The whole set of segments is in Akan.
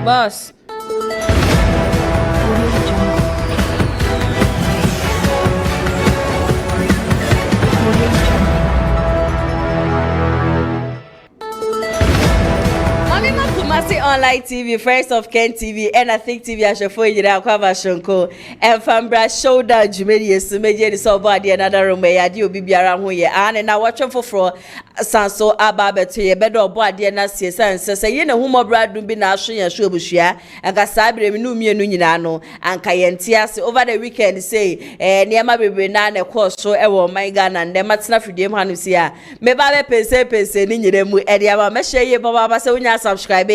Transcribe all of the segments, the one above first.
Boss. KumasiOnlineTv, First of Ken TV, and I think TV as your phone, you know, cover Shonko, and from SHOWDOWN, Miscellaneous, Major, so body, another room, where I do be around here, and now watching for Sanso Ababa to your bed or body, and I see a sense, say, you know, whom my brad do be nashing and Shubushia, and Gasabi, Numia Nunino, and Kayentias over the weekend say, near my baby, Nana, course, so ever my gun, and the Matsna for them, Hanusia. Maybe I pay, in them with Eddie, I'm a share, Baba, so when you subscribe.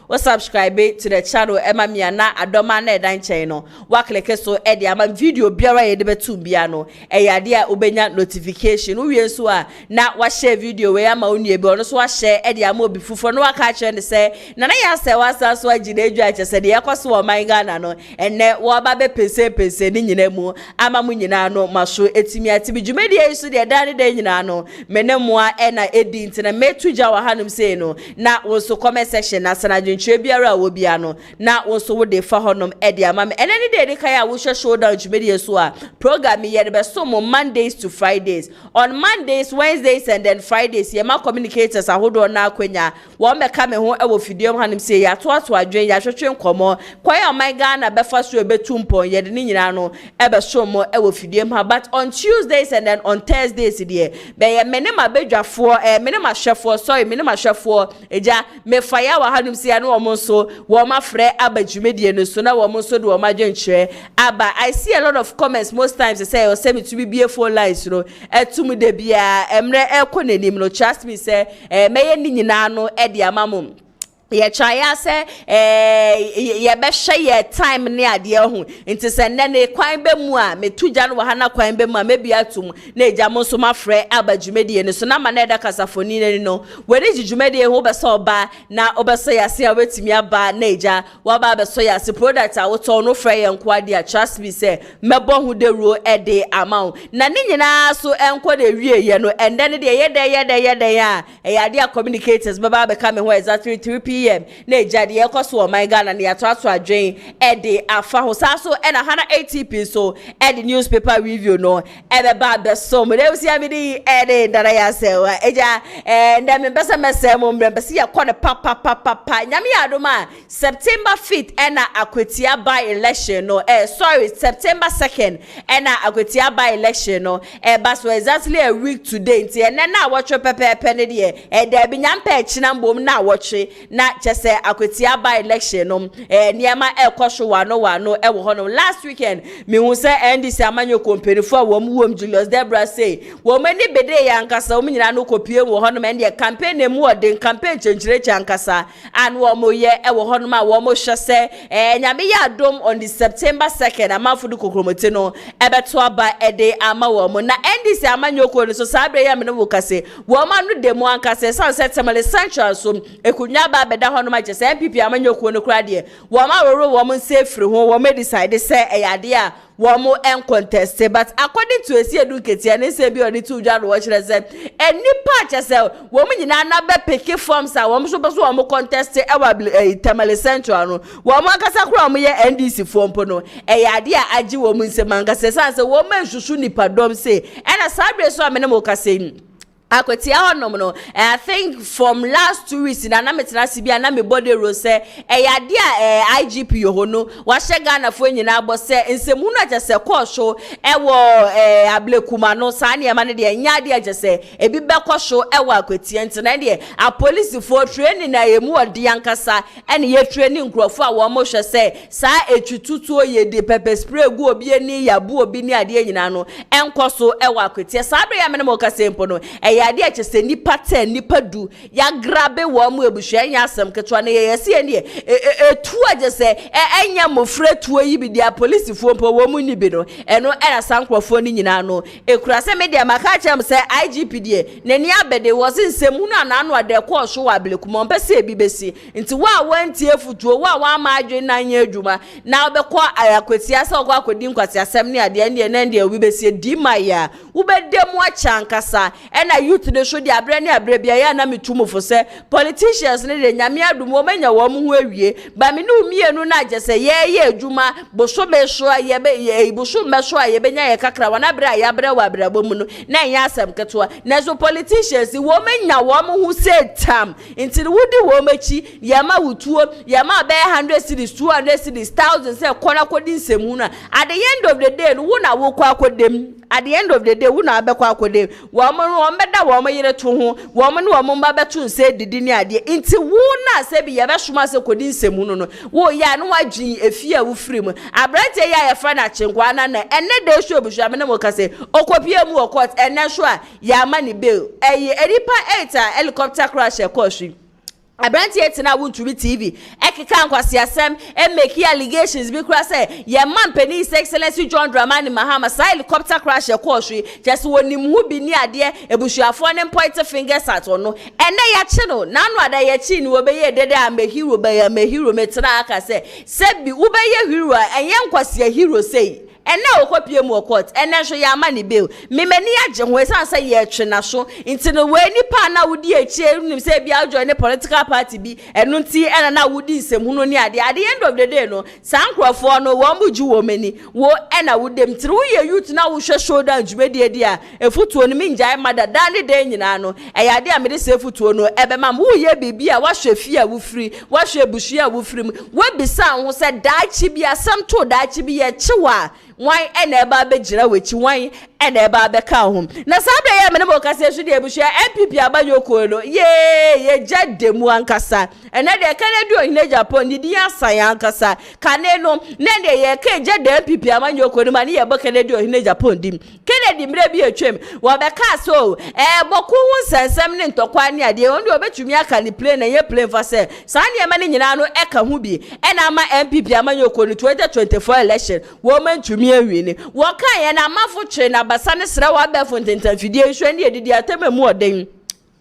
Or subscribe to the channel Emma Miana Adoma na channel wakleke so e dia ma video biara ye de betu bia no e ya dia obenya notification wo so a na wa share video we ama onu ebe ono so wa share e dia ma obi fufo no waka kire ne se na ya se wasa so agina edu a chese de yakoso wo man Ghana no enne wo ba be pese ni nyina mu ama mu nyina no maso etimi atibi jumedi e so de dan de nyina no menemoa e na edi ntena metuja wa hanum sei no na wo so comment section na sana dwentwe biara wo bia no na wo so wo de fa honom e de ama me enani de kai a wo hwe showdown jumedi so a program ye de be so mo Mondays to Fridays. On Mondays, Wednesdays and then Fridays ye ma communicators ahodo na akwanya wo me ka me ho e wo fidiom hanim sei ya to adwen ya hwehwe nkomo kwai o my Ghana be fa so betumpon ye de ni nyina no e be so mo e wo fidiom ha. But on Tuesdays and then on Thursdays there be ye menema bedwafo menema hwefo sorry menema hwefo eja me fire wa hanum sei no wo so wo ma frɛ abadwumedie no so na wo so de wo ma dwenkyerɛ aba. I see a lot of comments most times they say o say me to be phone lines no etum de bia emre ekonanim no trust me say meye ni nyina no e de amamum ye try say ye be hwe ye time ne ade ho nti se ne kwan be mu a metuja no wa na kwan be mu a mebi atum na eja mo so mafrɛ abadwumedie no so na ma na da kasafoni ne no we ne jujumedie ho be so ba na obeso yase a wetimi aba na eja wa ba be so yase product a woto no frɛ ye nko ade a trust me say mebo ho de ro e de amount na ne nyina so enko de wie ye no and then de ye de ya e ade a communicators baba be come ho exactly 3 p.m. na jadi ekoso o my Ghana na yato adwen e de afa ho sa so e na 180p so e de newspaper review no e be ba be so mo de si amidi e de dara ya se wa eja nda me besa mese mo mbre besa ya kɔ ne pa nyame ya do ma September 5th e na akwatia by election no sorry September 2nd e na akwatia by election no ba so exactly a week today nti ene na watch pepe ne de e da bi nyampa e china mbom na watch na chese akwatia by election no niema ekosho wano e wo hono last weekend me hu se NDC amanyo company for wom Julius Debra say wo mani bede ya nkasa wo nyina no kopie wo hono me de campaign ne mu odin campaign chenchire chankasa and wo mo ye e wo hono ma wo mo hwe se nyame ya dom on the September 2nd amafudu kokromote no ebeto aba ede ama wo mo na NDC amanyo ko no so sabre ya me no wo kase wo ma no demo ankasa Sunset Tamale Central so ekunya ba beda hono ma chese NPP amanyokuo no kra de wo ma roro wo mo safely ho wo me decide say eyade a wo mo en contest but according to esi educate ya ne say bi oni tu dwa no wo kire say enipa chese wo mo nyina na be pick forms a wo mo so be so wo mo contest e wa Tamale Central no wo mo akasa kra wo ye NDC fompo no eyade a agi wo mo nsem ankasa say wo ma hsusu nipa dom say e na sabre so amene mo kasa akwatia honom no I think from last 2 weeks na metina sibia na me body rose eyade a IGP yohono wa Ghana fo nyina abo se nsemu na chese kosho ewo ablekuma no sa na ema ne de nyade agese ebi be kosho ewo akwatia ntina de a police for training na yemu odi yankasa ene ye training nkrofo a wo mo hwe se sa etwututu oye de pepper spray gu obi ani yabu obi ni ade nyina no enkoso ewo akwatia sa abre ya me mo kasempo no ade achese nipa 10 nipa du ya grabe wo mu ebuhwe nya asem ketwa na yesi ene etu agese enya mofre tuo yi bi dia police fo mpo wo mu ni bi no eno era sankrofo ni nyina no ekura se media maka chem se IGP die nani abede wo se nsemu na anu ade ko so wa blekuma mpese ebi besi nti wa wanti efutuo wa ma adwe na nya adwuma na obekọ akwatia se okọ akodi nkwati asem ni ade ne na ndie obi besi di maya wo bedemu achankasa ena youth ne show dia abre ne abre bia ya na metumu fo se politicians ne de nyame adum wo manya wo mu ho awie ba me no mienu na agese ye adwuma boso be so ye be boso me so ye benya ye kakra wana bre ya bre wa bre bomu no na nya asem keto na so politicians wo manya wo mu ho se tam inti wudi wo machi ye ma wutuo ye ma be 100 cities 200 cities thousands say kona kodi nsemu na at the end of the day no na wo kwa akodem at the end of the day wo na be kwa akodem wo mo beda wo mo yire to ho wo mo no wo ba beto nse didi ni ade inti wo na se bi ye be soma se kodi nsemu no wo ya no wadwi efie a wo firim abrante ya ye fra na chenkwa na ene de show busha me na mo kase okopie mu o court ene so a ya ma ni bail eripa 8 helicopter crash e koshi Abranti etina wuntumi TV ekika nkwasi asem make allegations bi kura say ye man penny his excellency John Dramani Mahama sa helicopter crash e kohwe just wonim hu bi ni ade ebusuafo ne point fingers at ono ene ya chi no nanu ada ya chi ni wo be ye dede am hero be ya me hero metina aka say sebi wo be ye hero enye nkwasi hero say ene okopie mu court ene so ya ma ni bail memani agye ho esan say ye twe na so nti no we nipa na wudi eche nim say bia join the political party bi eno nti ena na wudi nsemu no ni ade at the end of the day no sankrofo no wo muju wo mani wo ena wudem tiri wo ye youth na wo hwe SHOWDOWN jumedi edi a efutuo no minjai madada ne de nyina no eyade a mede se efutuo no ebe mam wo ye bibi a wa hwe fie a wo firi wa hwe busu a wo firim wo bisa ho se daachi bi asam to daachi bi ye chiwa why eneba be jira wechi why eneba be ka ho na sabe ya me mo kase so de ebusua NPP abayoko no ye jademu ankasa ene de Kennedy ohine Japan di asan ankasa kane no ne de ye ka jade NPP abayoko no mani ye bo Kennedy ohine Japan dim Kennedy mre bi etwem wo be ka so boku hu sensem ne ntokwa ne ade on de obetumi aka ni plane na ye plane for say san ye mani nyina no eka hu bi ena ma NPP abayoko no 2024 election wo mantumi awie wo kan ye na mafo twe na basa ne sra wa be fontentan fidie hwe ne edidi atemamu oden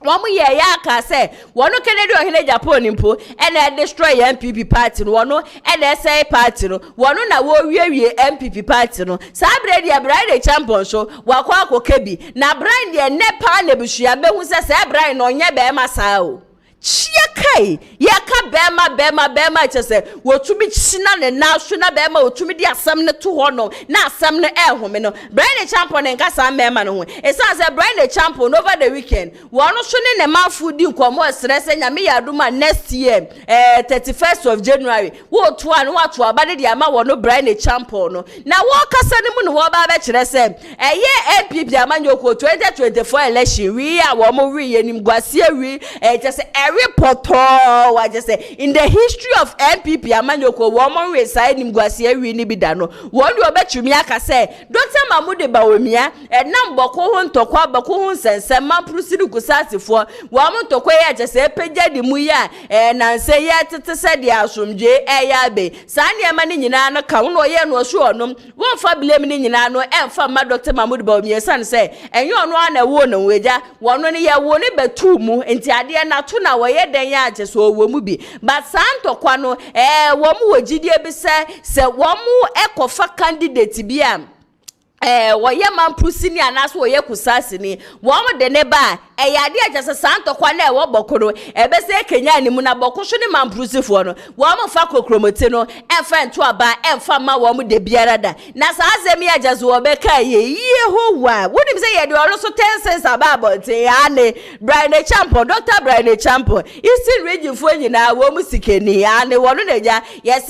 Wamu ye ya ka say wono Kennedy ohine Japan mpo ene destroy NPP party no wono ene say party no wono na wo wie NPP party no sabre dia BRYAN champion so wakwa akokebi na BRYAN de nepa na bushia be hu say BRYAN no nye be ma sa o chia kai ya ka bema chese wotumi china ne na so na bema wotumi di asam ne to ho no na asam ne ehome no BRYAN champion nka sa mema no ho esa say BRYAN champion over the weekend wono so ne mafu di nkomo esrese nyame ya aduma next year 31st of January wo to an wato abade di ama wono BRYAN champion no na wo kasa ne mu no wo ba be kire se eye NPP amanyoko 2024 election wi a wo mo wi yenim gwase wi just reporter I just say in the history of NPP amanyoko woman Resign nimguasie wi ni bidano won do betumi aka say Dr. Mahmoud BAWUMIA enam boko ho ntokwa boko ho sensem mamprusidu kusasifo won ntokwa ya just say peja di mu ya nanse ya tete se di asomdwe ya be sane ema ni nyina no ka no ye no so onom won fa blame ni nyina no emfa ma Dr. Mahmoud BAWUMIA san say enyo no ana wo no weja wono ne ye wo ne betu mu enti ade na to na woye den ya aje so wo mu bi but santokwa no wo mu wogidie bi se wo mu ekofa candidate bi am woye mamprusi ni anaso woye kusasi ni wo mu de ne ba yade aje santokwa na wo bokoro ebe se kenya ni mu na bokoso ni mamprusi fo no wo mu fa kokromote no emfa nto aba emfa ma wo mu de biara da na sa azemi aje so wo be ka ye Yehowa wonim se ye de oro so 10 cents aba te ya ne BRYAN champion Dr. BRYAN champion Eastern region fo nyina wo mu sikeni ya ne wono na ja yes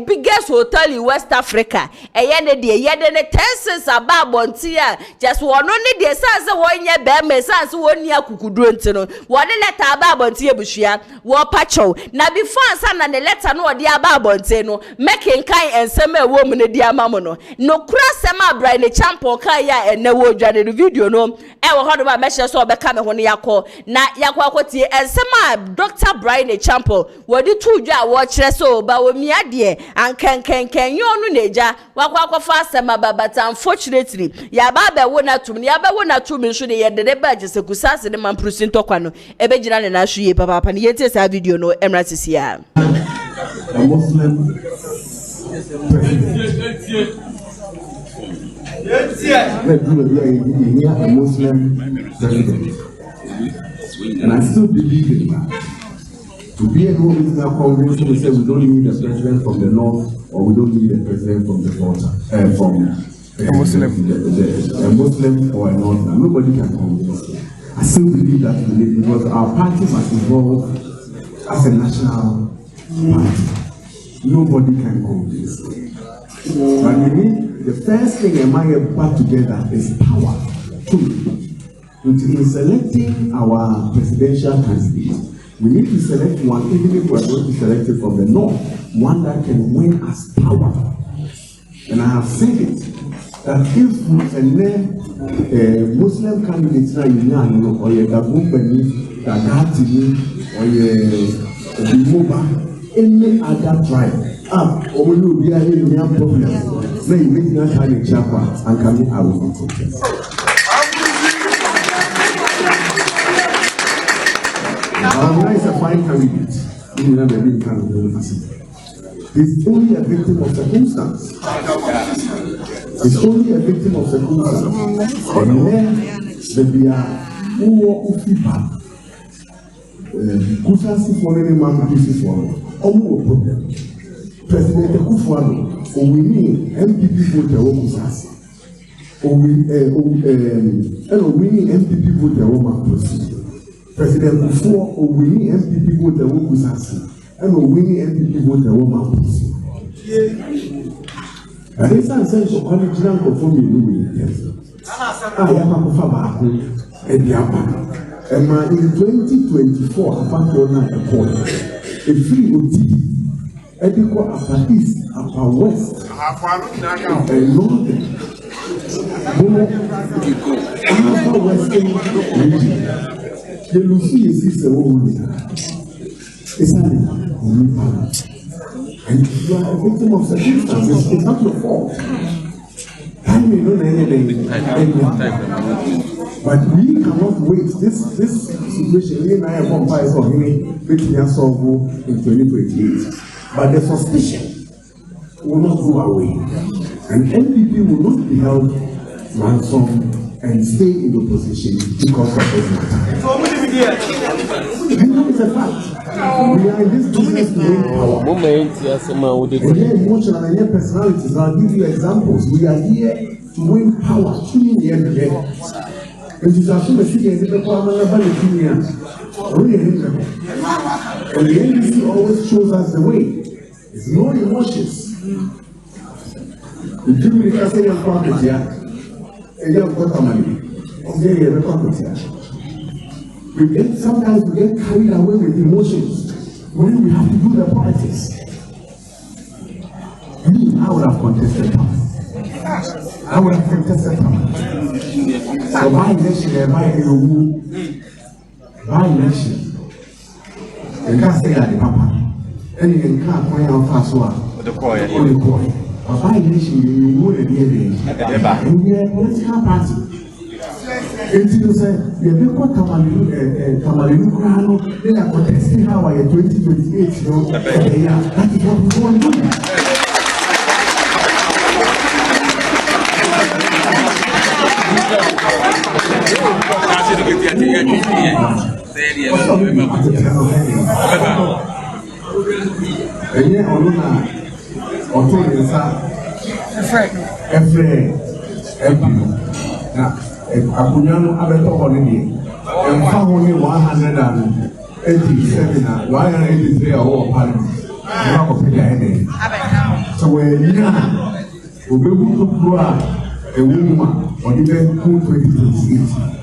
biggest hotel in West Africa ye ne de ye de ne 10 cents aba te ya just wono ne de sanse wo nye be me sanse woni akukuduro ntino wode letter aba abonte ebuhua wo pacho na before ansa na ne letter no wode aba abonte no making kan ensem ewo mu ne di amamo no no kura sema BRYAN champion kan ya ene wo dwane no video no wo hodo ba mehye so obeka me ho ne yakọ na yakọ akotie ensema Dr. BRYAN champion wode tudwa wo kire so BAWUMIA de ankenkenken yo no neja wakọ akofa asema babata unfortunately ya ba be wo na tum ya ba wo na tum nso de ye de ba jese kusase ne mamprusi ntokwa no ebe gira ne na hwe papa ne yete sa video no emra sisia a Muslim a Muslim president. And I still believe in that. To be a political convention, we say we don't need a president from the north, or we don't need a president from the a Muslim or a northern. Nobody can convince me. I still believe that because our party must evolve as a national party. Nobody can convince me. But we need the first thing Emma put together is power. Two. In selecting our presidential candidate, we need to select one, even if we are going to select it from the north, one that can win us power. And I have said it, that if a Muslim candidate now, or a Gabumbani, Gagatini, or a Bimoba, any other tribe, or will be a problem, may make that kind of chapa and come out of the BAWUMIA is a fine candidate. He will never be candidate. He's only a victim of circumstance. He's only a victim of circumstance. And then the Ufipa, Kusasi for any man, this is one. Almost problem. President Kufuano, or we need NPP voter Kusasi. Or we need NPP voter Roma proceed. President Kufuor or winning NPP vote the work with us, and winning NPP vote the woman policy. And this answers to original conforming. I am a Faba and Yapa. And in 2024, I found a call. A free OT, adequate upper east, upper west, and northern. Upper western region. The Lucy is a woman. It's and you are a victim of circumstances. It's not your fault. I may know anything, but we cannot wait. This situation, we and I have one price for him, which we have solved in 2028. But the suspicion will not go away, and NPP will not be held ransom and stay in the position because of this matter. It's a fact. We are in this business to win power. And here emotional and here personalities, I'll give you examples. We are here to win power. And you shall see the city and the power of and the NPP always shows us the way. It's no emotions. You me the Castellan pocket here. And you have got money. Okay, you have a pocket here. Sometimes we get carried away with emotions when we have to do the politics. I would have contested them. So my election, my election, you can't stay at the papa. And you can't point out fast one. The boy. But my election, you know the day. And we are a political party. You say, you have got Kamalinu Krano, then I contesting how I 2028, that is what we want to do. Akunyano abeto holiday. And only 187 183 or parliament. So when you be able to grow a woman or even 2028.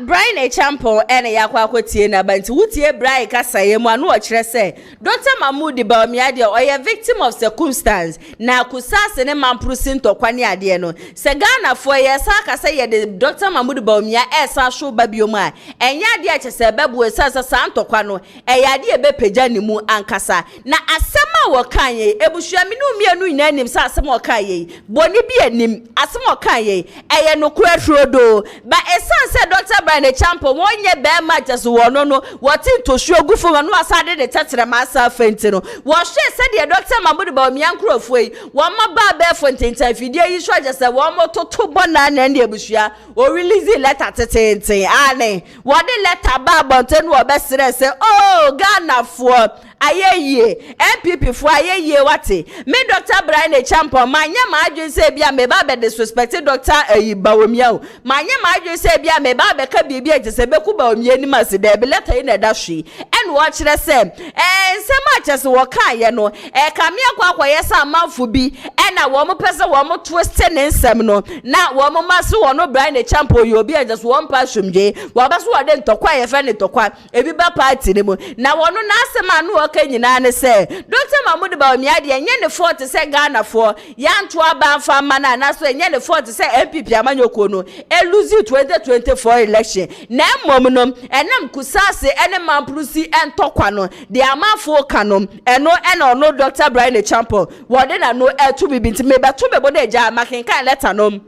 Bryan ACHEAMPONG and a yakwakotie na banti wutie Bryan kasaye mu anu ochire se Dr. Mahmoud BAWUMIA de oye victim of circumstance na kusase ne mamprusi ntokwane ade no se Ghana fo ye sa kasa ye de Dr. Mahmoud BAWUMIA esa sho babiom a enya ade a chese bebu esasa sa ntokwa no ade e be pagya ni mu ankasa na asem a wo kan ye ebusua mi no mienu nyina nim sa asem wo kan ye boni bi anim asem wo kan ye eye no kura trodo ba esan se say Dr. BRYAN ACHEAMPONG one ye bear matches one no what into show good for one was added the tetra massa fentino. What she said the Dr. Mahmoud BAWUMIA Crowfway, one more bar bear fontaine if you dare you try just a one more to banana and the bushia or release the letter to say, Anne, what the letter bar ten were best say, oh, Ghana for. Aye NPP for aye wati me Dr. BRYAN ACHEAMPONG manya ma adwen say bia me ba be disrespect Dr. BAWUMIA manya ma adwen say bia me ba be ka bibia agese be ku BAWUMIA ni mase de be letter in da hwe en wo kire say nsem achese wo kan ye no ka me akwa yesa amanfo bi na wo mo pese wo mo twist ne nsem no na wo mo maso wo no BRYAN ACHEAMPONG yo bi agese wo mpa hwemje wo ba so wo de ntokwa ye fe ne tokwa ebi ba party ne mo na wo no na asem anu nyina ne say Dr. Mahmoud BAWUMIA de enye ne fort say Ghana for yanto aba fa mana na so enye ne fort say NPP amanyoko no eluzi 2024 election na mmom no enam kusase ene mamprusi entokwa no de amafo kanom eno no Dr. BRYAN ACHEAMPONG wode na no etu bibinti me beto be bode ja makenkan letter no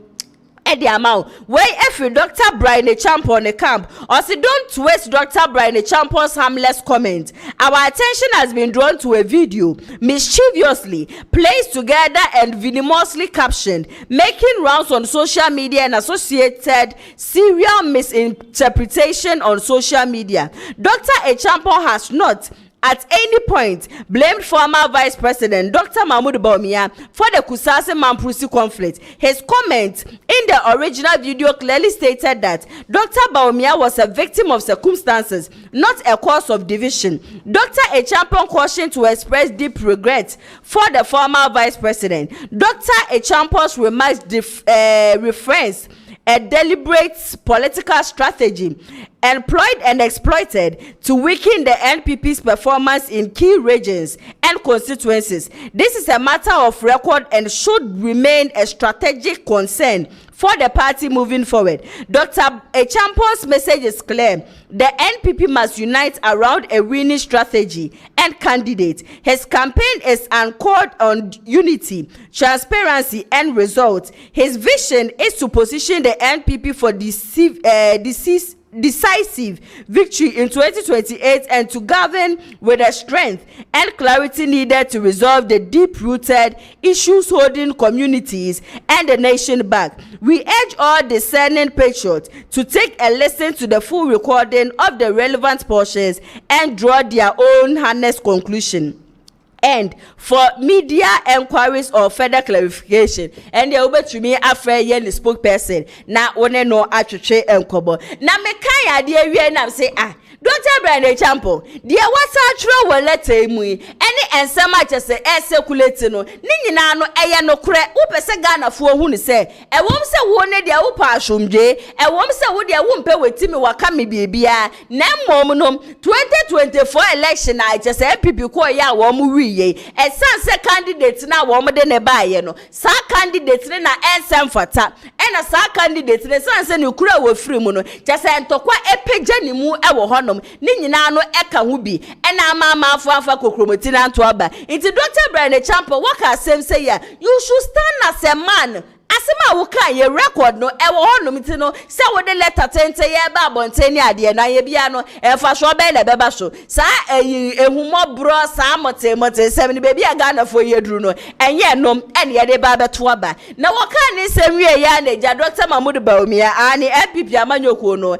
Eddie amount where if Dr. BRYAN ACHEAMPONG the camp or say don't waste Dr. BRYAN ACHEAMPONG's harmless comment. Our attention has been drawn to a video mischievously placed together and venomously captioned, making rounds on social media and associated serial misinterpretation on social media. Dr. ACHEAMPONG has not at any point blamed former Vice President Dr. Mahmoud BAWUMIA for the Kusase Mamprusi conflict. His comment in the original video clearly stated that Dr. BAWUMIA was a victim of circumstances, not a cause of division. Dr. ACHEAMPONG cautioned to express deep regret for the former Vice President. Dr. ACHEAMPONG's remarks reference a deliberate political strategy employed and exploited to weaken the NPP's performance in key regions and constituencies. This is a matter of record and should remain a strategic concern for the party moving forward. Dr. ACHEAMPONG's message is clear. The NPP must unite around a winning strategy and candidate. His campaign is anchored on unity, transparency, and results. His vision is to position the NPP for decisive victory in 2028 and to govern with the strength and clarity needed to resolve the deep-rooted issues holding communities and the nation back. We urge all discerning patriots to take a listen to the full recording of the relevant portions and draw their own honest conclusion. And for media enquiries or further clarification, and they over to me after yen spokesperson. Na one no atwetwe enkobo. Na me kan ade awie na say Dr. BRYAN ACHEAMPONG dia wasa atwere wo letter mu ene ensem achese circulate no ni nyina no eye no kure wo pese Ghana fo hu ni se ewom se wo ne dia wo pa asomdwe ewom se wo dia wo mpe wetimi waka me biebia na mmom no 2024 election achese NPP ko ya wo mu wiye esan se candidate na wo mo de ne baaye no sa candidate na ensem fata ena sa candidate ne san se ne kure wo free mu no chese entokwa epeja ni mu ewo ho ni nyina no eka hu bi ena ama afa kokromoti na nto aba nti Dr. BRYAN ACHEAMPONG waka asem say ya you should stand as a man asema wo kan ye record no ewo honum ti no se wo de letter tente ye ba bonteni ade na ye bia no e fa so be le beba so sa ehumo bro sa mote sem ni bebi aga na fo ye duru no enye nom ene ye de ba beto aba na wo kan ni sem wie ya na ja Dr. Mahmoud BAWUMIA ani NPP amanyoko no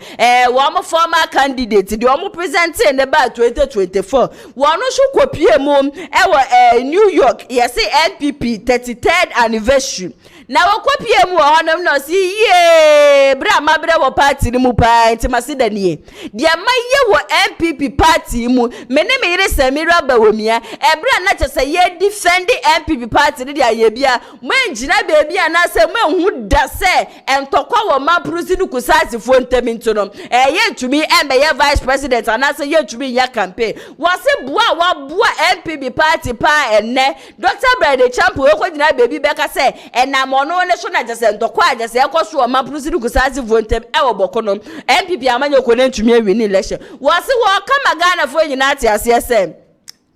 wo mo former candidate de wo present in the ba 2024 wo no so kopie mom ewo New York ye say NPP 33rd anniversary na wakopie mu honam no si ye bra mabre wo party ni mu pa ntimase danie dia maye wo NPP party mu mene me yire samira BAWUMIA bra na chese ye defend NPP party ni dia ye bia mangina bebia na se manhu da se entokwa wo maprusi ni kusasi fo ntaminto no ye ntumi embe ye vice president ana se ye ntumi ya campaign wase bua wa bua NPP party pa enne Dr. BRYAN ACHEAMPONG ko gina bebi beka se enam ono ne so na jese ndokwa jese ekoso o maprusi du kusasi vontem e oboko no NPP amanyoko na ntumi awini election wase wo kama Ghana fo nyina ate ase se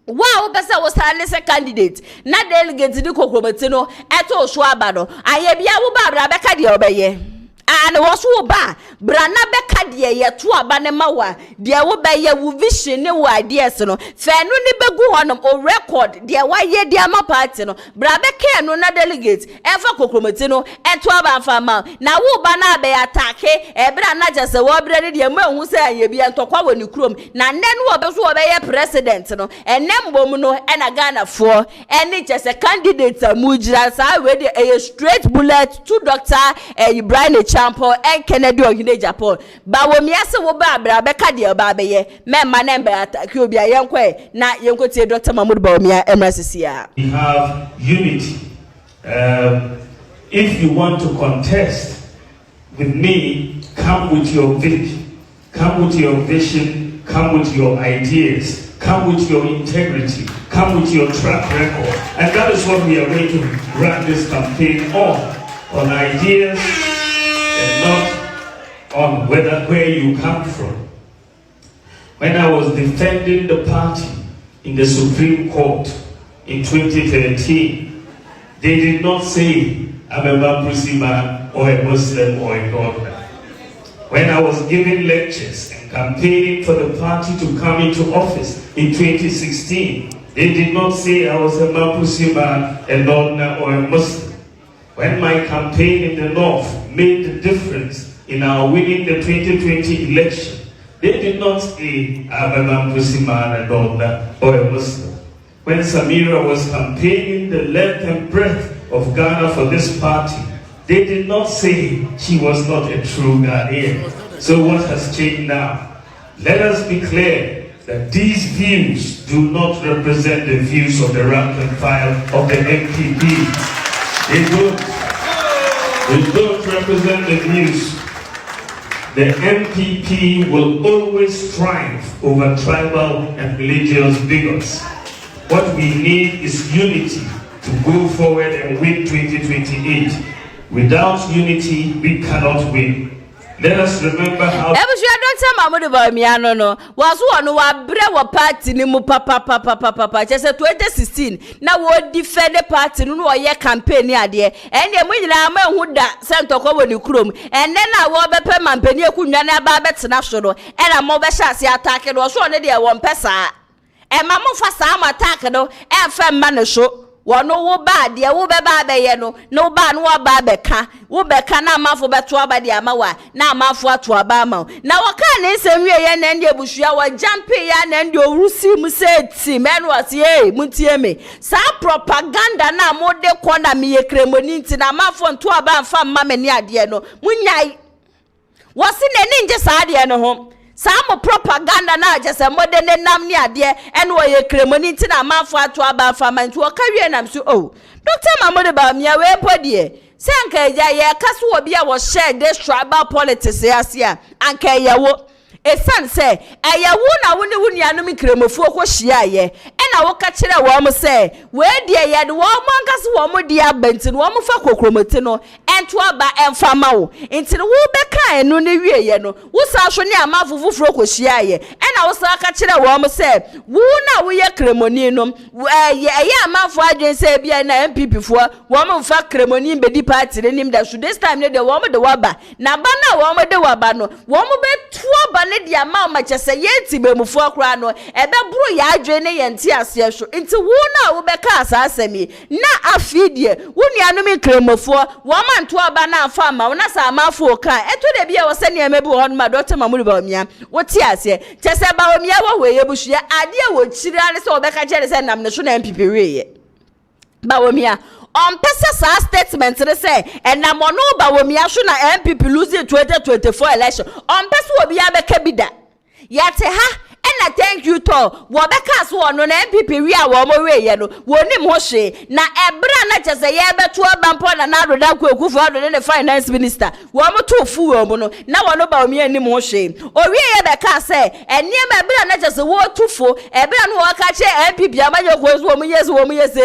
wow besa wo stand as a candidate na delegate di kokromati no eto so aba no aye bia wo ba bra beka de obeye and was wo ba brana beka de ye to aba ne mawa de wo be ye wo vision ne wo ideas no fe no ni begu honom o record de wa ye de ama party no bra beka no na delegate efa kokromoti no ento aba fa ma na wo ba na be attack e bra na je se wo bra ne de ma hu se ye bi entokwa woni krom na nne no wo be so wo be ye president no enem bom no e na Ghana for any just a candidate mujira sa we de a straight bullet to Dr. BRYAN ACHEAMPONG and Kennedy Ohine Japan BAWUMIA se wo ba bra beka de ba be ye memma na be attack obi a yenkwe na yenkotie Dr. BAWUMIA emrasisia. We have unity. If you want to contest with me, come with your vision, come with your vision, come with your ideas, come with your integrity, come with your track record. And that is what we are going to run this campaign on ideas and not on where you come from. When I was defending the party in the Supreme Court in 2013, they did not say I'm a Baptist man or a Muslim or a Governor. When I was giving lectures and campaigning for the party to come into office in 2016, they did not say I was a Baptist man, a Governor or a Muslim. When my campaign in the North made the difference in our winning the 2020 election, they did not say I'm a Baptist man, a Governor or a Muslim. When Samira was campaigning the length and breadth of Ghana for this party, they did not say she was not a true Ghanaian. So what has changed now? Let us be clear that these views do not represent the views of the rank and file of the NPP. They don't represent the views. The NPP will always triumph over tribal and religious bigots. What we need is unity to go forward and win 2028. Without unity, we cannot win. Let us remember how. Dr. BAWUMIA no was one who wa party ni mu papa just 2016 na wo defend the party no ye campaign ni ade and ye mu nyina ma hu da sentokwa woni krom and then na wo bepe mampani akunwa na ba betena so no e na mo be hyase attack no so ne de won pesa e ma mo fa sa am attack no e fa ma ne so wono wo ba de wo be ba be ye no no ba no ba be ka wo be ka na amafo beto aba de amawa na amafo ato aba ama na wo ka ne nsem wie ye na ndie busua wo jump ya na ndie orusi mu se ti men was ye mutie me sa propaganda na mo de kona me ye kremoni nti na amafo nto aba mfa mma me ne ade no munyai wo se ne ne nje sa ade no ho some propaganda na just a modern nam ni ade and wo ye kremoni nti na amafo ato aba mfa man nti wo ka wie nam so oh Dr. BAWUMIA we podie se anka ya ye kaso obi a wo share this tribal politics ya anka ya wo esan se ayawo na wo ne wunianum kremofo ko hia ye na wo ka kire wo mo se we die ye de wo mo anka se wo mo die abanti no wo mo fa kokromoti no ento aba emfa ma wo nti wo be ka enu ne wie ye no wo sa so ne amafo fufuro ko hia ye na wo sa ka kire wo mo se wo na wo ye kremoni no ye amafo adwen se bia na NPP fo wo mo fa kremoni be di party ne nim da so this time ne de wo mo de waba na ba na wo mo de waba no wo mo be tuo ba ne dia ma ma chese yenti bemufo akra no ebe buru ya adwe ne yenti ase so nti wo na wo be ka asasemi na afidie wo nuanum kremofo wo ma nto aba na afa ma wo na sa amafo ka eto de bia wo se ne emebi wo no ma Dr. BAWUMIA wo ti ase chese BAWUMIA wo we yebusua ade wo chira ne se wo be ka kire se nam ne so na NPP weye BAWUMIA on pesa sa statement they say and na mono BAWUMIA so na NPP losing 2024 election on pesa obi abeka bida yate ha and thank you to wo beka so no na NPP wi a wo mo we ye no wonim ho hwe na ebra na chese ye beto abampo na na roda kwekufo ado ne finance minister wo mo to fu wo mo no na wo no BAWUMIA nim ho hwe o wi ye beka say eniem ebra na chese wo tufo ebra no wo ka che NPP amanye kwozo wo mo yes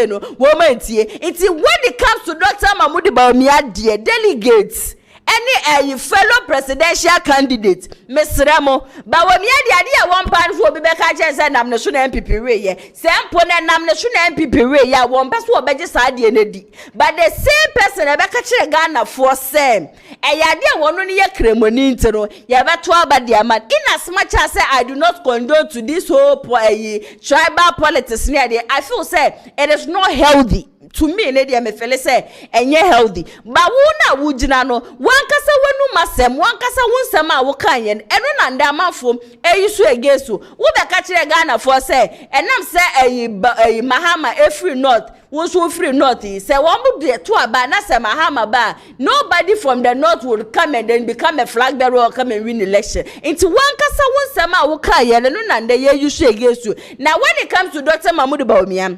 no wo mantie it when it comes to Dr. BAWUMIA dear delegates any fellow presidential candidate Mesremo BAWUMIA dia one pan for Bebeka Jensen nomination NPP way sample nomination NPP way ya one person obeje saa die nedi but the same person ebeka kire Ghana for same eyade wono ne ye kremoni ntino ye beto abade man in as much as say I do not condone to this whole tribal politics near I feel say it is not healthy to me ne dia me feel say enye healthy but wo na wugina no wankasa wanu masem wankasa wunsem a wo kan ye eno na ndamafo eyisu egesu wo beka kire Ghana for say enam say Mahama every north wonso free north say one do to aba na say Mahama ba nobody from the north would come and then become a flag bearer or come and win election into wankasa wunsem a wo kan ye no na nda ye yisu egesu now when it comes to Dr. Mahmoud BAWUMIA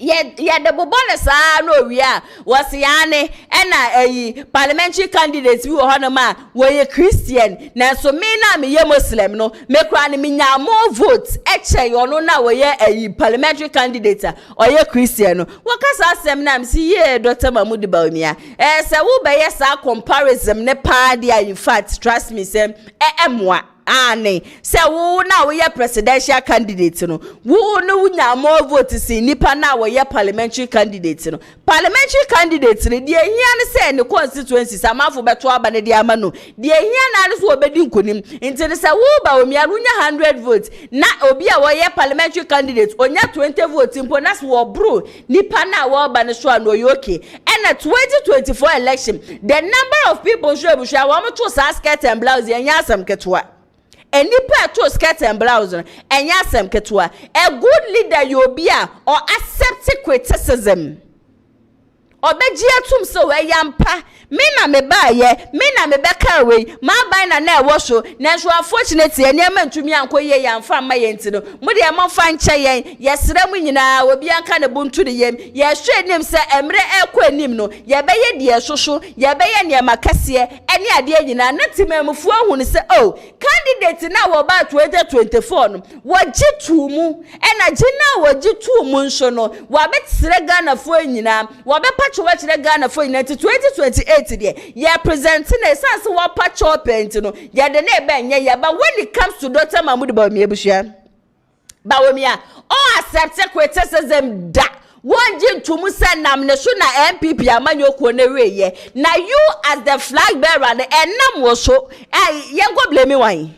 yeah, the bonus no we are was yane and parliamentary candidates we honor were Christian now so me na me ye Muslim no me kra me nya more votes eche yo no na we ye parliamentary candidate or ye Christian no wakasa asem na me see ye Dr. Mahmoud BAWUMIA se wo be ye sa comparison ne pa dia in fact trust me say emwa ane se wo na wo ye presidential candidate no wo no nya more votes si nipa na wo ye parliamentary candidate no parliamentary candidate ne de hia ne se ne constituency samafo beto aba ne de ama no de hia na ne so obedi nkonim nti ne se wo BAWUMIA no nya 100 votes na obi a wo ye parliamentary candidate onya 20 votes impo na so wo bro nipa na wo ba ne so ano yoke and a 2024 election the number of people show busha wo mo to sa skirt and blouse nya asem ketwa any pair to skirt and blouse and yasem ketwa a good leader you be or accept criticism obejia tum so we yampa me na me ba ye me na me beka we ma ban na na ewo so na so unfortunately enema ntumi ankoye yamfa ma ye ntino mo de mo fa nche ye yesere mu nyina obi anka ne buntu de yem ye hwe nim se emre ekọ anim no ye be ye de soso ye be ye ne makase ene ade nyina na timamufu ahunu se oh candidate na wo ba 2024 no wo jitu mu ena gina wo jitu mu nso no wo betre Ghana fo nyina wo be pacho kire Ghana fo nyina 2028 there ye presenting a sense wo pacho paint no ye de na ebe nye ye but when it comes to Dr. Mahmoud BAWUMIA bushia BAWUMIA all accept criticism da one jin to musa nomination na NPP amanyoko na we ye na you as the flag bearer the enam wo so ye go blame wan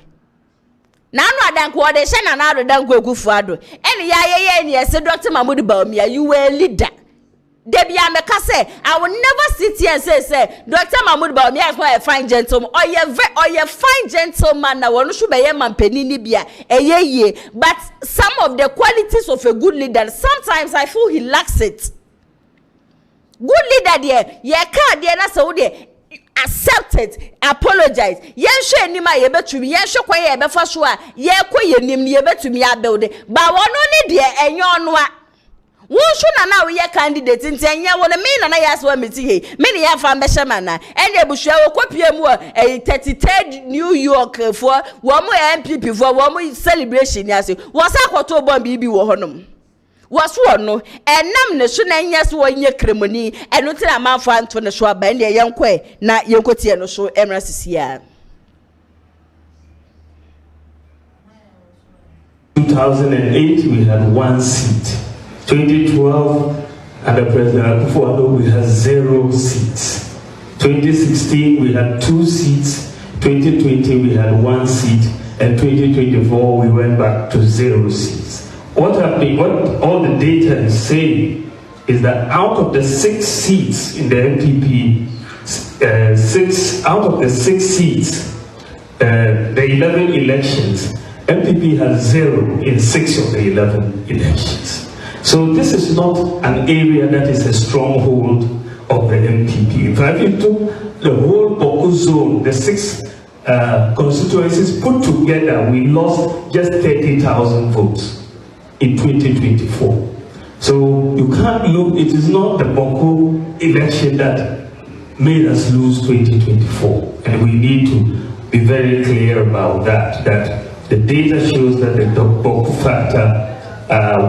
na no adanko de she na na adanko egufu ado ene ye ne se Dr. Mahmoud BAWUMIA you were leader Debbie Amekase, I will never sit here and say, Dr. Mahmoud BAWUMIA is not a fine gentleman, or you fine gentleman, now one should be a man penini bia, but some of the qualities of a good leader, sometimes I feel he lacks it. Good leader there, can't there, that's all there. Accept it, apologize. Yen show anima ye betumi, yen show kwa ye befa so a, ye kwa ye nim ye betumi abuild, but one only there enyo noa. Wonso na we candidate ntenye wo me na na ya so ameti he me ne ya fa mbehema na ene ebusua wo kopie mu 33rd New York for wo mo NPP for wo mo celebration ya se wo sa kwato bomb bi wo honom wo so no enam ne so na nya so wo nye kremoni eno tira manfo anto ne so aba ne yenkwe na yenkotie no so emra sisia 2008 we had one seat. 2012, under President Akufo-Addo, we had 0 seats. 2016, we had 2 seats. 2020, we had 1 seat. And 2024, we went back to 0 seats. What all the data is saying is that out of the 6 seats in the NPP, out of the 6 seats, the 11 elections, NPP has 0 in 6 of the 11 elections. So this is not an area that is a stronghold of the NPP. In fact, if you took the whole Boku zone, the 6 constituencies put together, we lost just 30,000 votes in 2024. So you can't look, it is not the Boku election that made us lose 2024. And we need to be very clear about that the data shows that the Boku factor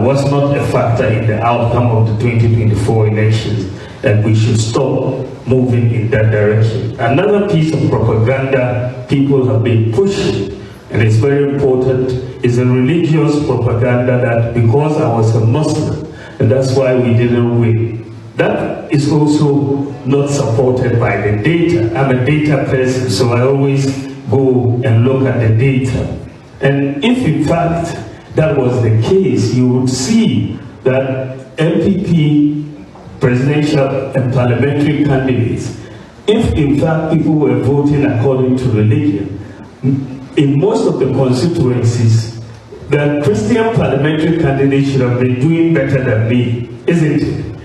was not a factor in the outcome of the 2024 elections. that we should stop moving in that direction. Another piece of propaganda people have been pushing, and it's very important, is a religious propaganda that because I was a Muslim, and that's why we didn't win. That is also not supported by the data. I'm a data person, so I always go and look at the data. And if in fact that was the case, you would see that NPP presidential and parliamentary candidates, if in fact people were voting according to religion, in most of the constituencies, the Christian parliamentary candidate should have been doing better than me, isn't it?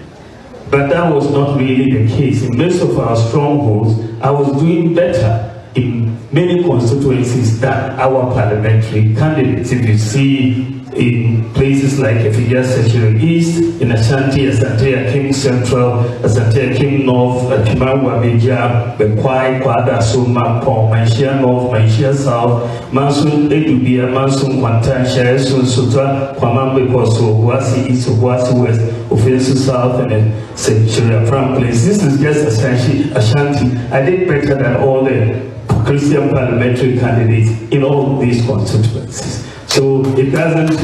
But that was not really the case. In most of our strongholds, I was doing better in many constituencies than our parliamentary candidates. If you see in places like Efija Secretary East, in Ashanti, Asante Akim Central, Asante Akim North, Akimawa Beja, Bekwai, Kwada, Soma, Pong, Manshia North, Manshia South, Mansun Edubia, Mansun Kwantan, Sharesun Sutra, Kwamambe Koso, Huasi East, Huasi West, Ofensu South, and then Secretary Pram Place. This is just Ashanti. I did better than all the Christian parliamentary candidates in all these constituencies. So it doesn't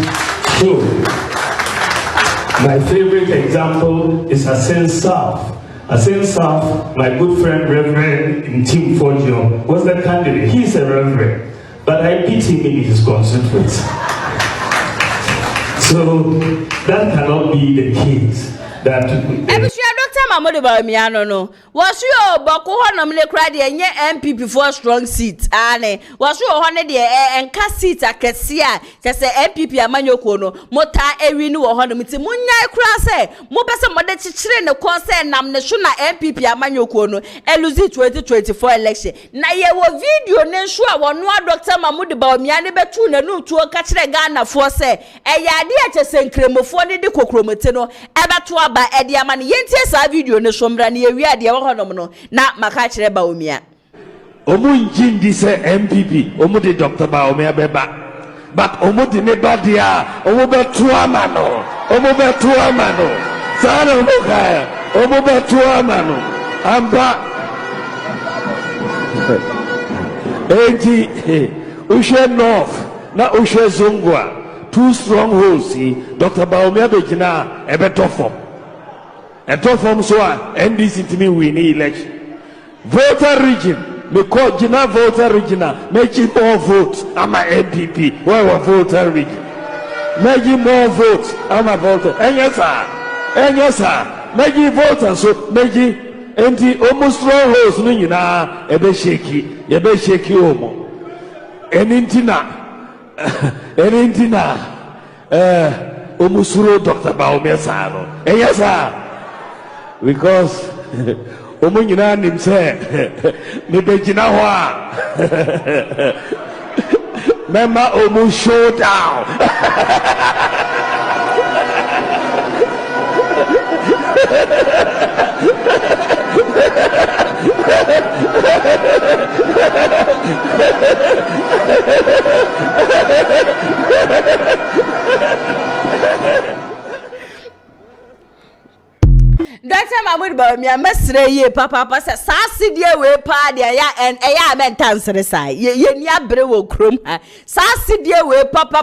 show. My favorite example is Asɛm South. Asɛm South, my good friend Reverend Tim Forjo was the candidate. He's a reverend, but I beat him in his constituency. So that cannot be the case. That Mahmoud BAWUMIA no was you boko honom le kra de enye NPP for strong seat ane was you ho ne de enka seat akese a kese NPP amanyoko no mota ewi ni wo honom ti munya kra se mo pese mo de chichire ne kon se nam ne so na NPP amanyoko no eluzi 2024 election na ye wo video ne so a wono Dr. Mahmoud BAWUMIA ne betu na nu tuo ka kire Ghana fo se eyade a kese nkremofo ne de kokromote no ebeto aba ede ama ne yentie sa video ne somra ne yewia de wo honom no na maka kire BAWUMIA omu njindi se MPP omu de Dr. BAWUMIA beba but omu de ne ba dia omu betu amano sana omu kaya omu betu amano amba enti ushe north na ushe zongwa two strongholds Dr. BAWUMIA begina ebetofo etofom so a NDC timi win election voter region me call Gina voter regional making more votes ama NPP where were voter region making more votes ama voter enyesa making voters so making enti almost strongholds no nyina ebe shake omo enintina omusuro Dr. BAWUMIA sano enyesa because omunyina nim say me begina ho a mema omu showdown Dr. Mahmoud BAWUMIA mesre ye papa say sasidie we pa de ya en eya mentansere sai ye ni abre wo krom ha sasidie we papa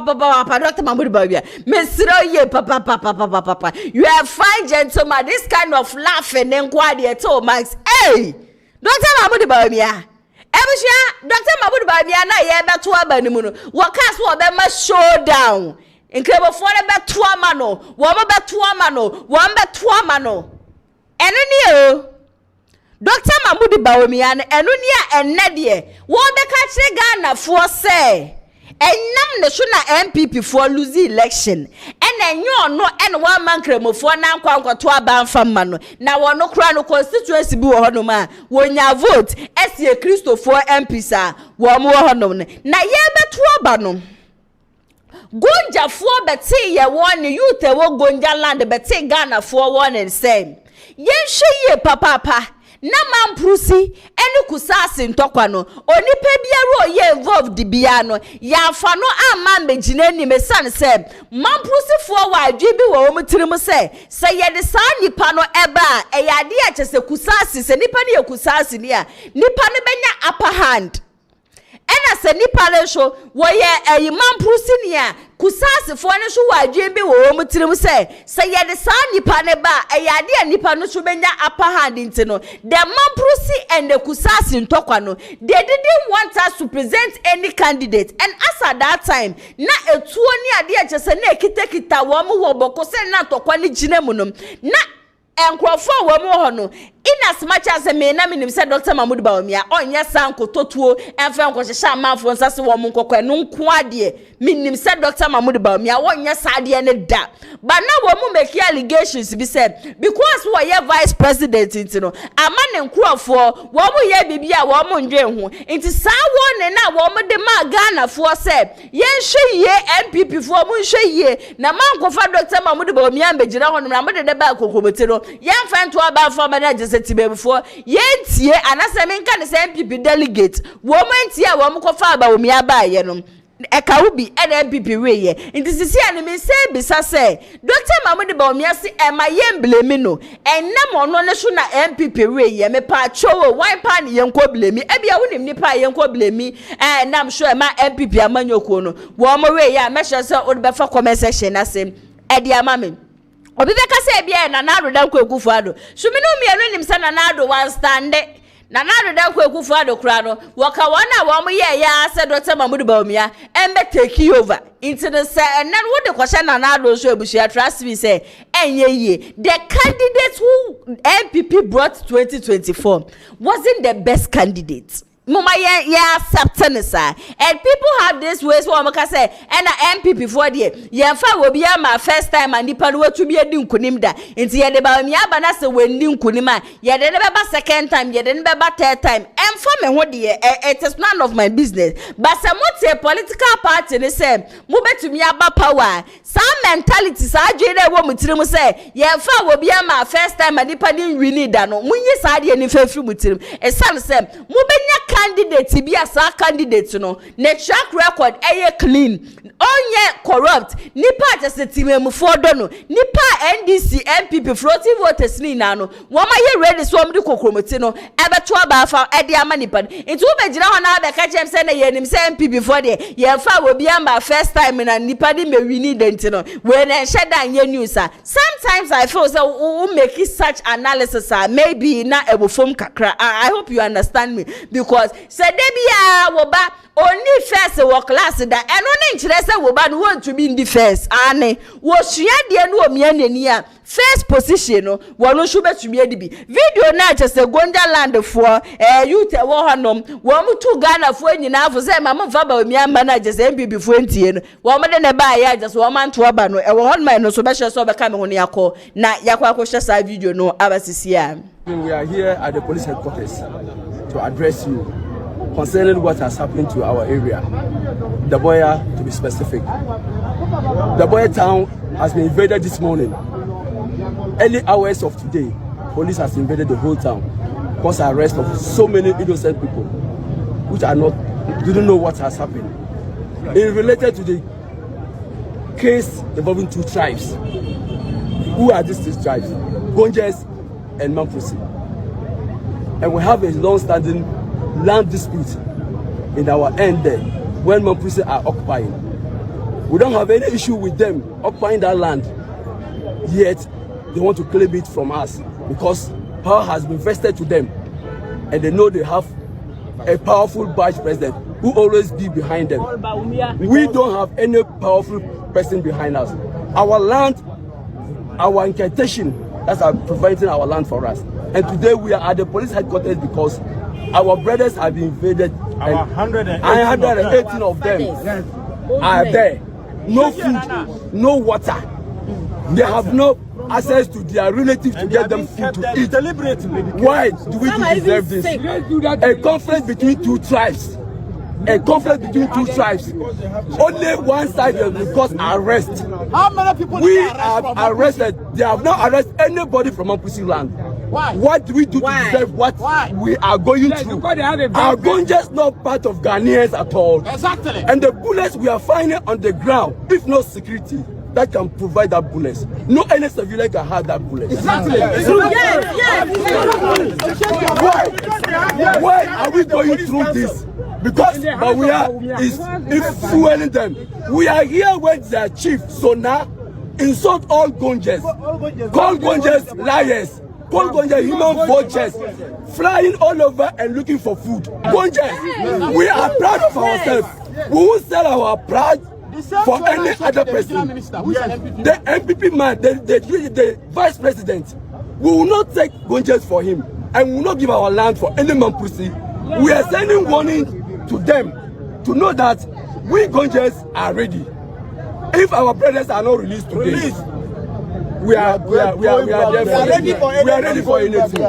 Dr. Mahmoud BAWUMIA mesre ye papa you are fine gentleman this kind of laughing nkwa de to max hey Dr. Mahmoud BAWUMIA ebusha Dr. Mahmoud BAWUMIA na ye beto abanimu no wakas wo be ma showdown nkrebo fo ne beto amano wo mo beto amano enu ni o Dr. Mahmoud BAWUMIA enu ni a enne de wo be ka kire Ghana fo se enam ne so na NPP for lose election enyo no ene wa mankremofo na nkwankoto abanfa ma no na wono kra no constituency bi wo honom a wonya vote esie Christopher MP sa wo mo honom na ye beto aba no Gonja fo beti ye won youth wo Gonja land beti Ghana fo won and same. Yen ye papa na Mamprusi ene kusasi ntokwa no onipa biara oye involved bia no ya fa no ama megina ni mesan se Mamprusi fo wa adwe bi wo mutirim se ye de sa nipa no eba e yade a chese kusasi se nipa ne ye kusasi ni a nipa ne benya upper hand ena se nipa le so wo ye Mamprusi ni a kusasi fo ne so wa adwe bi wo mutirim se ye de sa nipa ne ba e yade a nipa no so benya upper hand intino the Mamprusi and the kusasi ntokwa no they didn't want us to present any candidate and as at that time na etuo ni ade a chese na ekitekita wo mo wo boko se na ntokwa ni gina mu no na enkrofo wo mo ho no in as much as me na minim se Dr. Mahmoud BAWUMIA onye sanko totuo enfa nkohyehyɛ amanfo nsase wo mo nkokɔ no nko ade minim se Dr. Mahmoud BAWUMIA onye sade ne da but na wo mo make allegations be said because we are vice president intino ama ne nkrofo wo mo ye bibia wo mo ndwe ho nti saa wo ne na wo mo de ma Ghana fo se yenhwe ye NPP fo mo nhwe ye na mankofa Dr. Mahmoud BAWUMIA mbegyina ho no na mo de ba kokobote no yemfa nto aba fo ba na seti before yentie anase menka ne se MPP delegate wo mantie a wo mkofa BAWUMIA ba ye no eka ubi NPP we ye nti sisi ane me se bisa se Dr. Mahmoud BAWUMIA si ema ye blame no enam ono ne so na MPP we ye me pa chowo why pa ne yenko blame e bia wonim ni pa yenko blame nam sure ema MPP amanyoko no wo mo we ye a me sure se o be fa comment section na se e dia mame obi beka se bia na nado dan kwakufu ado suminu mienu nim se na nado one stand na nado dan kwakufu ado kra no waka wana wo mo ye ya se Dr. Mahmoud BAWUMIA embe take over into the se nan wo de kwhye na nado so abusia trust me say enye ye the candidate who NPP brought 2024 wasn't the best candidate Mama ya accepting sir and people have this ways for maka say and MPP for there yemfa wo bia ma first time and nipa no watu bia di nkunim da nti ye de BAWUMIA ba na se wendi nkunim a ye de ne beba second time ye de ne beba third time emfa me ho de it is none of my business but some a political party ne say mo betumi aba power some mentality sa adwe na wo mutirim say yemfa wo bia ma first time and nipa ni wini da no munyi sa de ni fa firi mutirim e san say mo benya candidate bi asa candidate no ne track record clean onye corrupt nipa just timemfo do no nipa NDC MPP floating voters ni na no wo ma ye ready so omdi kokromoti no ebeto abafa ede ama nipa nti wo begina ho na abeka chem say na ye nim say MPP for there ye fa wo bi am first time na nipa di me wini denti no we na sheda nye news sometimes I feel say we make such analysis maybe na ebofom kakra I hope you understand me because say debia wo ba only first work class da eno ne nkyere say wo ba no want to be in the first ane wo sua de no omia nani a first position no wo no shu betumi edi bi video na just Gonda land for youth wo hanom wo mutu Ghana fo nyina afo say ma mfa BAWUMIA ma na just MPP fo ntie no wo mo de ne ba ya just wo man to aba no e wo hon man no so be hye so be ka me ho ne yakọ na yakọ akọ sa video no abasisi a. We are here at the police headquarters to address you concerning what has happened to our area. The Boya, to be specific. The Boya town has been invaded this morning. Early hours of today, police has invaded the whole town. Caused the arrest of so many innocent people, which didn't know what has happened. It related to the case involving two tribes. Who are these two tribes? Gonjes and Mamprusi. And we have a long-standing land dispute in our end there when Mamprusi are occupying. We don't have any issue with them occupying that land, yet they want to claim it from us because power has been vested to them and they know they have a powerful vice president who always be behind them. We don't have any powerful person behind us. Our land, our incantation, that's providing our land for us. And today we are at the police headquarters because our brothers have been invaded. And 118 of them are there. No food, no water. They have no access to their relatives to get them food to eat. Why do we deserve this? A conflict between two tribes. A conflict between two tribes. Only one side will cause arrest. How many people we have arrested? They have not arrested anybody from Mamprusi land. Why? What do we do to deserve what we are going through? Our Gonjas not part of Ghanaians at all. Exactly. And the bullets we are finding on the ground, if not security, that can provide that bullets. No any civilian can have that bullet. Exactly. Why are we going through this? Because BAWUMIA is fueling them. We are here with their chief, so now insult all Gonjas. Call Gonjas liars. Call Gonjas human vultures. Flying all over and looking for food. Gonjas, we are proud of ourselves. We won't sell our pride for any other person. The NPP man, the vice president, we will not take Gonjas for him and we will not give our land for any man pussy. We are sending warning to them to know that we Gonjas are ready. If our brothers are not released today, we are ready for anything.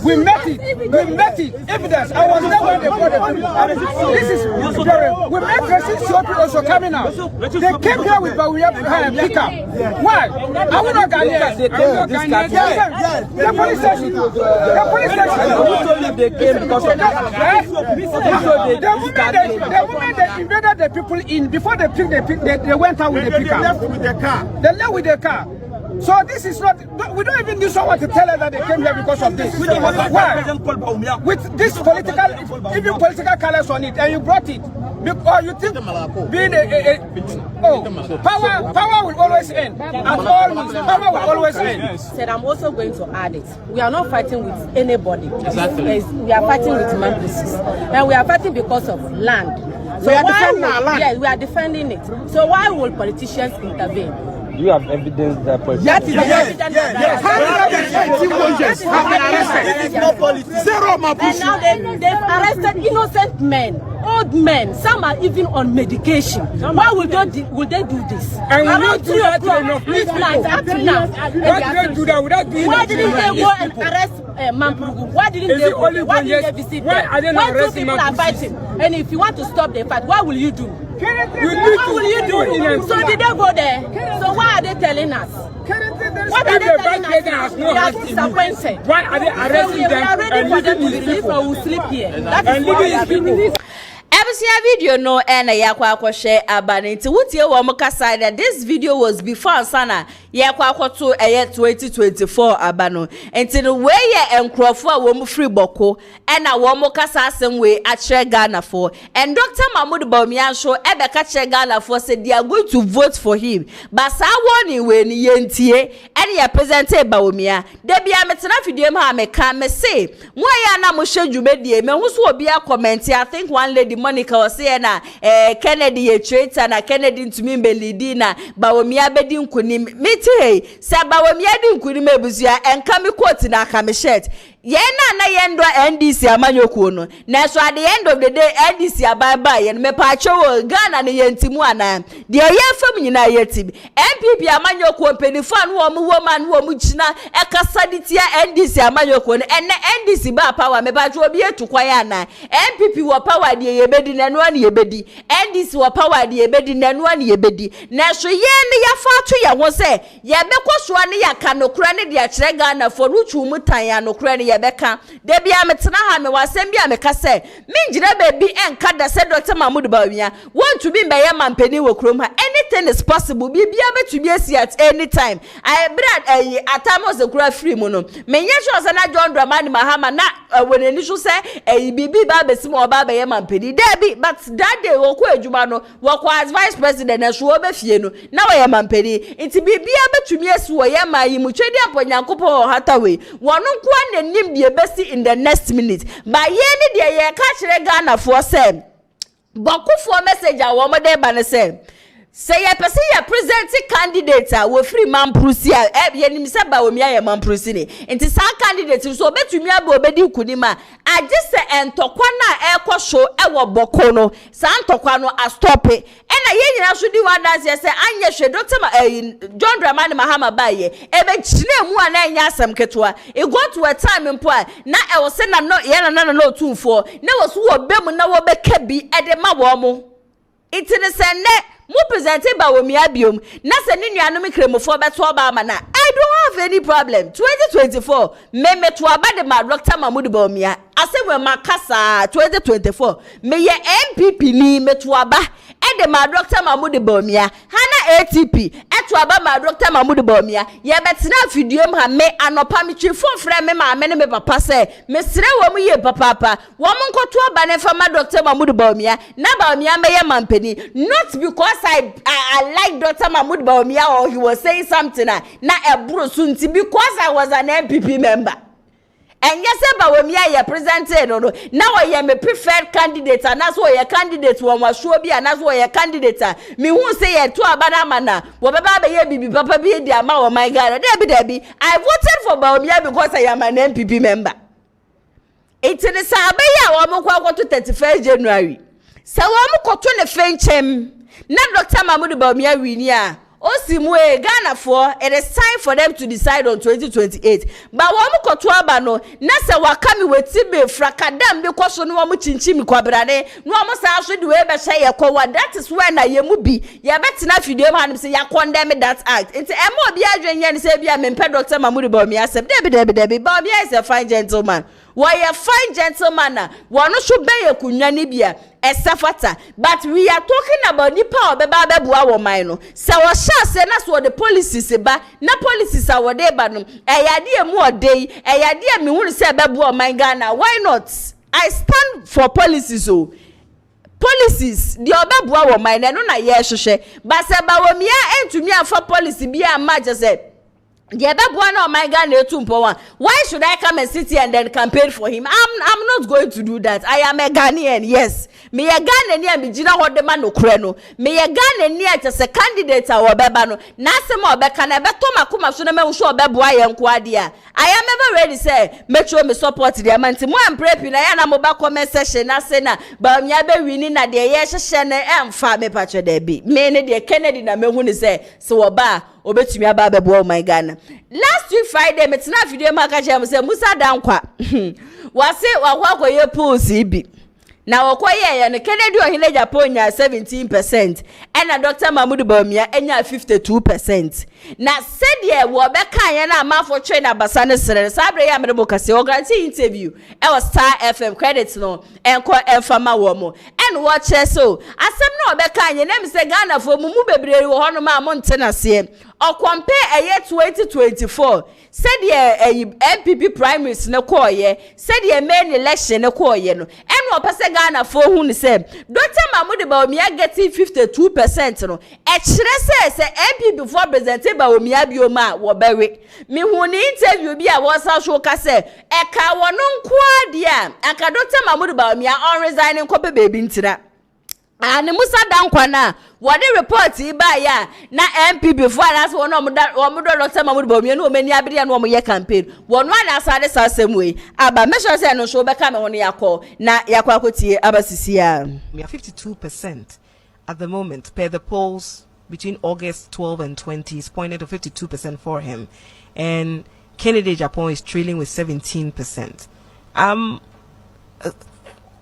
We met it. Evidence. I was there when they brought the people. This is we met President Shopee also coming out. They came here with BAWUMIA pickup. Why? I will not Ghanaians. The police station. They came because of that. The women they invaded the people in before they went out with the pickup. They left with the car. So this is not. We don't even need someone to tell us that they came here because of this. Why? With this political colors on it, and you brought it. Because you think being power will always end. Power will always end. Said I'm also going to add it. We are not fighting with anybody. Exactly. We are fighting with democracies, and we are fighting because of land. So we are defending our land. Yes, we are defending it. So why will politicians intervene? You have evidence that Yes. And now they've arrested innocent men, old men. Some are even on medication. Why would they do this? Around 3 o'clock midnight up to now. Why didn't they go and arrest Mampurugu? Why didn't they go there? Why didn't they visit them? Why two people are fighting? And if you want to stop the fight, what will you do? What will you do? So did they go there? So why are they telling us? What are they telling us? We are disappointed. Why are they arresting them? We are ready for them to be released or we'll sleep here. That is why we are ready. Ebusia video no na yakwa akwhwe abane nti wutie wo mokasa that this video was before sana yakwa akwoto 2024 abano nti no we ye enkrofo a wo mu free boko na wo mokasa asem we akire Ghana for and Dr. Mahmoud BAWUMIA sho ebeka kire Ghana for say they are going to vote for him but sa woni we ni yentie and ya present BAWUMIA de bia metena video ma meka me say mo ya na mo hwedwumedie me hu so obi a comment I think one lady Monica was saying na Kennedy ye traitor na Kennedy ntumi mbelidi na BAWUMIA bedi nkunim meti hey se BAWUMIA di nkunim ebusua enka me quote na aka me shirt yena na yendo NDC amanyokuo no na so at the end of the day NDC ababa ye me pa acho Ghana ne yentimu ana de ye fam nyina yetim NPP amanyokuo penifo anu wo mu woman wo mu gina ekasa ditia NDC amanyokuo no ene NDC ba power me ba jo obi etukwan ana NPP wo power de ye bedi nanu an ye bedi NDC wo power de ye bedi nanu an ye bedi na so ye ne ya fa to ye ho se ye bekoso ne ya kanokura ne de akire Ghana for ruchu mutan ya nokura ne beka de bia metena ha me wasem bia me ka se minjire baby enka da se Dr. Mahmoud BAWUMIA want to be meye mampeni wo krom ha anything is possible bibia betumi asi at any time I brad atamo ze kura free mu no menye sure se na John Dramani Mahama na wonani so se bibi ba besim oba be ye mampeni debi but that day wo ko adwuma no wo ko as vice president na so oba fie no na wo ye mampeni nti bibia betumi asi wo ye mayi mu twedi aponyankopo hatawe wono nko anenim die besi in the next minute ba ye ni de ye ka kire Ghana for say bokufo message a wo mo de ba ne say ye person ye present candidate a wo free Mamprusi a ye nim se BAWUMIA ye Mamprusi ni enti sa candidate so betumi aba obedi kunima age se entokwa na ekosho ewo boko no sa ntokwa no a stop e na ye nyina so di wadas ye se anye hwe Dr. John Dramani Mahama ba ye ebe chine mu a na nya asem ketwa e go to a time mpo a na e wo se na no ye na no tumfo na wo so wo bem na wo beka bi e de ma wo mo It is a net. Mo presented BAWUMIA biom. Na se ni nuanom kremofo beto aba ama na. I don't have any problem. 2024 me to aba de ma Dr. Mahmoud BAWUMIA. Ase we makasa 2024 me ye NPP ni me to aba e de ma Dr. Mahmoud BAWUMIA. Hana ATP e to aba ma Dr. Mahmoud BAWUMIA. Ye betena fiduem ha me anopa me twefo frɛ me ma me ne me papa se me sere wo mu ye papa wo mo nkoto aba ne fa ma Dr. Mahmoud BAWUMIA na BAWUMIA me ye mampani not because I like Dr. Mahmoud BAWUMIA or he was saying something na ebro sunti because I was an NPP member. And yes, BAWUMIA ye presented no. Now I am a preferred candidate and that's why your candidate was sure be and that's why your candidate me won't say to abana mana. Wababa ye bibi papa be the amount of my God. Debbie. I voted for BAWUMIA because I am an NPP member. It's in the Sabaya or to 31st January. So I'm going to fenchem. Na Dr. Mahmoud BAWUMIA winia. Osimwe Ghana for it is time for them to decide on 2028. But wamu koto aba no na se wakami wetibe frakadam de kwaso no wamu chinchimi kwabrane no wamu sa so de we be hye yekowa. That is when na yemu bi ye betina fidie ma hanim se ya condemn that act. Nti emo obi adwenye ne se bia mempe Dr. Mahmoud BAWUMIA asem debi BAWUMIA is a fine gentleman. Why a fine gentleman wano so be ye kunwa ni bia esafata. But we are talking about nipa obeba bebua wo man no se wo sha se na so the policies ba na policies a wo de ba no eyade emu odei eyade me hunu se bebua man Ghana. Why not? I stand for policies o policies the obebua wo man no na ye hwehwe ba se BAWUMIA entumi afa policy bia ma je se why should I come and sit here and then campaign for him? I'm not going to do that. I am a Ghanaian, yes. Me a Ghanaian be jina hodema no kreno. Me a Ghanaian just a candidate or bebano. Nasemo beka na beto makuma so na me usho beboa ye nkwadia. I am ever ready say metro me support the amanti. Mo am prepping na ya na mo ba comment section na say na BAWUMIA be winning na de ye hye ne emfa me patcho de bi. Me ne de Kennedy na me hu ni say so oba obetumi aba bebo my Ghana. Last week Friday metina video maka chem say Musa Dankwa wase wakwa ye polls bi na wakoye ye no Kennedy ohine Japan nya 17% and Dr. Mahmoud BAWUMIA enya 52%. Na said ye wo beka ye na amafo twe na basa ne sere sabre ya medebo kase o guarantee interview e was Star FM credits no enko enfama wo mo and watch so asem na obeka ye na mi se Ghana fo mu bebrere wo hono ma mo ntena se o compare eye 2024 said ye NPP primaries ne koye said ye main election ne koye no and wo pese Ghana fo hu ni se Dr. Mahmoud BAWUMIA getting 52% no e kire se NPP before presented BAWUMIA bioma wo bewe me hu ni interview bi a wo sa show ka se e ka wono nko dia aka Dr. Mahmoud BAWUMIA on resign nkope baby ntira and Musa Dankwa na what the report iba ya na MP before as one of Dr. Mahmoud BAWUMIA no many abiri and one campaign one asade sa same way aba make sure say no show be come on yakọ na yakọ akotie abasisia. We are 52% at the moment per the polls between August 12 and 20 is pointed to 52% for him, and Kennedy Japan is trailing with 17%.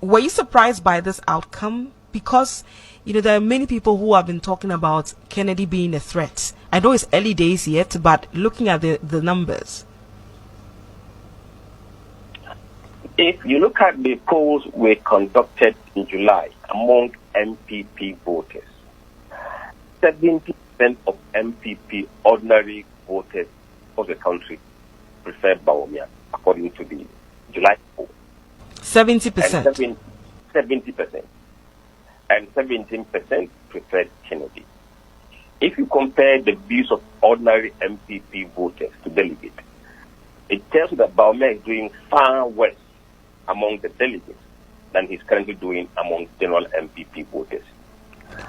Were you surprised by this outcome? Because, you know, there are many people who have been talking about Kennedy being a threat. I know it's early days yet, but looking at the numbers. If you look at the polls were conducted in July among MPP voters, 70% of MPP ordinary voters of the country prefer BAWUMIA, according to the July poll. 70%. 70%. And 17% preferred Kennedy. If you compare the views of ordinary MPP voters to delegates, it tells you that BAWUMIA is doing far worse among the delegates than he's currently doing among general MPP voters.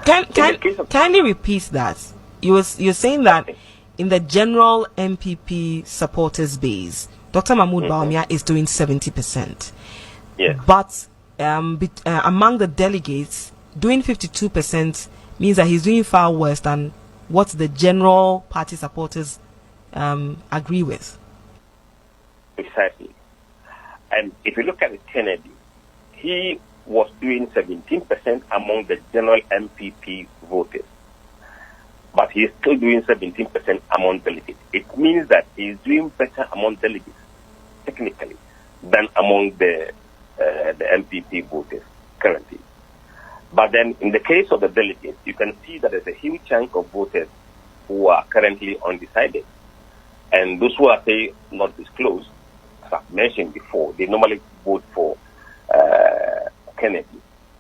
Can you repeat that? You're saying that in the general MPP supporters base, Dr. Mahmoud BAWUMIA is doing 70%. Yes. But among the delegates, doing 52% means that he's doing far worse than what the general party supporters agree with. Precisely. And if you look at Kennedy, he was doing 17% among the general MPP voters. But he is still doing 17% among delegates. It means that he is doing better among delegates, technically, than among the MPP voters currently. But then in the case of the delegates, you can see that there's a huge chunk of voters who are currently undecided. And those who are, say, not disclosed, as I've mentioned before, they normally vote for Kennedy.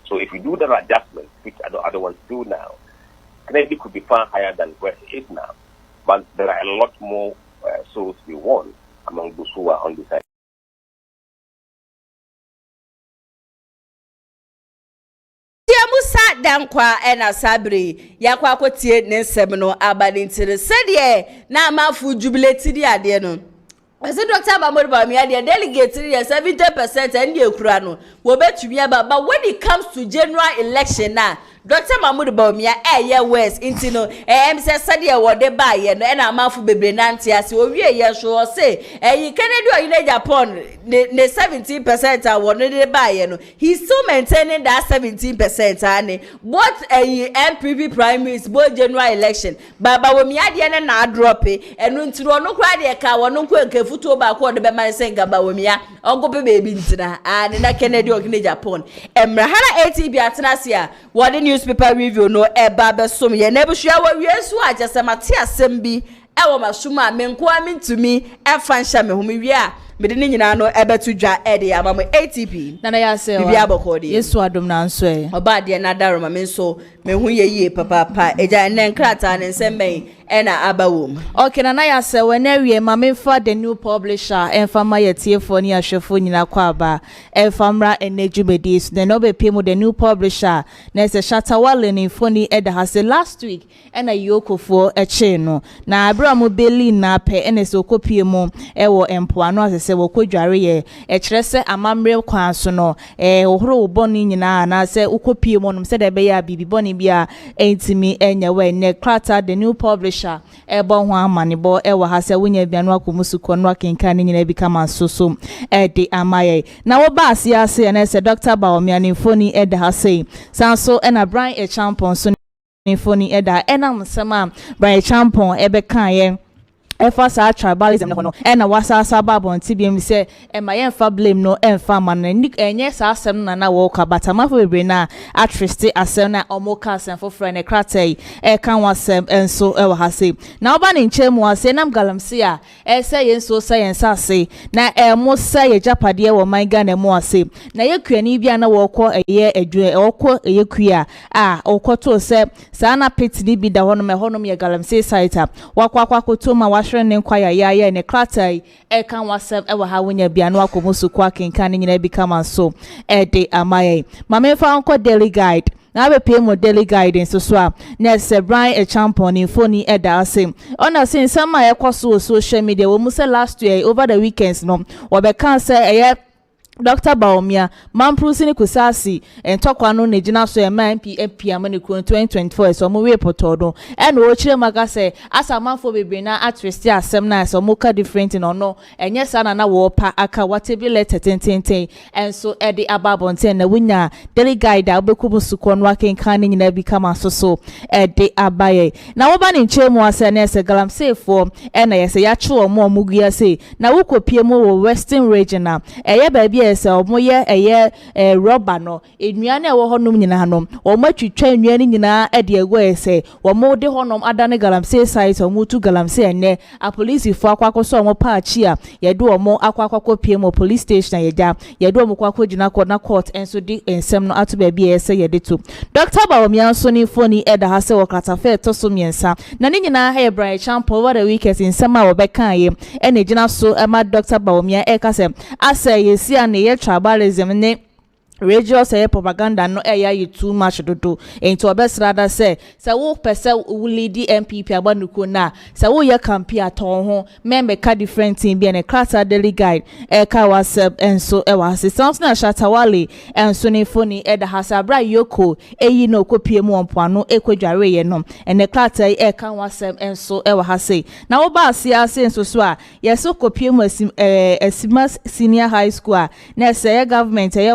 So if you do the adjustment, which other ones do now, Kennedy could be far higher than where he is now. But there are a lot more souls we won among those who are undecided. Musa dankwa ena sabri yakwa kotie ne nsem no abadintire sedie na amafu jubilate di ade no ese Dr. BAWUMIA the delegate 70% and the ekura no wo betumi aba but when it comes to general election na Dr. BAWUMIA west into no say sadia wo de ba ye no na amafu bebre nante ase owie ye so say Kennedy or in Japan ne 17% a wo no de ba ye no he's still maintaining that 17% ane both NPP primaries both general election BAWUMIA de na drop enu ntiro no kwa de ka wo no kwa nkefuto ba ko de be man senga BAWUMIA ogope bebi ntina ane na Kennedy or in Japan emrahara ATB atenase wo de newspaper review no eba besom ye nebusua wa wiesu ajasemate asem bi ewo masuma menko amintumi efa nhya me homi wi a mede ne nyina no ebetu dwa ede amamo ATP nana ya se bibi abokode yesu adom na nso e oba de na daroma me nso me hu ye yie papa eja nen krata ne nsem ena abawom okay nana ya se we na wie ma memfa the new publisher enfama yetiefo ni ahwefo nyina kwa aba enfamra enejubedi so the no be pemu the new publisher na se shatawale ni foni eda hase last week ena yokofo eche no na abramo beli na pe ena se okopie mu ewo empoano se wokodware ye kire se amamre kwan so no ohoro oboni nyina na se ukopie mu no se de be ya bibi boni bia entimi enya we ne krata the new publisher ebo ho amanebo ewa ha se wonya bianu akomusuko no akenka ne nyina bi kama soso de amaye na wo ba ase na se Dr. BAWUMIA ni foni eda ha se sanso na BRYAN ACHEAMPONG so ni foni eda enam sema BRYAN ACHEAMPONG ebe kan ye efa sa tribalism no na wasasa babon tibiem se emayenfa blame no emfa man enye sa asem na wo ka batamafo bebre na atriste asem na omoka asem for friend kratai kan wasem enso ewa hase na oba ne nchemu ase nam galamse a se yenso science ase na mo se ye japade wo manga na mo ase na yekuani bia na wo kọ eye adwe okọ yekua okoto se sa na petini bi da honom ye galamse site wakwa to ma ne kwaya ya ne kratai kan wasem ewa ha wonya bia no akomusu kwa kenkan ne nyina bi kama so de amaye mamefa onko daily guide na be pay mo daily guidance so a na se BRYAN ACHEAMPONG ni phone eda ase ona sin sama ekoso social media wo mu se last year over the weekends no wo be kan se Dr. BAWUMIA mamprusi ni kusasi entokwa no ne gina so MPP amane ku 2024 so mo we potodo eno o chire maka se asamanfo bebre na atresti asem na so mo ka different no no enye sa na wo pa aka whatever letter tenten enso e de ababonten na wunya daily guide obekubu suko no akenkan ni nyina bi kama so e de abaye na wo ba ni nchemu ase na ese galamse fo e na yese ya che omo omugua se na wo kopie mo wo western region eye ba bi ese omoye rubber no enuane ewo honom nyina no omotwitwa enuane nyina e de ego ese omo de honom adane galamse site omutu galamse enne a police fo akwakoso omo paachi a yedo omo akwakopie mo police station yedo omo kwakogina na court enso di ensem no ato ba bi ese yede to Dr. BAWUMIA so ni foni eda ha se wokrata fe to so miensa na ni nyina ha BRYAN ACHEAMPONG over the weekend ensem a obekan ye ene gina so ma Dr. BAWUMIA kase ase yesi a ne tribalism ne radio say propaganda no you too much do into obesrada say wo pese wo lead MPP abanuko na say wo ye campaign aton ho member ka different thing bi na class daily guide ka WhatsApp enso wa assistance na shatawale enso ne phone da hasabra yoko eyi no kopie mu onpoano ekwadware ye no ene class ka WhatsApp enso wa hase na wo ba asia enso so a yeso kopie mu asima senior high school na say government ye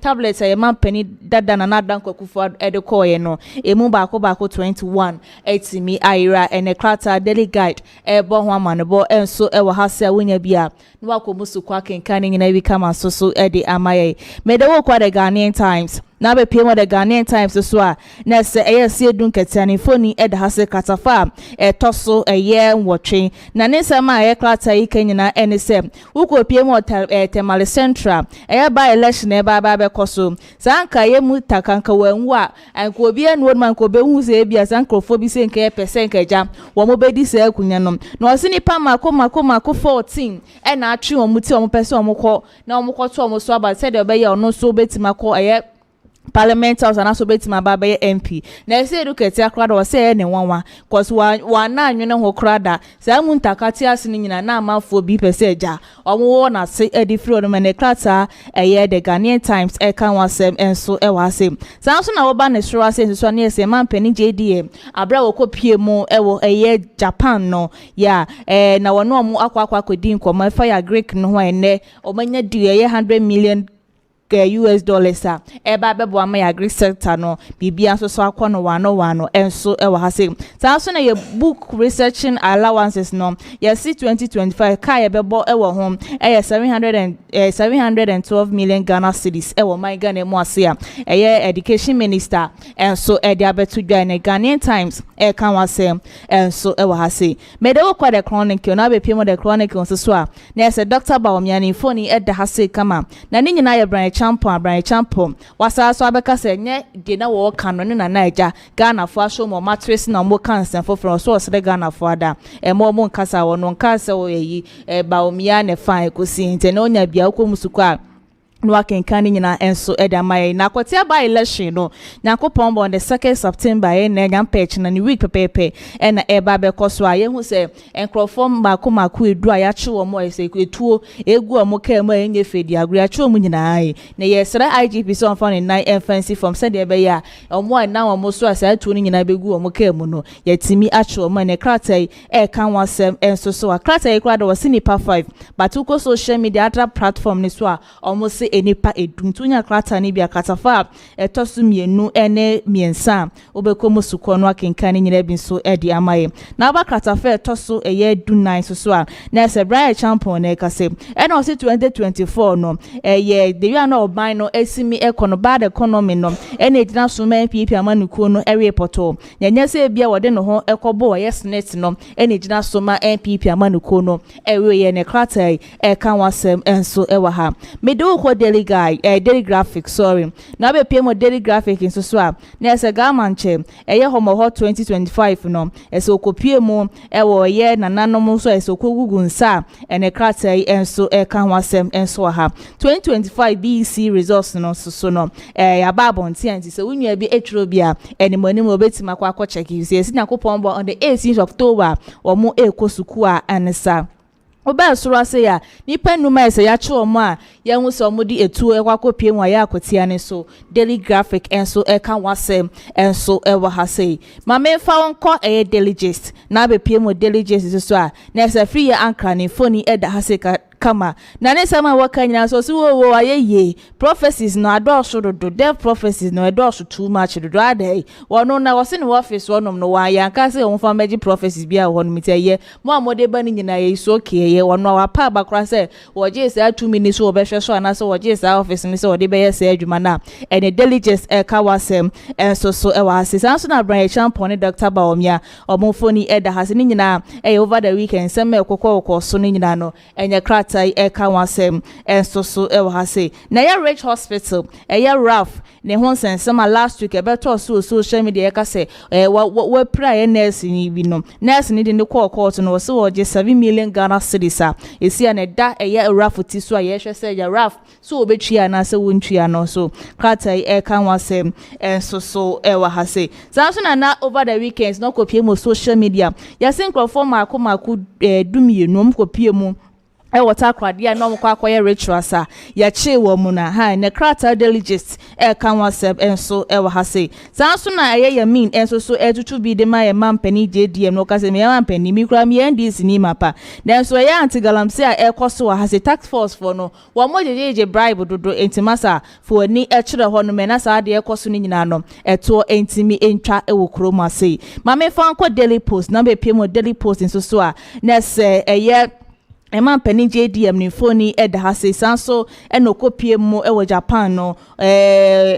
tablets a man penny dada na nadan kwakufu ede koye no emu baako 21 etimi ayira ene krata daily guide bo ho amanebo enso e wo hase wonya bia no akomusu kwa kenkan nyina bi kama so ede amaye mede wo kwa the Ghanaian Times na be pie mo the Ghanaian Times so a na se eyesi edun ketiani foni ede hase katafa toso eye nwotwe na ne sama eye krata yi kanyina ene se wuko pie mo Temale Central eye ba election e ba be koso sanka ye mu takanka wanwu a anko obi enu man ko be hu se bia sankrofo bi se nka percent kaja wo mo be di se akunya no na osi ni pa mako 14 e na atwe wo mu ti wo mo pese wo mo kọ na wo mo kọ to wo mo so aba se de be ye ono so betima kọ eye Parliament House and also betima baba MP na say educate akrada o say ne nwanwa cause wa na anwene ho krada say mu ntakati ase ni nyina na amafo bi pese ja omo na say edifri no me krata eye the Ghanaian Times e kan wasem enso e wasem say so na wo ba ne soro ase so na say man pani JDM abra wo kopie mu e wo eye Japan no ya na wo no omo akwa kodin koma fire Greek no ho ene omanya di eye 100 million US dollars eba bebo ama ya agri sector no bibia so akọ wano enso e wa hase sa so na ye book researching allowances no ye see 2025 ka ye bebo e wo hom e ye 712 million Ghana cedis e wo my Ghana mu ase a e ye education minister enso e dia betu dwa na Ghanaian Times e kan wase enso e wa hase me de wo kwa the chronicle na be pimo the chronicle so a na se Dr. BAWUMIA ni phone e de hase kama na ni nyina ye BRYAN champon wasa so abeka se nye de na wo kan no na naija Ghana fo asho mo mattress na mo kansen foforo so se Ghana fo ada mo nkasa wo no nkasa wo yi BAWUMIA ne fan kosi nte na onya bia ko musuko a no akenkan nyina enso edamaye na kwatia ba election no nyakopon on the 2nd September e na nyam patch na ni week pepepe e na eba be koso a ye hu se enkrofom makomako edu a ya che wo mo ese etuo egu o mo ka mo enye fedi agri a che wo nyina ai na ye sra IGP so on for 9 fancy from said e be ya o mo na wo mo so asa atuo nyina begu o mo ka mu no ye timi a che wo mo ne kratai e kan wasem enso so a kratai kra do wasi nipa 5 but uko social media other platform ni so a o mo enipa eduntunya krata ni bia katafa etosu mienu ene miensa obekomo suko no akenkan nyina bi so edi amaye na ba katafa etosu eye dunnan so a na se BRYAN champon na kase ena o 2024 no eye de wi na oban no esimi ekono bad economy no ena ejina so man NPP amanuko no ere poto nyanya se bia wode no ho ekobo yes net no ena ejina so man NPP amanuko no ewe ye ne krata e kan wasem enso ewa ha medo ko daily guide daily graphic sorry na be pay mo daily graphic in so a na ese gamanche eye homo hot 2025 no ese okopie mo wo ye nananom so ese okogugu nsa ene krata enso e kan wasem enso ha 2025 BEC results no so no ya babon tianti se wunua bi etro bia enimoni mo betima kwa check you see nyakopon bo on the 18th of October wo mo ekosuku a ansa oba soro ase ya nipa numa ese ya che omo a ya hu se omo di etu e kwa kopie mu ya akotia ne so daily graphic enso e kan wasem enso e wa hase ma me fa wonko e daily gist na be pie mu daily gist so a na ese free ya anka ne phone e da hase kama na ne sama waka nyina so wo ayeye prophecies no adosho do dev prophecies no adosho too much do ade wono na wose ne office wonom no wa ya nka se won fa magic prophecies bia wo no mitiye mo amode ba ni nyina ye so okay wono wa pa bakra se wo je se 2 minutes wo be hwe so ana so wo je se office ni se wo de be ye se adwuma na ene diligence e ka wasem enso so e wa ase san so na BRYAN champon Dr. BAWUMIA omofoni e da hase ni nyina e over the weekend sem e kokko so ni nyina no enye tai eka wasem enso so e wa hase na ya Rich Hospital ya rough ne ho sensema last week e beto so social media eka se we pray nurse ni bi no nurse ni de ne court no so wo je 7 million Ghana cedis a esi na da ya rough ti so ya hwe se ya rough so obetwia na se wontwia no so krata eka wasem enso so e wa hase so na over the weekends no kopie mo social media ya sin crofo mako dumienu kopie mu water cradia no kwa ritual sa ya che wo mu na ha ne krata ideologies kan wasem enso wa ha sei sanso na ya mean enso so etutu bi de ma ya mampani JDM no ka se me mampani mi kura mi NDC ni mapa na so ya anti galamse a ekoso wa ha sei tax force for no wo mo jeje bribe dodo entimasa for ni kire ho no me na sa de ekoso ni nyina no eto entimi entwa wo kroma sei ma me fa anko daily post na be pie mo daily post enso so a na se Emma Penny JDM ni phone eda hase sanso eno kopie mu ewo Japan no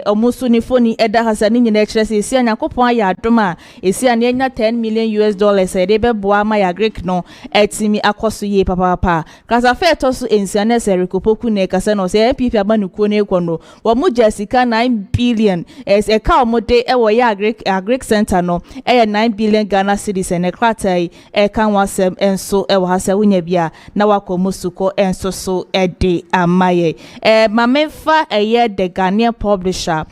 omusu ni phone eda hase ni nyina kire se esi anyakopon aya adoma esi anya $10 million e de beboa ma ya Greek no etimi akoso ye papa kasa fe to so ensia na se rekopoku na kasa no se NPP abanukuo na ekwo no wo mu jasika 9 billion e ka omode ewo ya Greek center no 9 billion Ghana cedis ne kratai kan wasem enso ewo hase wunya bia na wakomusuko enso so ede amaye mamefa the Ghanaian publisher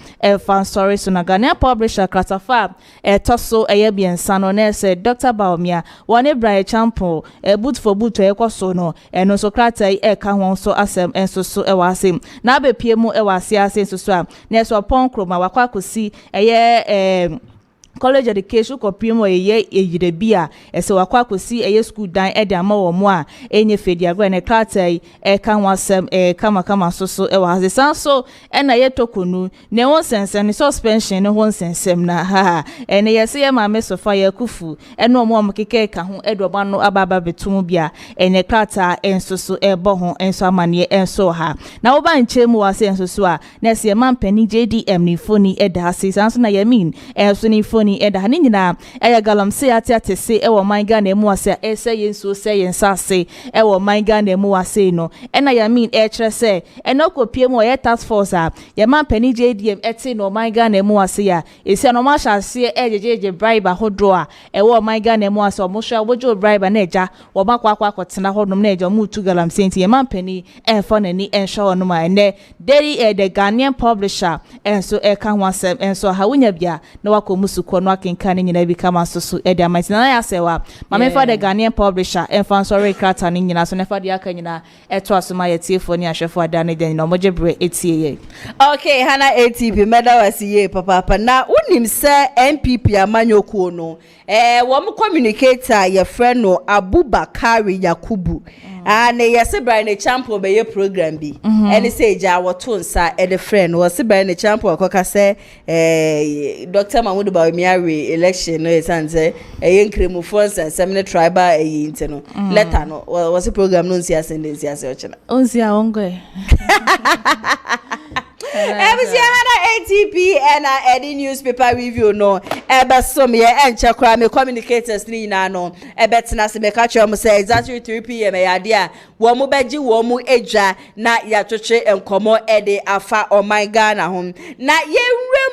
fan sorry so na Ghanaian publisher kratafa toso biensa no na say Dr. BAWUMIA one BRYAN champo boot for boot ekoso no eno so kratai ka ho so asem enso so asem na abepie mu ase enso so a na so pon kroma wakwa kosi college education ko primo yire bia ese wakwa kosi school dan de ama wo mo a enye fediagro ne kratai kan wasem kama so wa sanso na ye tokonu ne won sensem suspension ne won sensem na ha ene yese ye ma me sofa ya kufu ene omo keke ka ho edoba no ababa betum bia ene krata enso so ebo ho enso amane enso ha na wo ba nchemu wase enso so a na se man pani JDM ni foni eda sanso na yamin enso ni foni eda hani nyina galamse ate se ewo man Ghana mu ase ese yenso se yensase ewo man Ghana mu ase no ena ya mean kire se enokopie mu ye task force a ye man pani JDM ete no man Ghana mu ase ya ese no ma hyase ejeje bribe hodo a ewo man Ghana mu ase omo hwa wojo bribe na eja wo makwa akotena hodom na eja mu tu galamse enti ye man pani enfo na ni ensho no ma ene daily the Ghanaian publisher enso kan wasem enso ha wunya bia na wakomusuko no akenkan nyina bi kama soso ede amati na ya sewa mama fa the Ghanaian publisher enfan sorry krata ni nyina so na fa de aka nyina eto asoma yetiefo ni ahwefo ada ne den no mojebre etie okay hana ATP meda wasiye papa na unim se NPP amanyokuo no wo mo communicator ye friend no Abubakari Yakubu and yesi BRYAN champion be ye program bi any say ja woto nsa e the friend was BRYAN champion akoka se Dr. BAWUMIA election no esanze yenkremufo nsensem tribal yinti no letter no was program no nsia sende nsia se ochena onsia ongo ATP and any newspaper review no some ye enche kra me communicators ni na no betina se me ka che say exactly 3 pm ya dia wo mu beji wo mu edwa na ya twetwe enkomo ede afa oman Ghana ho na ye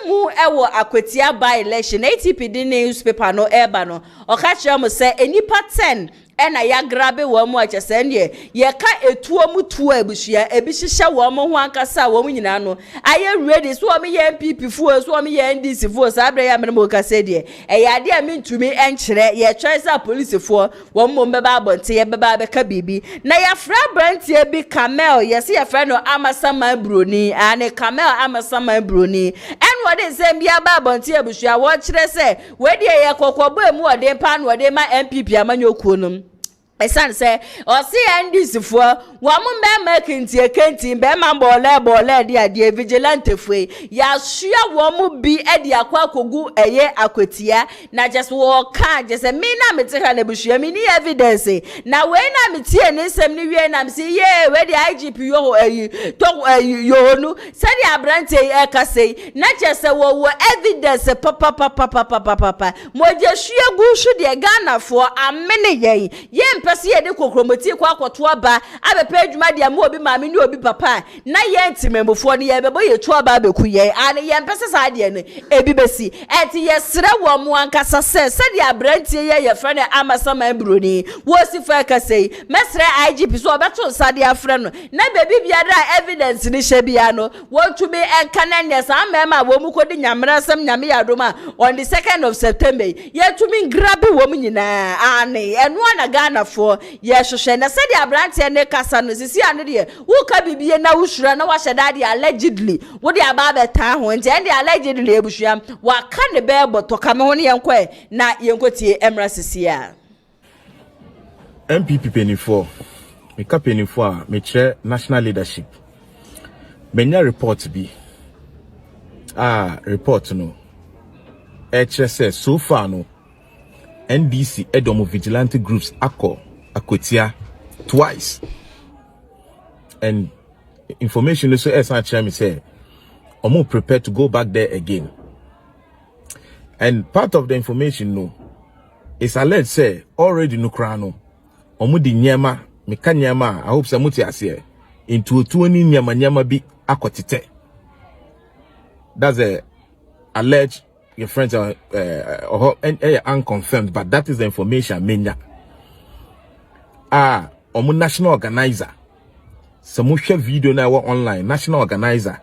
nwemu ewo akwatia by election ATP di newspaper no eba no o ka che say enipa 10 ena ya grabe wo mu achese ne ye ka etuo mu tuo abusia ebihihye wo mu ho ankasa wo mu nyina no aye ready so wo me ye NPP fuo so wo me ye NDC fuo sa abre ya me mo ka se de ya de me ntumi enkyere ye choice police fuo wo mu mbeba abonte ye beba be ka bibi na ya fra brantie bi Camel yes ye fra no amasama broni ane Camel amasama broni en wo de se bia ba abonte abusia wo kyere se we de ye kokobo emu wo de pa no de ma NPP amanyokuo no esan say o si NDC fo wo mo be kenti be ma bole de vigilante fo ya sua wo mo bi e de akwakogu eye akwatia na just wo ka just me na me te ha na busua me ni evidence na we na me tie ne nsem ni wie na me say ye we de IGP yo yo no say the abrante e ka say na just wo evidence papa mo je sua gu shu de Ghana fo amene ye pese ye de kokromoti kwa akoto aba abepa adwuma de am obi maame ni obi papa na ye ntimemofo ne ye bebo ye tu aba beku ye ane ye pese sa de ne ebi besi enti ye sere wo mo ankasa se de abrantie ye frɛ ne amasama broni wo si fa ka sei mesre IGP so obeto sa de afrɛ no na bebi biara evidence ni hye bia no wo tumi enka ne sa mema wo mu kodi nyamra sam nyame yadoma on the 2nd of September ye tumi grab wo mu nyina ane eno na Ghana for ye hwehwe na said the abrante ne kasa no sisi ane de wo ka bibie na wo hwura na wa hyeda de allegedly wo de aba beta ho nti ende allegedly ebuhua wa ka ne be boto ka me ho ne yenkɔ na yenkotie emra sisi a NPP penifo me ka penifo a me kyerɛ national leadership menya report bi report no kyerɛ so far no NDC edomo vigilante groups akotia twice, and information also kyerɛ me say omo prepared to go back there again, and part of the information no is alleged say already no kra no omo di nyama meka nyama I hope say muti ase into 20 nyama bi akotete. That's a alleged your friends are unconfirmed, but that is the information menya. Omo national organizer. Some share video na online. National organizer.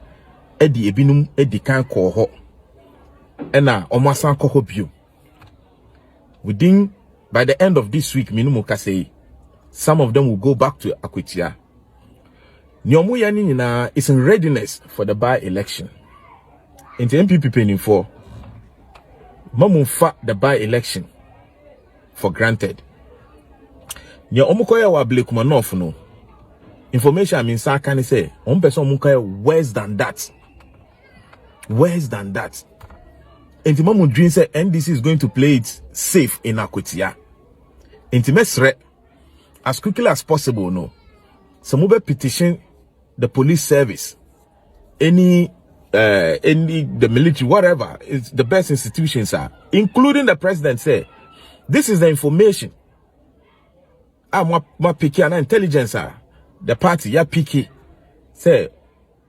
Edi ebinum edi kan ko ho. Ena omo asan ko ho bio. By the end of this week, minumu ka say some of them will go back to Akwetia. Nyomu yani nyina is in readiness for the by-election. In the NPP penning for Mamufa the by-election for granted. Nya omukoya wa Blake no. Information I mean sa can say person omukoya worse than that. Worse than that. And the Mamu dream say NDC is going to play it safe in Akwetia. Intimate as quickly as possible, no. Some petition the police service, any the military, whatever is the best institutions are, including the president. Say this is the information. Ma picky and intelligence are the party ya picky. Say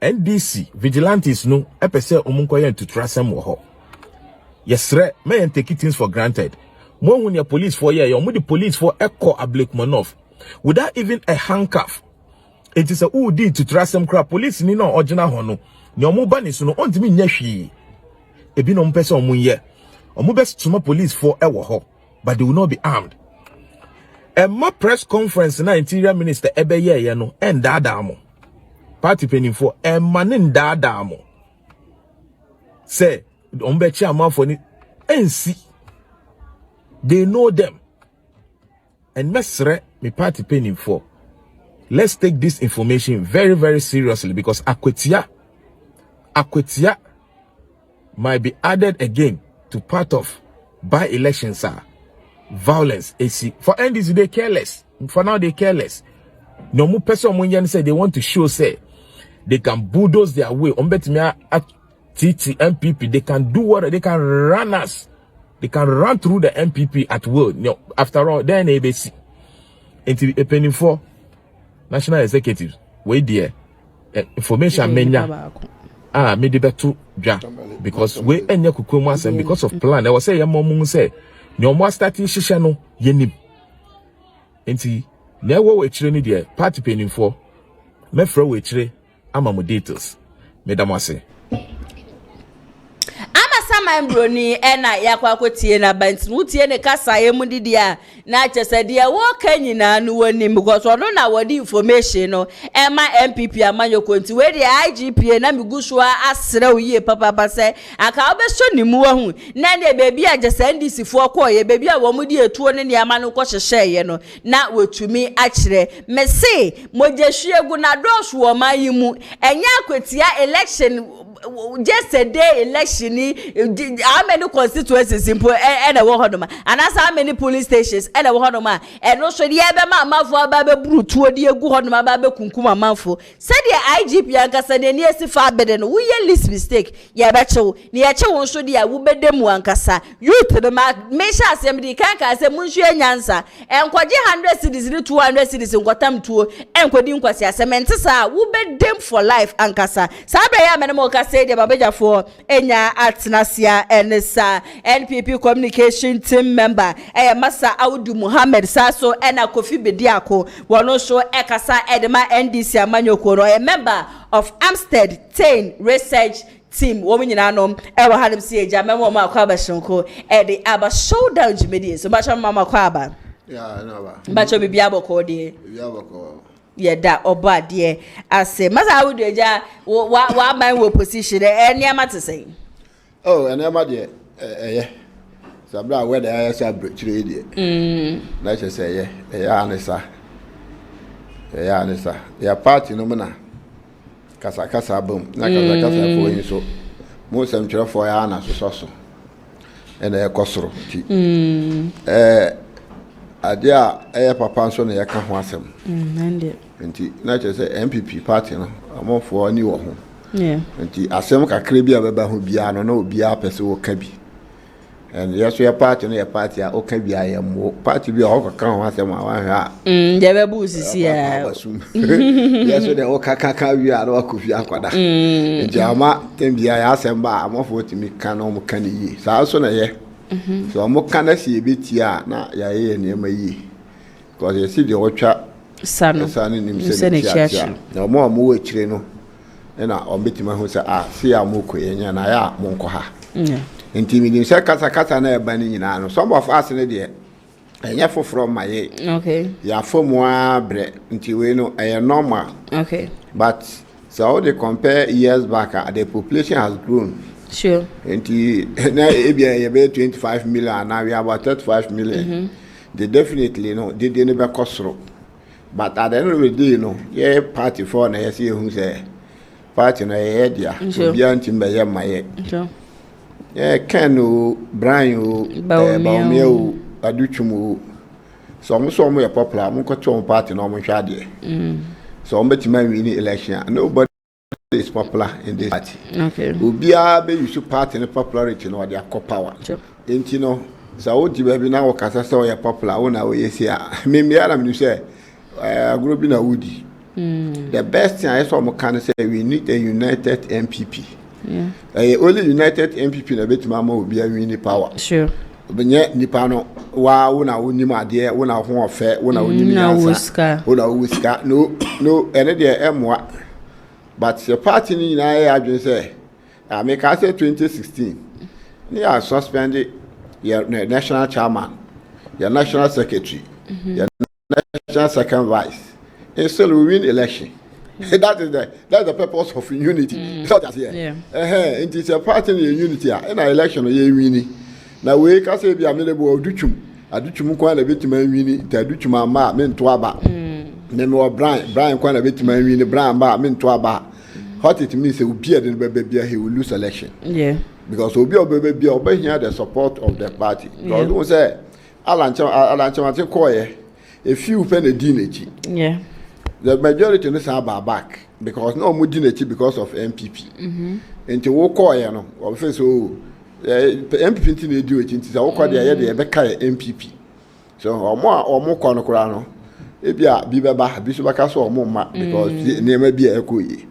NDC vigilantes no epese omunkoye to trust them ho. Yes, may take things for granted. More when your police for you the police for echo a Blake Manoff without even a handcuff. It is a did to trust them crap police ni no original hono. Nyomu bani so no ontimi nya hwi. Ebi no mpese omunye. Omu best tuma police for ewo ho, but they will not be armed. My press conference na interior minister ebeye ye no endada mo. Party penning for manin dada mo. Say ombechi amafo ni ensi. They know them. And mesre me party penning for. Let's take this information very, very seriously because Akwetia might be added again to part of by-elections violence. For NDC they careless. For now they careless. No more person when say they want to show say they can bulldoze their way. At TT NPP they can do what they can run us. They can run through the NPP at will. No, after all, then ABC. Into a penny for national executives. Wait there. Information menya. Me de betu ja. Because we enye kukumas and because of plan. I was say yamomun say no more starting shisha no yenim. Enti never we chire ni there party penny for me fro we chire amamu details. Madam say Broni ena yakwa akotie na bantin wutie ne kasa emu didia na chese dia wo kanyina no wani because ono na wodi information no ema NPP amanyoko nti we dia IGP na migusua asere oye papa se aka obeso nimu ahu na ne bebi agese NDC fo ko ye bebi a wo mudi etuo ne ne ama no ko hyehye ye no na wetumi akire me se mojeshuegu na dosu wo mayimu enya akwatia election just a day election how many constituencies simple and a wohodoma and as how many police stations and a wohodoma and also the ebema mafo ababe bru tuo de egu hodoma ababe kunkuma manfo said the IGP ankasa ne ne sifa abede no we list mistake ye bechewo ne ye chewo nso de a wo bedemu ankasa youth no ma mesha asem de kanka asem munsu enyansa enkwaje 100 cities ni 200 cities nkwatam tuo enkwadi nkwasi asem ntesa wo bedem for life ankasa sabra ya menemo ka say the babeja for enya atnasia enesa NPP communication team member Masa Audu Muhammad Saso ena Kofi Bediako wono so ekasa edema NDC amanyoko no a member of Amstead 10 research team women nyinanom ewo hanim si eja memo ma kwa ba shonko e de aba showdown jimedi so ba mama kwa ba Yeah, no ba. Bacho bibi aboko de. Bibi aboko. Yeah, that oba de ase. Masa would eja wa man wo position e am to say. Oh, and am de yeah. Sabra where the ISA chire de. Na che say yeah, anisa. Yeah, anisa. Yeah, party no na. Kasa boom. Na kasa for yin so. Mo sem chire for ya na so. And kosoro ti. Adia papa nso na yaka ho asem. Nande. Nti na che say NPP party no amofo ani wo ho. Yeah. Nti asem kakra bi abeba ho bia no na obi a pese wo ka bi. And yes we party no your party a o ka bi ayemo. Party bi a ho ka ho asem a wan ha. Dey be bu sisi ya. Yes we dey o ka bi a no akofi akwada. Nti ama tem bia ya asem ba amofo otimi ka no mo ka ni yi. Sa so na ye. So mo kana si ebetia na ya ye niam yi because you see the watcha sano nim se na mo wo akire no na o betima ho se si amoko yenya na ya mo nko ha nti mi nim se kasa na eba ni nyina no some of us ne de enya foforo ma ye okay ya fomo abre nti we no normal okay but so they compare years back the population has grown. Sure. And now you be 25 million, now we have about 35 million. They definitely they never cost through. But at the end of the day, yeah, party for na see who say party na idea. Be anti by my sure. Yeah, Ken BRYAN BAWUMIA aduchumu. So mo popular, mo ko party no mo hwa de. So mo betima win election. Nobody is popular in this party. Okay. Ubia be you party in popularity no their power. Sure. Enti no so wo di baby na wo kasa say we popular wo na we see me ara me say agro bi na wudi. The best thing I saw mo can say we need a united MPP. Yeah. Only united MPP na betima ma ubia win power. Sure. Benye nipa no wa wo na wonim ade wo na ho ofe wo na wonim yansa wo na wuska no ene de emwa. But the party in I say, I make I say 2016. They are suspended your national chairman, your national secretary, your national second vice. And still we win election. That's the purpose of unity. So that's here. It is a party in unity. In an election, you win. Now we can say be amenable to duchum. A duchum kwa na bit man win. The duchum ma men to aba. Name BRYAN kwa na bit man win. BRYAN ba men to aba. What it means he will be at the baby, he will lose election. Yeah. Because he'll be here the support of the party. Because we say, Alan Chama a few penny dinage. Yeah. The majority of us are back because no more dinage because of NPP. And to walk no, or first so NPP didn't do it. It's a walk the NPP. So or more corner. If you are Biba Bishopaka or more because there may be a koi.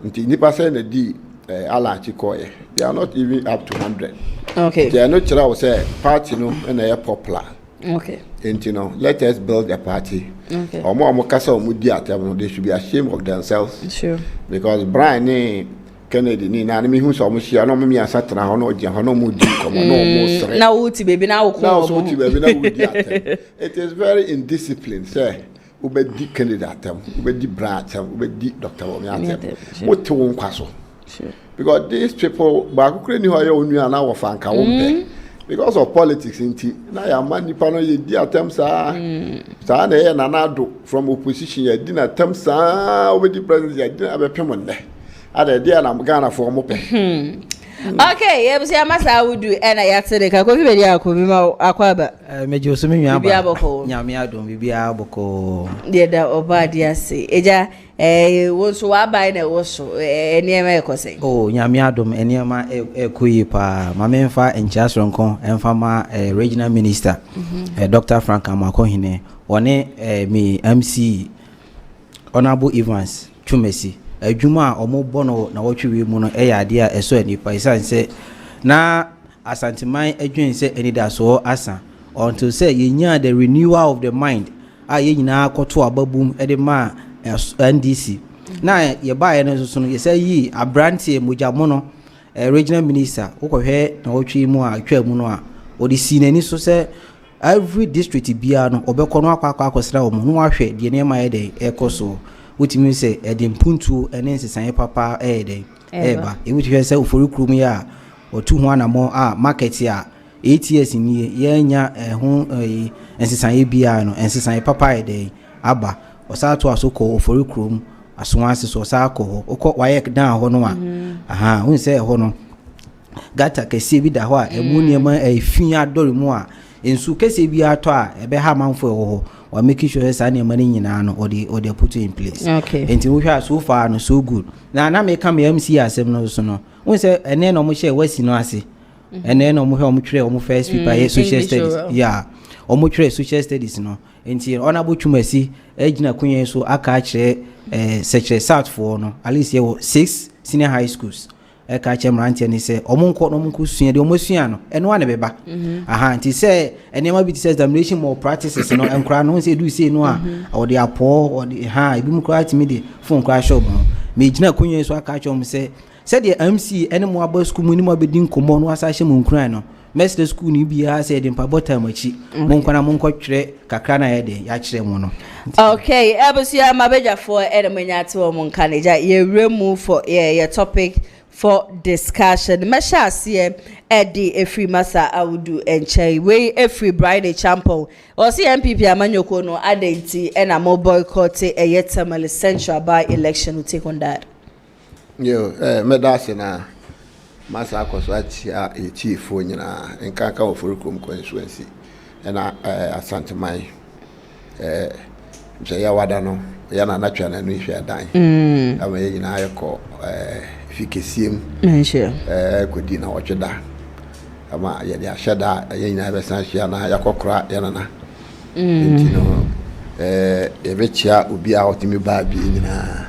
Until nipa say na di Alan Chikoye, they are not even up to 100. Okay. They are not sure say party no and they are popular. Okay. And let us build a party. Okay. Or more kasa omo di atem, they should be ashamed of themselves. Sure. Because BRYAN Kennedy ni na me hu so omo hia no me asatena ho no dia ho no mo di komo no mo sere. Na wuti baby na wo ko. Na wuti baby na wo di atem. It is very indisciplined, say. Ubedi candidate ubedi BRYAN ubedi Dr. BAWUMIA what to won kwaso because these people ba kukure ni ho ya onu ana wo fanka wo mpe because of politics inti na ya man nipa no ye di atem sa na ye na do from opposition ye di na atem sa ubedi president ye di abepem nde ada dia na Ghana for mo pe. Okay, yeah, but I would do and I actually can go very aquaba. Major Sumi Yaboko, Yamiado, Bibiaboko, the Obadia say, Eja, was so I buy the also near Mercosing. Oh, Yamiadum, and Yama Kuipa, Mamenfa and Chasronco, and Fama regional minister, Dr. Frank Amakohine, one me MC Honorable Evans, Chumesi. Juma omo bono na wotwe mu no ade a eso anipa isan se na asanteman adwen se anida so asa until say yenya the renewal of the mind a yenyina akoto ababum ede ma NDC na ye bae no so no ye say yi abrante mojamo no regional minister wokohwe na wotwe mu a atwa mu no a odi sinani so se every district biara no obekọ no akwa omo no ahwe de ne ma yede ekoso wotimi se ede mpuntu ene nsesan papa ede eba e wotihwe se ofori krum ya otu ho anamo market ya ATS ni yenya ho nsesan biara no nsesan papa ede aba osato asoko ofori krum asonwase so osako okọ waye dan ho no a hun se ho no gata kese bi da ho a emu niema afin adore mu a ensu kese bi ato a ebe ha manfo ho wa make sure say na mani nyina no or they put in place. Okay. Enti we hwa so far no so good. Na me come MC asem no so no. We say ene no mo share wasi no ase. Ene no mo hwa mo twere mo first paper social studies. Yeah. O mo twere social studies no. Enti honorable Chumasi ejina kunye so aka kire secretary South for no. At least here 6 senior high schools. Eka chemrante ni se omonko no monko sua de omosua no eno ane beba nti se enema bi ti se examination more practices no enkra no se do se no a o de apo o de ebi mu kra timi de phone kra shop no me gina kunye so aka chom se de MC ene mo aba school mu ni mo abedi nkomo no asa hye mu nkran no mestre school ni bia se de mpa bottom achi monko na monko twere kakra na ye de ya kire mu no. Okay, abusia mabeja for ene manyate wo monka ne ja ye remove for your topic for discussion. Mashasi Eddie Efri Masa Audu Enche we Efri BRYAN ACHEAMPONG or see NPP amanyoko no adenti and a more boycott a yet central by election will take on that. Yo, medasina Masa Koswachi a chief for Nina and Kaka of Furukum constituency and Asante Mai Jayawadano Yana Natural and we share dying. I mean, I call Fikisium, could na watchada. Ama ya dia shada yina be san hia na yakokra yana ntino ebechia obi a otimi ba bi nyina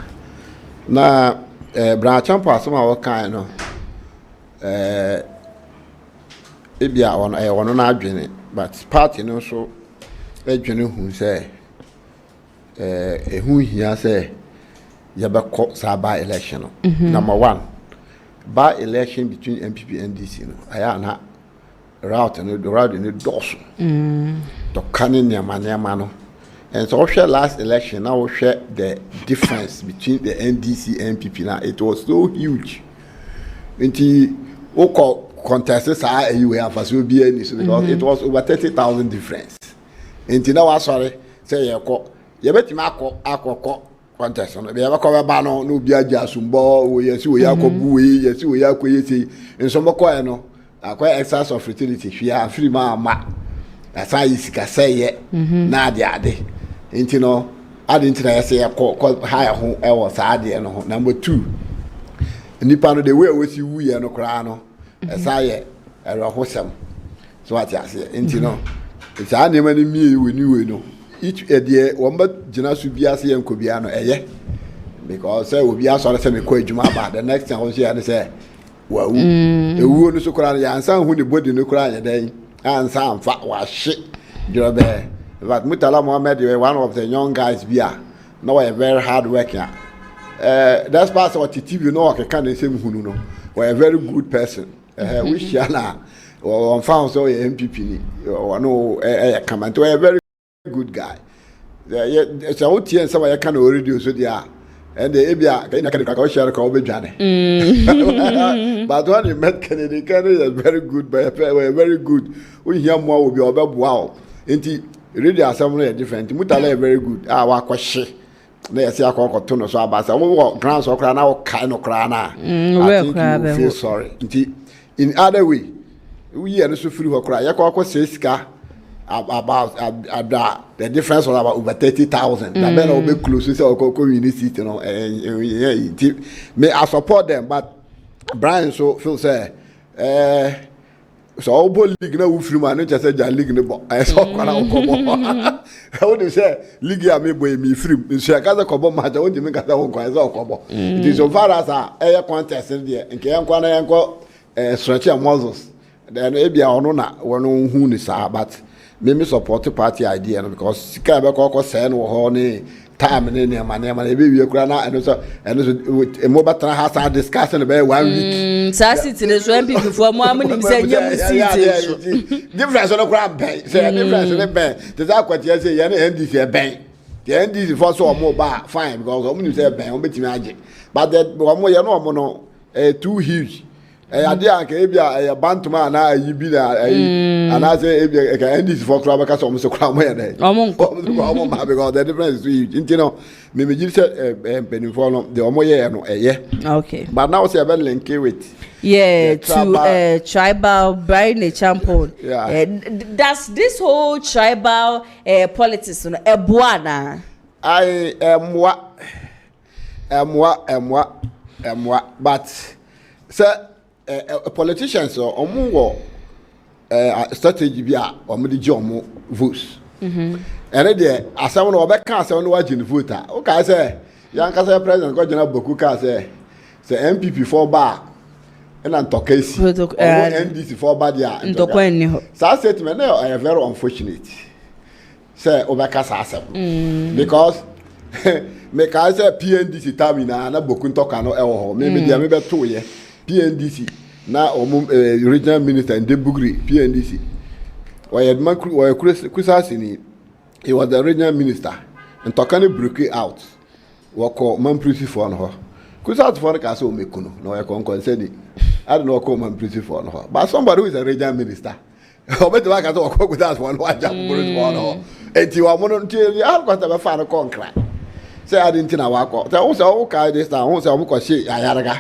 na BRYAN champa asoma wo kan no ebia wono na adwene but party no so adwene hu se ehu hia se yabako saba election. Number 1, by election between NPP and NDC no ayana route no the route no doso to canin yamanya no. And so share last election now share the difference between the NDC and NPP now it was so huge until oko contests are anywhere for so be any so because it was over 30,000 difference until now sorry say you bet me akoko contest on be ko ba no no bi aja sumbo we yesi we yakobu we yesi we yakoyesi nsombo ko no akwa excess of fertility hwia free ma asa yisika seye na ade enti no ade enti na yesi ko high ho e wo sa ade no ho. Number 2, nipa no the way we si wuye no kra no asa ye ero hosem so ati ase enti no enti ane ma ni mi we ni we no each edie wamba jina su bia se yanko bia no eye because say obi asore se me ko adwuma ba the next time we say say wawu ewu no so kora ya ansan hu ne body no kora ya dan ansan fa wa hye jobe but Mutala Mohammed one of the young guys bia no a very hard worker that's part of TV no o can say hunu no we a very good person we share na on found so NPP ni no come and a very good guy. It's out here and somebody can already so there. And the Abia can share call Bejane. But when you met Kennedy is very good, but very good. We hear more will be about wow. Inti really are somewhere different. Mutala very good. Our question. They say I call Tono so about some grounds or crana kind of crana. I think you feel sorry. In other way, we are so free or cry. I call Siska. About the difference was about over 30,000. That better will be close to our community, you know. May I support them, but BRYAN so feel say, so all league no free man, just say league no. I saw how do you say league me boy me free? So I got a couple match. I want to make a one coin. It is so far as a air contest in there. In Kian Kwana yanko stretch your muscles. Then maybe I don't know one who is but me support the party idea because sika be ko send wo ho ni time ne ne be wie kura na eno so mo batara ha sa discuss no be 1 week sa city ne so MPP for mo amuni say nyam city difference no kura ben say difference ne ben te za kwati say ye na NDC e ben the NDC for so mo ba fine because omuni say ben o betimi age but the mo ye no mo no too huge ade anka ebia bantuma na ayibi na and say ebia ka NDC for kura ba ka so mo se kura mo ye dey omo ma because the difference is huge you know me say penifo no the omo ye no okay but now say about link with to tribal BRYAN ACHEAMPONG. Does this whole tribal politics no ebuana I emwa but say politicians omo wo strategy bi a omo di omo votes ene de asem no obeka asem no wagin voter o ka say yan ka say president ko jina boku ka say MPP for bar ena ntokesi NDC for bar dia ntokwenni ho sa statement na very unfortunate say obeka sa asem because me ka say PNDC tamina na boku ntoka no ewo ho me dia me beto ye PNDC na regional minister in Debugri PNDC Kusasini, he was the regional minister and Tokani broke out wako Mamprisi for her Kusas for the castle mekuno no I can concern I don't know call Mamprisi for her but somebody who is a regional minister I bet like I talk with us one watch up and you are one until you have got a fan concrete. Say I didn't know what. Also, okay, this time, also, I'm going to say, Ayaraga.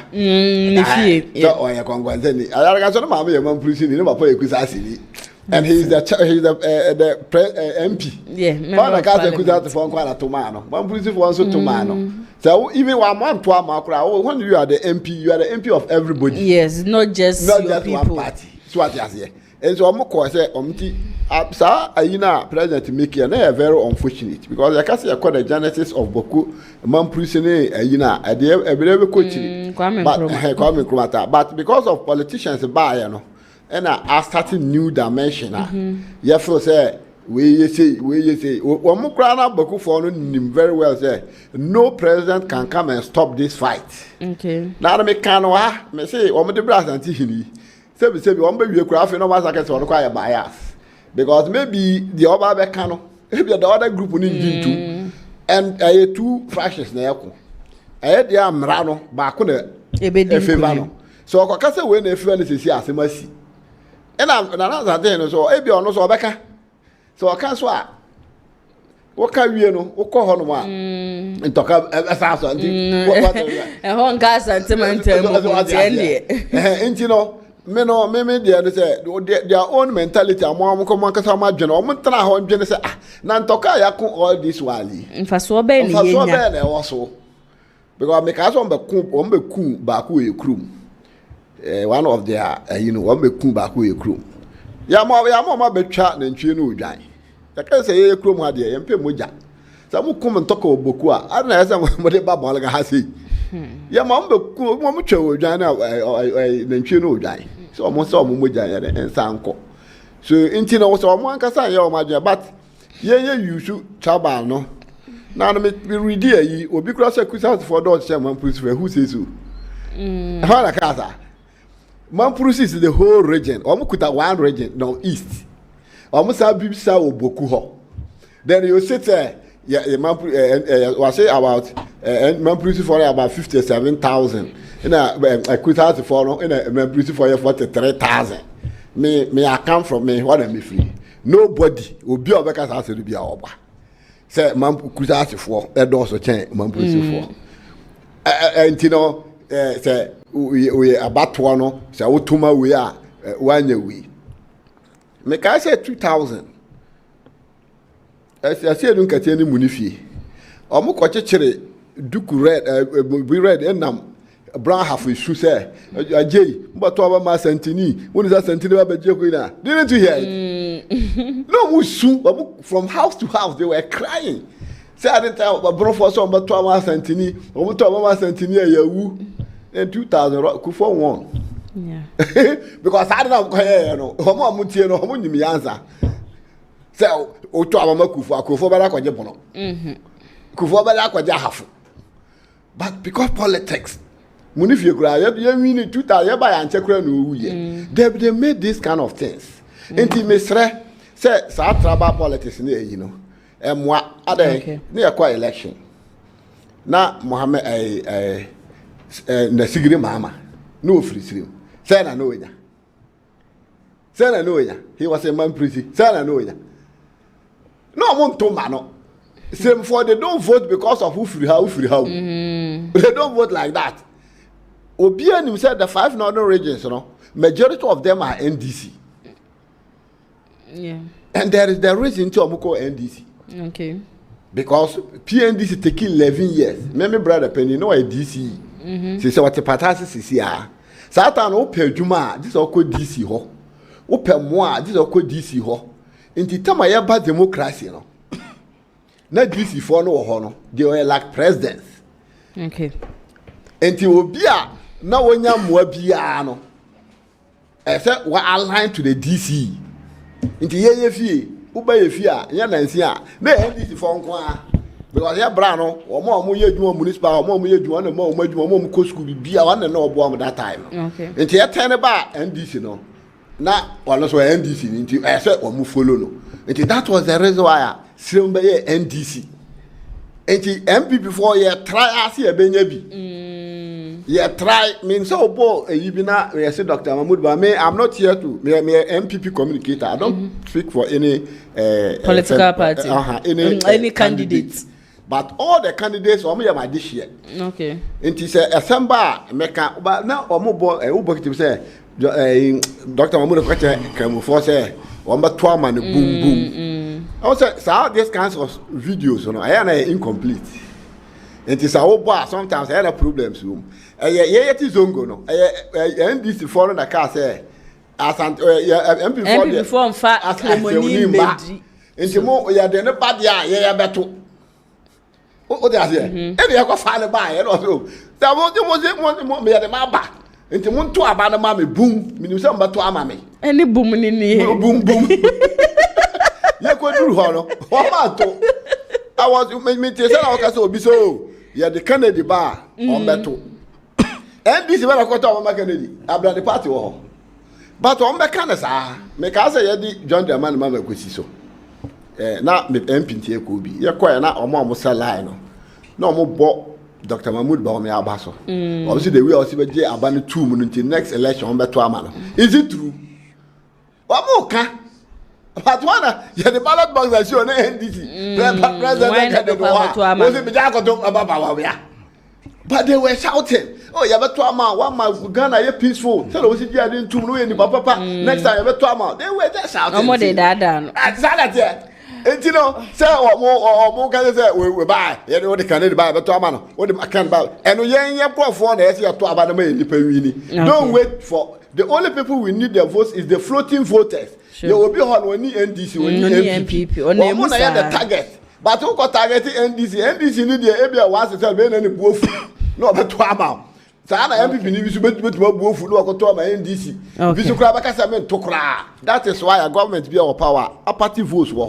So, I can go and say, Ayaraga, so, Mamma, you're prison, you know, Kusasini. And he's the MP. Yeah, I can't go out for quite a tomato. One prison for one tomato. So, even 1 month, 2 months, when you are the MP, you are the MP of everybody. Yes, not just one party. So, what you say. And so, I'm going to say, sir, President Mickey, and they are very unfortunate because I can see the genesis of Boku, Mamprusine, I believe coaching. But because of politicians, and I started new dimension. You feel say, we say, one more crown up Boku for him very well say, no president can come and stop this fight. Okay. Now, I may say, one the brass and Tihini. Say, one baby, you craft, no one can require bias. Because maybe the other cano, maybe the other group will need too. And I had 2 fractions now. I had the Amrano, Bakuna, Efevano. So I can say when the friend is here, I see. And I'm another day, so Abi or no so Becca. So I can't swear. What can you know? What call her one? And talk about a home gas and cement. And you know. Me they say their own mentality among come kasa ma dwene o mtena ho dwene say na ntoka ya ko all this wali mfaso be ne yenya na wo so because me ka so be ku ba ku e krum one of their be ku ba ku e krum ya mo betwa na ntwie no odwan ya ka say e krum ha de ye mpe moja sa mu kum ntoka oboku a na ya say mo de ba bol ga ha sei ya mo be ku mo twa odwan na ntwie no odwan so mo so mo moja ya ensanko so inti no so mo ankasa ya o madwa but ye use tribal no na me read yi obi kura say kusas for dot say man police who say so how na kasa man police is the whole region o mo kuta one region no east o mo sa bibisa oboku ho then you sit there man was say about man police for about 57,000 in a kusas for no in a man police for 43,000 me I come from me what am me free nobody obi obeka sa se bi oba say man kusas for e do so chen man police for entino say we abato no say wotuma we a wanya we me ka say 2,000 I see you nkatie ni munifie omo ko chechire duku red be red enam brown half issue say ajay mbato aba ma santini woni sa santini ba beje ko ina didn't you hear it no musu from house to house they were crying say I didn't tell bro for so mbato aba santini omo to aba ma santini ayawu in 2000 ku for one yeah because I don't know omo amutie no omo nyimi answer say o to aba makufu akofo bara kwaje bono Kufuor bɛda akɔgye ahafo but because politics munifie kura yɛ win 2000 yɛ ba yɛ ankyɛ kura no wu yɛ they made this kind of things nti mesrɛ sɛ saa tribal politics ne ɛyi no ɛmoa adɛ ne yɛ kɔ election na Mohammed na sigiri mama no ofiri sirim sɛ na no onya he was a man pretty sɛ na no onya no mo ntoma no same for they don't vote because of who free how they don't vote like that Obian himself the 5 northern regions, majority of them are NDC. Yeah. And there is the reason to Amuko NDC. Okay. Because PNDC taking 11 years. Maybe brother Penny no a DC. She said what the patasi CCR. Satan open Juma, this is called DC ho. Open moi, this is called DC ho. In the time I have democracy, no. Not DC for no honor. They were like presidents. Okay. Until Obia. Now when you are piano, I said, what aligned to the DC. Into ye fee, Uba fear, Yanancia, they have this phone qua. Because ya brano, or more municipal, or more municipal, and more could be a one and no bomb at that time. Okay. Into your 10 about NDC, no. Now, one also NDC, into I said, or Mufolo. Into that was the reason why Silver NDC. Into MP before you try as a benyabi. Yeah, try means so bo Ibina. I say Dr. Mahmoud, but I'm not here to me MPP communicator. I don't speak for any political party, any candidates. But all the candidates are my this year. Okay. And he said, "Assemble, meka." But now, Omobo, Ubo, say, Dr. Mahmoud, can force say, "Omba twama boom boom." I say, "So these kinds of videos, I am incomplete." And it's our boss. Sometimes I have problems. Yeah, zongo no. NDC foreign the car say as MP form fat as money made. Into more ya de no bad ya beto. O dey here. E dey go fa le ba e no so. That was me the maba. Into mun to aba na ma me boom. Me say mba to ama me. Any boom ni ni. Boom boom. Ya ko duru ho no. O ma to. I was me say na o ka so obi so. Yeah, the Kennedy bar on Beto. NDC when I got to Kennedy, I brought the party war. But on the Canada, make us say, John the man, Mamma Gusiso. Now, the MP could be. You're quite not or more Mussalino. No more bought Dr. Mahmoud BAWUMIA Basso. Obviously, they will also be abandoned 2 months until next election on Beto. Is it true? What more can? But one, you the ballot box that show NDC. But they were shouting, "Oh, you have a trauma, one my Ghana, you're peaceful." Tell us if you didn't to know any papa. Next time, you have a trauma. They were just shouting. No more than that. Exactly. And you know, say or more can say, we buy. You know what they can buy, but trauma. What the can buy. And we ain't poor for the SC to about the main. Don't wait for the only people we need their votes is the floating voters. You will be on when NDC, when NPP, on the target. But who got targeted NDC? NDC need the area once to tell me any boof. No, but 2 amount. So I'm MPP need to be boof. No, I got my NDC. That is why a government be our power. A party votes were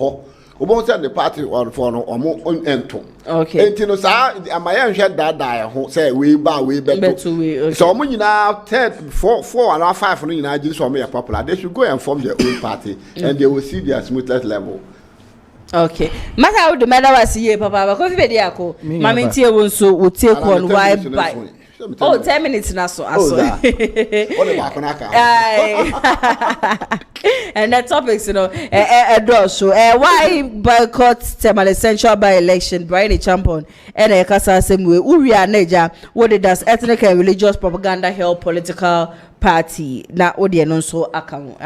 who send the party or for no more ento. Okay. And you know, sir, my young shed that die. Say we better. So when now 4 and 5 for you just for me a popular, they should go and form their own party, and they will see their smoothest level. Okay. Matter the matter was here, Papa. Because we dey ako. Mama tie won so we take on why by. Oh, 10 minutes na so. And the topics, you know, why boycott Temal essential by election, BRYAN ACHEAMPONG, and a kasa same way. Uria Neja, what it does ethnic and religious propaganda help political party. Na odi no so account.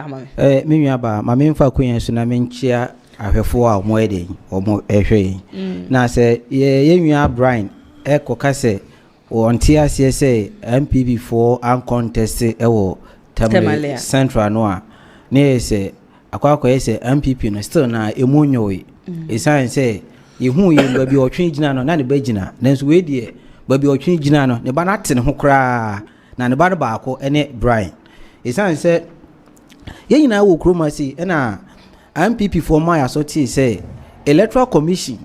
Me aba, ma me mfa kwen so na me nchia ahwefo a mo eden omo ehwe. Na se ye nwa BRYAN ekoka se onti ase se MPP for uncontest ewo Temal Central no a ne se akwa se MPP no still na emunyoe esan se yehu ye ba bi otwe gina no na ne ba gina nanso we die ba bi otwe gina no ne ba na tene ho kra na ne ba ba akọ ene BRYAN esan se ye nyina wo kromasi na MPP for my asoti se Electoral Commission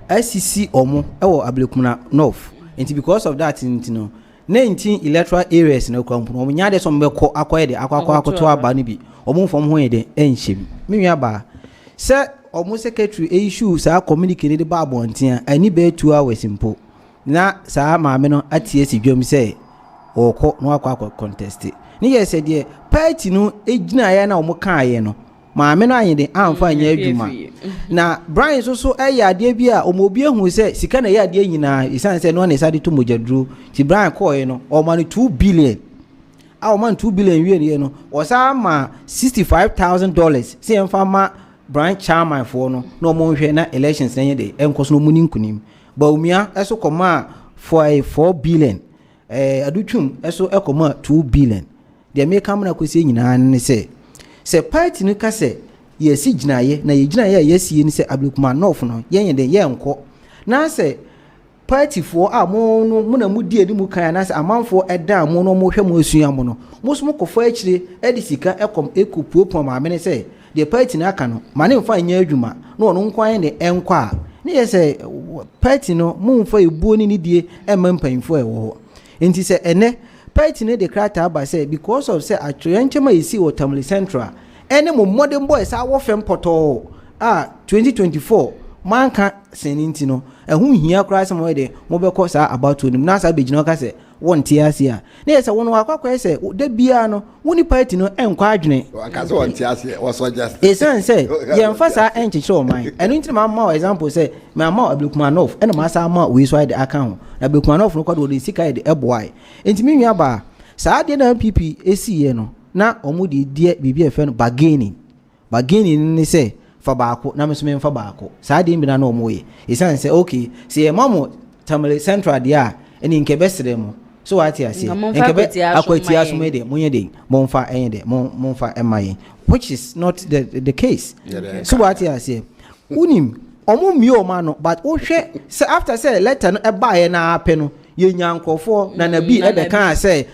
SCC omo ewo Ablekuma North and because of that no 19 electoral areas no kwampo omo nya de so mbekọ akoye de akwakoto aba ni bi omo fom ho ye de enhyem me nwa ba se omo secretary issue sa communicate de ba abontia ani be 2 hours impo na sa maame no atie si dwom se okọ no akwa contest ni ye se de party no ejina ya na omo kan ye no maame no anyede amfa anya adwuma na Brian so eya ade bia omobi ehu se sika na ya ade nyina isan se no na sade to mojadru ti Brian koye no o man 2 billion o man 2 billion wie no o sa ma $65,000 se emfa ma Brian chairman for no no mo hwe na elections na yede enkoso no muni nkunim BAWUMIA eso koma for 4 billion adutwum eso ekoma 2 billion de me kamna kwesi nyina ne se party no ka se yesi ginaye na ye ginaye yesi ni se Ablekuma North no yen de ye enko na se party for mo no mu na mu die di mu kan na se amanfo eda mo no mo hwe mo asua mo no mo so mo kofo akire edi sika ekom ekopuopo ma me ne se the party na aka no ma ne mfa nya adwuma no no nkwan ne enko a ne ye se party no mu mfa ebuo ni die emampanfo ewo enti se ene party ne de krata aba say because of say atrenchema isi Waterloo Central ene mo modern boys a wo fem poto 2024 manka seninti no ehun hia kra se mo de mo be ko sa about onim na sa begina ka se won tiase a na ye se won akwa se de bia no woni party no enkwa adwene aka se won tiase was just esan say ye mfa sa enchiche o man enu nti ma example say ma Ablekuma North ene ma sa ma we so ide aka ho Ablekuma North no kwado de sika ide eboai enti mi nwa ba sa de na NPP esiye no na omu de die bibia efe no bargaining ni say fa baako na mesome fa baako sa de mbina na omu ye esan say okay say mamo Tamale Central dia eni nke besere mo so what you say nke akwati asume de munye de monfa enye de monfa emaye which is not the case so what you say unim omu mi o ma no but o hwe after say letter no eba ye na ape no ye nyankofo na bi e be kan say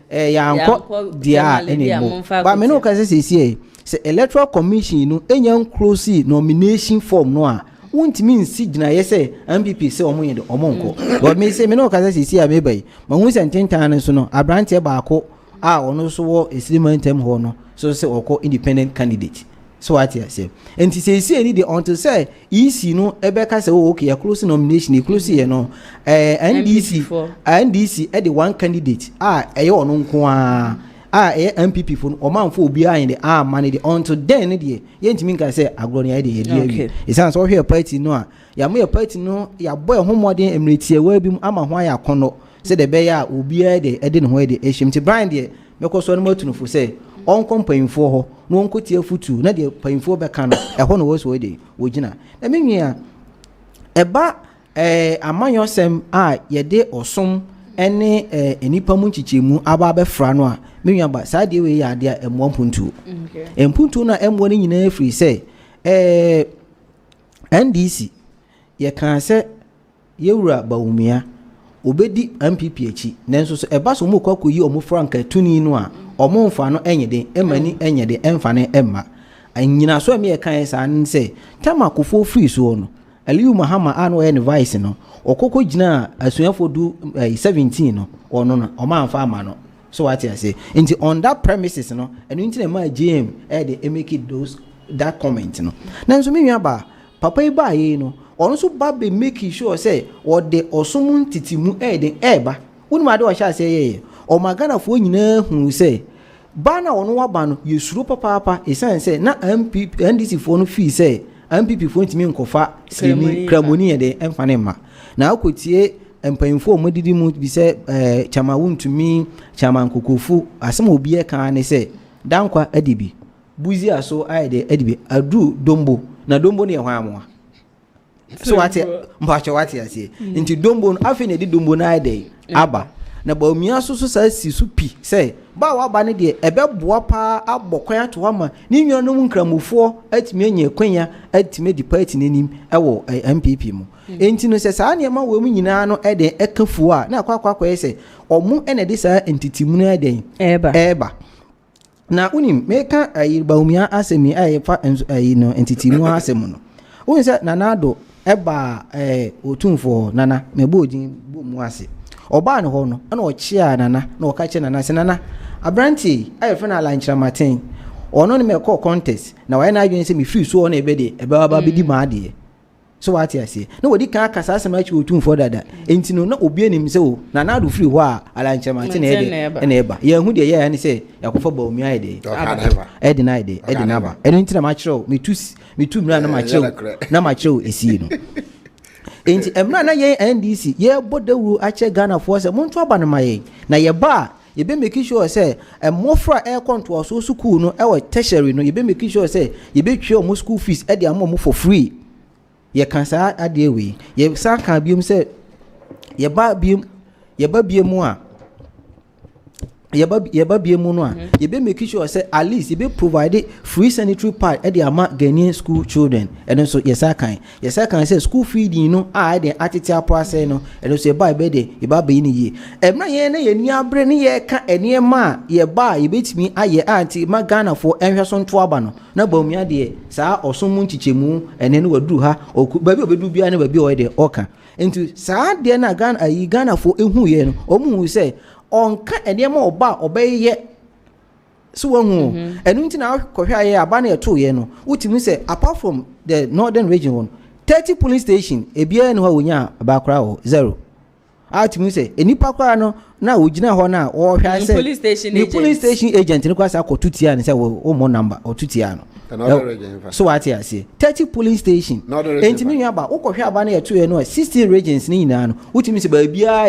yanko dia enemo ba me no ka say electoral commission no enyan close nomination form no a wontimi nsi gina ye say NPP say omo yede omo nko but me say me no ka say a me bai ma hu sententan so no abrante baako a ono so wo esilimentem ho no so say oko independent candidate so what you say enti say ni the until say EC no ebeka say okay close nomination e close ye no NDC e the one candidate eye ono nko NPP for omanfo obi ayin de man de until then de ye ntimi nka say agro ne de ye de e san so hwe party no ya mo party no ya boy homodin emretie wa bi ama ho ya kono say de be ya obi de ne ho de ehim ti brand de mekoso no matunufo say on kompanfo ho no onkotie futu na de panfo be kan ho no wo so de wogina na menwia eba amanyosem ye de osom ene enipa mu nchichemu aba be fra no a menwia ba sa de we ya de emwompuntu empuntu na emwo ni nyina free say NDC ye kan say yewura BAWUMIA obedi NPP achi nenso so eba so mu kwakoyi omu franka tuni no a omo mfa no enyede emani enyede emfa ne emma anyina so me kan sa nse tema kofo free so no Aliyu Mahama anu en vice no okoko gina asuafo du 17 no ono no o ma mfa ama no so what I say into on that premises no enu nti na ma GM dey make it those that comment no nanso me nwa ba papa iba ye no ono so ba be make sure say o de osomun titimu dey eba unuma de o sha say ye o magana fo nyina hu say bana ono waba no yesuro papa esan say na MPP NDC fo no fi say MPP fo ntimi nkofa sini kramoni de emfane ma na akotie empanfo mo didi mu bi say chama wuntumi chama nkokofu asem obi e kan ne say dankwa adibi buzi aso aide adibi adu dombo na dombo ne hwan amwa so wate mpacho wate ase nti dombo no afi ne di dombo na aide aba na BAWUMIA so sa si su pi say ba wa ba ne de ebeboa pa abokwan to ma ni nwanum nkramufo atime anya kwanya atime di party nanim ewo MPP mu enti no se sa ne ma wo mu nyina no ede ekafu a na akwa ese omu ene de sa entity mu na ede eba na unim meka BAWUMIA asemi fa no entity mu asemu no won se nanado eba otumfo nana mebo odin bo mu ase oba ne ho no na ochia nana na okache nana se nana abranti ayefo na lanchira matin ono ne me call contest na why na adwen se me free so na ebede eba ba bedi ma ade so what you say no wodi kan akasa asem achi otumfo dada enti no na obi anim se o na na do free ho a lanchira matin na ede na eba ye hu de ye ne se yakofa BAWUMIA ede ede na ede ede na ba eno enti na ma kire me tu mra na ma kire esi no enti emra na ye NDC ye bodawu ache Ghana for se monto aba na maye na ye ba ye be make sure say mofra air control so school no e we tertiary no ye be make sure say ye be twe o school fees e de am for free ye kan sa ade we ye sa kan biom say ye ba biom a ye ba biom no a ye be make sure say at least ye be provide free sanitary pad e de ama Ghanaian school children and so ye sa kan say school feeding no a de atete process no and so ye ba be de ye ba be ni ye emna ye na ye ni abre ni ye ka ene ma ye ba ye betimi aye anti ma Ghana for enhwe so nto aba no na BAWUMIA de sa osum nchichemu ene no wadu ha ba bi obedu bia na ba bi o de oka into sa de na Ghana for ehu ye no omu say onka enema oba obeye so wonu enu nti na kohwa ye aba na eto ye no utimi say apart from the northern region one 30 police station ebia no ha wonya aba kra ho 0 atimi say enipa kra no na ogina ho na wo hwa say police station agent ni kwasa akotutia ni say wo mo number otutia no so what you say 30 police station entimi nwa ba ukohwa aba na eto ye no 16 regions ni nyina no utimi say ba bia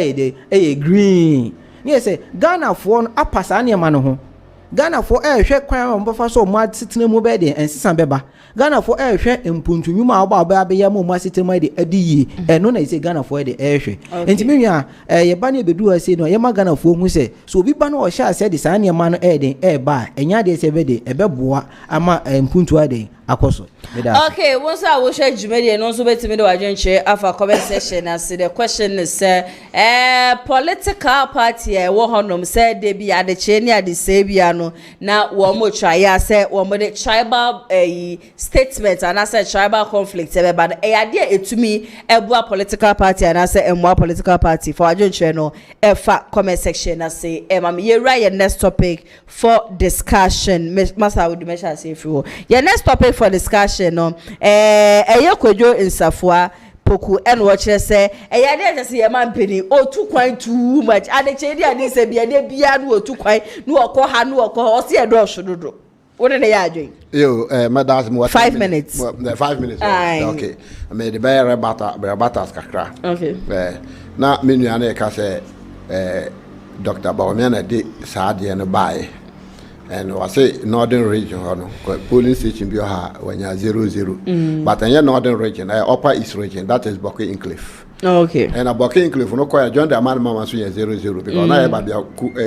e green yes say Ghana for apasa na ma no ho Ghana for hwe kwan mbofa so mo atitena mu be de ensisa beba Ghana for hwe empuntunwuma aba ya mo asitema de adiyi eno na say Ghana for de hwe entimi nwa ye ba na bedu ase no ye ma Ghana for hu say so obi ba na o sha ase de sa na ma no den ba enya de se be de ebeboa ama empuntu ade akoso okay once I will share jumedi no so betimi de wadwenche afa comment section as the question is political party wo honom say de bi ade che ni ade se bia no na wo mo try ya say wo mo de tribal statement and say tribal conflict e ba e ade etumi ebua political party and say emua political party for wadwenche no efa comment section as say mam ye right next topic for discussion masa would measure say if your next topic for discussion no kwadwo insafua poku en wo kire se de se ye mampeni o tu kwan too much ade che de se bia de bia no o tu kwan no okọ ha no okọ o se do hwododo wo de ya adwen yo madam what 5 minutes 5 minutes okay me de bear bata kakra okay na menu ana ka se Dr. BAWUMIA na de saade no bae and was say northern region polling station bi ha wanya 00 but in northern region upper east region that is Bokke Enclave okay and a Bokke Enclave no ko John the man mama so 00 because na e ba bia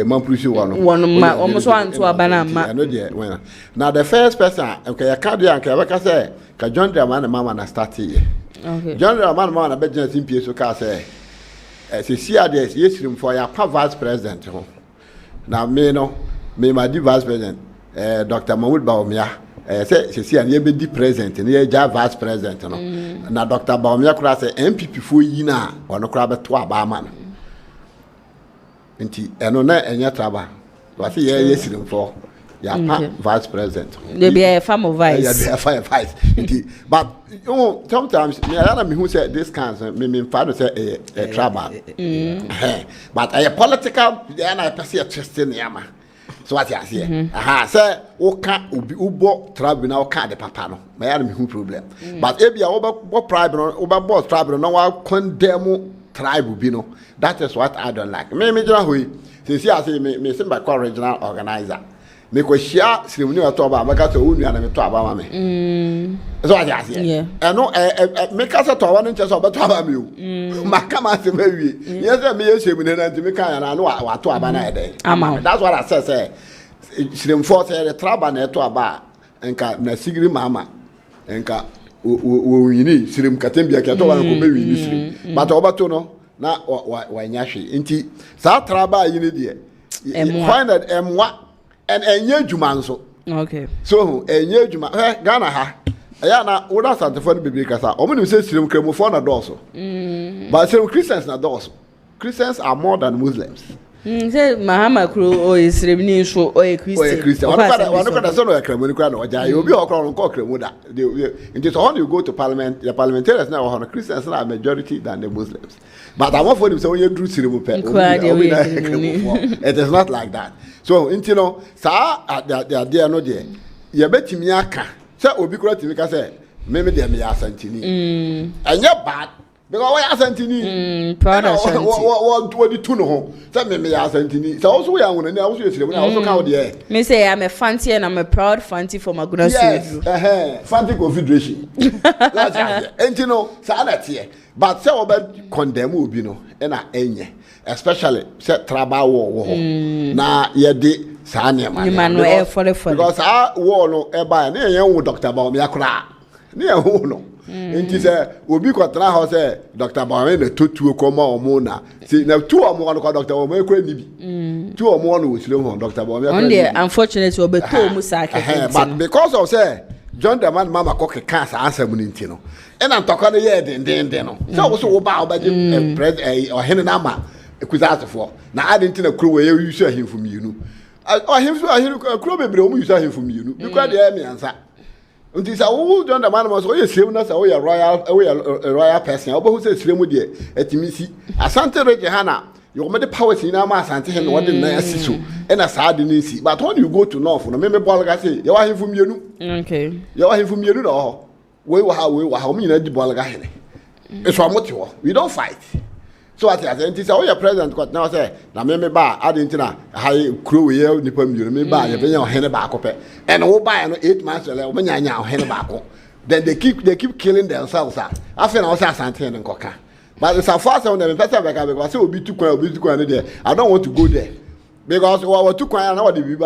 manprusi one ma almost one to abana ma no dey when now the first person okay ya card ya ka be say ka John the man mama na start here okay John the man mama na be John simpie so ka say se sia dey yesirim for ya pa vice president ho na me no me my vice president Dr. BAWUMIA say see an be di president na ja vice president no na Dr. BAWUMIA kura say NPP fo yi na ono kura be to aba ma no nti eno na enya traba wa say ye sirim for ya pa vice president they be a farm of vice yeah they are vice nti but sometimes me I me who say this can me father say a traba but a political and I perceive interesting yama so what you say say o ka obi ubo tribunal ka de papa no me ya me hu problem but e bia obo tribe no obo boss tribe no wa condemn tribe bi no that is what I don't like me jira hoyi say me say by original organizer me ko shia siremuni wato ba maka so unu ana me to aba ma me so what you say no me ka se to aba no nche so obeto aba me o maka ma se ma wie yes me yes me na nti me kan na no wato aba na ede that's what I say sirem force the traba na to aba enka na sigiri mama enka wo yini sirem katembia ka to aba ko be wi sirem but obeto no na wa nyahwe nti sa traba yini de find that emwa and enye juma nso okay so enye juma Ghana ha Ayana, what else at the phone baby Kasa? Omuni says Srim Kremofon a dorsal. But some Christians are dorsal. Christians are more than Muslims. Say Mahama Crew or is Remini show or a Christian. One of the son of a Kremonican or Jay, you'll be all crown Kremuda. It is all you go to parliament, the parliamentarians now on Christians are a majority than the Muslims. But I want for them so you do Srim. It is not like that. So, you know, sir, they are no dear. You bet me aka. Say obi kura timi ka say me de me asantini. Anya bad because why asantini? Proud asantini. What the two no ho. Say me asantini. So also we are one na also yesire. Na also count there. Me say I'm a fancy and I'm a proud fancy for Maguna Sudu. Yes, fancy confederation. That's it. And you know, say that here. But say obi condemn obi no e na enye. Especially say tribal war. Na ye de because our war no eba na yen wo Dr. BAWUMIA kra na yen wo no enti say obi kwatra ho say Dr. BAWUMIA na totuo koma omo na see na two omo no Dr. BAWUMIA kra ni bi two omo no osile ho Dr. BAWUMIA on the unfortunately obeto mu saka but because of say John the man mama koke cancer answer mu nti no e na ntokwa no ye den no so wo ba obaje president or hene na ma ekuzatefo na adenti na kro we ye use ahemfo mienu ahemfo kro bebre omu use ahemfo mienu because dey me answer until say wo John the man mama so ye sirem na say wo royal person obo say sirem de etimisi asante reje hana you made powers in ama asante he no de na asiso e na saa de nsi but when you go to north no me bolga say ye wa ahemfo mienu okay ye wa ahemfo mienu no we wa ha me na di bolga he e so amote wo we don't fight. So at the end, say, president got now say, na me ba, Argentina, high crew ye, nipa me ba, you bring your hand back up, and all by 8 months, when you are hand back. Then they keep killing themselves. I feel also Santin and Coca. But it's a fast on them, because it will be too quiet there. I don't want to go there. Because we were too quiet, now the baby.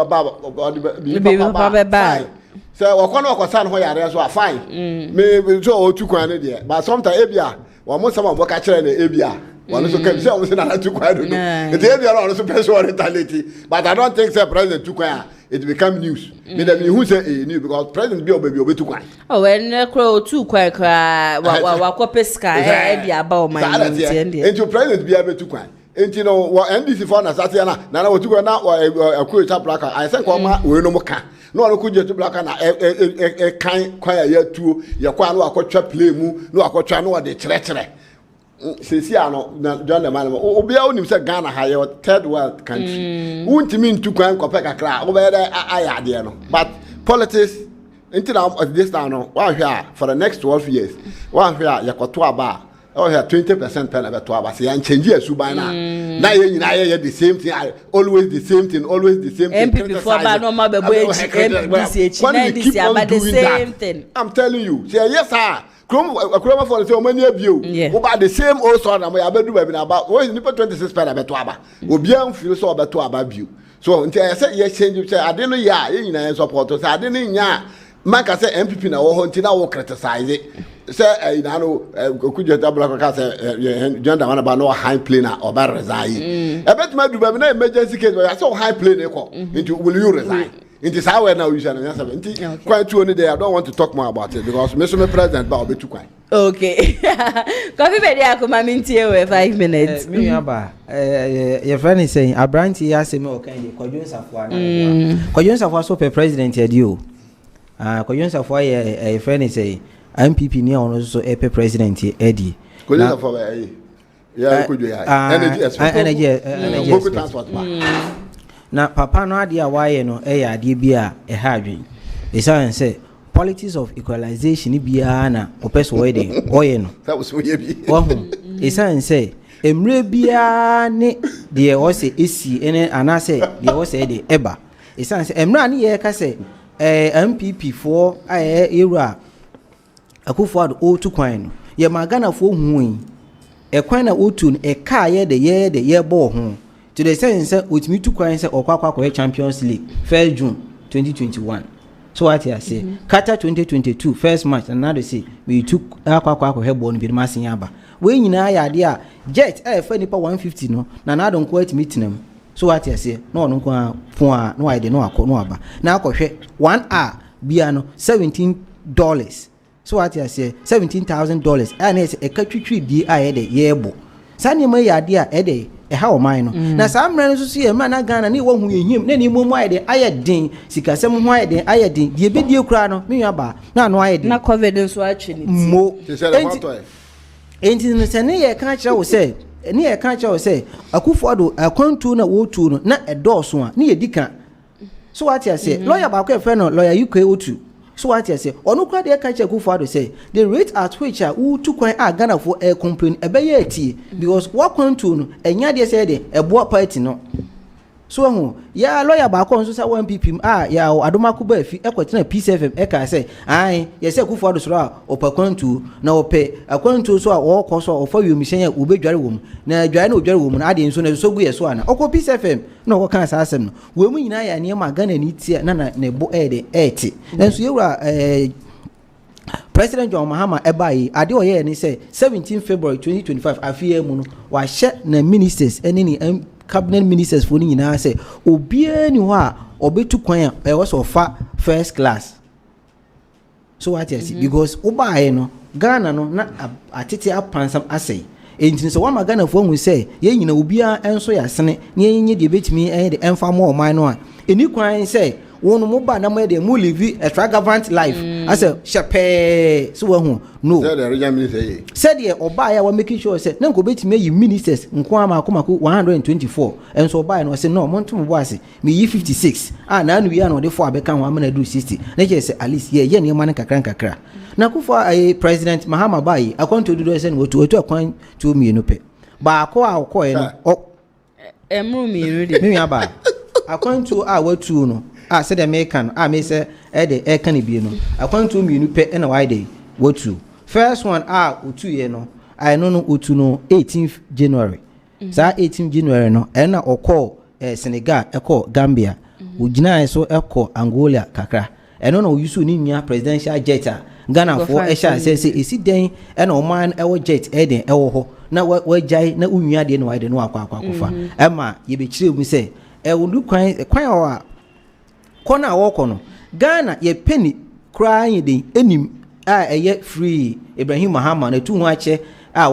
So, or one of son who are so fine. Maybe so too quiet there. But sometimes, Abia, or most of them work at Abia. One so can say almost not too quiet. They are also personal mentality. But I don't think say president too quiet. It become news. Me them who say news because president be obe too quiet. Oh, when crow too quiet wa kopeska e dia ba o man nti enti president be able too quiet. Enti no wa NDC for na satia na wa too quiet na akuru cha plaka. I say ko ma we no mo ka. No no kuje to plaka na kan quiet ya tuo ya kwa no akotwa play mu no akotwa no de kire Sisi ano na John the man obia onim say Ghana ha your third world country untimi ntu kwan kopɛ kakra obɛ da ayade no but politics until this now no one here for the next 12 years one here yakoto aba oh here 20% pen abeto aba say yan change asuban na ye nyina ye the same thing always the same thing NPP for ba no ma bebo NPP about the same thing I'm telling you say yes sir Kroma for the same money abuse. About the same old son, and we are better about what is nipa 26 pen abeto aba. Obian feel so abeto aba view. So until I say yes change you say I didn't know ya in support so I didn't nya man can say MPP na wo until now criticize it. Say I know could you double say John the man about no high plane or bad resign. I bet my do na emergency case where I saw high plane into will you resign? It is how now you shall answer. Quite true there. I don't want to talk more about it because Mr. President I'll be too quiet. Okay. Coffee ready akoma mintie we 5 minutes. Me aba your friend is saying Abranti Asɛm okay Kwadwo Safwa na. Kwadwo Safwa so per president yadi o. Kwadwo Safwa your friend is saying MPP ni on so per president yadi. Kwadwo Safwa yeah Kwadwo ya. Energy transport. Na papa no ade a waye no ade bia ha adwen esan say politics of equalization bia na opeso oye no that was we bi esan say emre bia ne de o say esi ene anase de o say de eba esan say emre ani ye ka say MPP for era akufo ado o tu kwan no ye magana fo huun e kwan na o tu no e ka ye de ye bo ho to the sense with me to kwan say okwa Champions League 1st June 2021 so what I say Qatar 2022 first match and now they say we took akwa hebon bi masin aba we nyina ya de a jet fa nipa 150 no na don quite meeting them so what I say no kwa fon no I de no akọ no aba na akọhwe 1 hour bia no $17 so what you say $17,000 and it's a country di a de yebo sani ma ya de a de ha o man no na saa mra no so so ye ma na Ghana ne wo hu yehim na ni momu aye de ayedin sikasem hu ayedin ayedin die bedie kura no me ba na no ayedin na covid so atwini mo enti no se ne ye kan kire wo se ne ye kan kire wo se Akufo-Addo akwantu na wo tu no na edoso a ne ye dika so what you say lawyer ba ko friend no lawyer UK02 so what you say onu kura de kan kire Akufo-Addo say the rate at which who to kwan Ghana for a complain ebe ye ati because what kwantu no enya de say de ebo party no so hu ya lawyer ba ko nso sa NPP ya Adomako ba fi ekwotina PCFM e ka say ai ye say Akufo-Addo so a opakwantu na ope akwantu so a wo ko so ofa wiomisen ya obedware wom na adware na odware wom na ade nso na so gu ye so ana okọ PCFM na wo kan sa asem no we mu nyina ya ne ma Ghana ni tie na ne bo ede eti nso yewura President John Mahama ebayi ade oye ni say 17 February 2025 afie mu no wa hye na ministers ene ni cabinet ministers for ni na say obia ni ho a obetu kwan a was ofa first class so what you see because obaye no Ghana no na atete apansam asay enti so wa ma Ghana fo hu say ye nyina obia enso ya sene ne yenye de betimi de emfa mo oman no a eni kwan say wonu mo ba na mo de mo live extravagant life as a shepe so wa hu no said the regional minister said ye oba ya wa making sure say na ko betime yi ministers nko amako 124 and so oba no say no mo ntum bo ase me yi 56 na anu ya no de fo abeka ho amana do 60 na je say at least ye ne man kakra na ko for president Mahama bai akonto do say no otu akwan to mienu pe ba ko a ko e no emru mienu de me aba akonto a watu no said American me say e kan bi no akwantu mienu pe na why dey wotu first one otu ye no I know no otu no 18th January sa 18th January no na okọ Senegal ekọ Gambia ugina so ekọ Angola kakra eno no yusu ni nua presidential jet Ghana for sha say esi den na oman ewo jet eden ewo ho na wajai na unua de no why dey no akwa ema ye be kire mu say ewu kwan o kona woko no Ghana ye penny crying de enim eye free Ibrahim Mahama na tu ho ache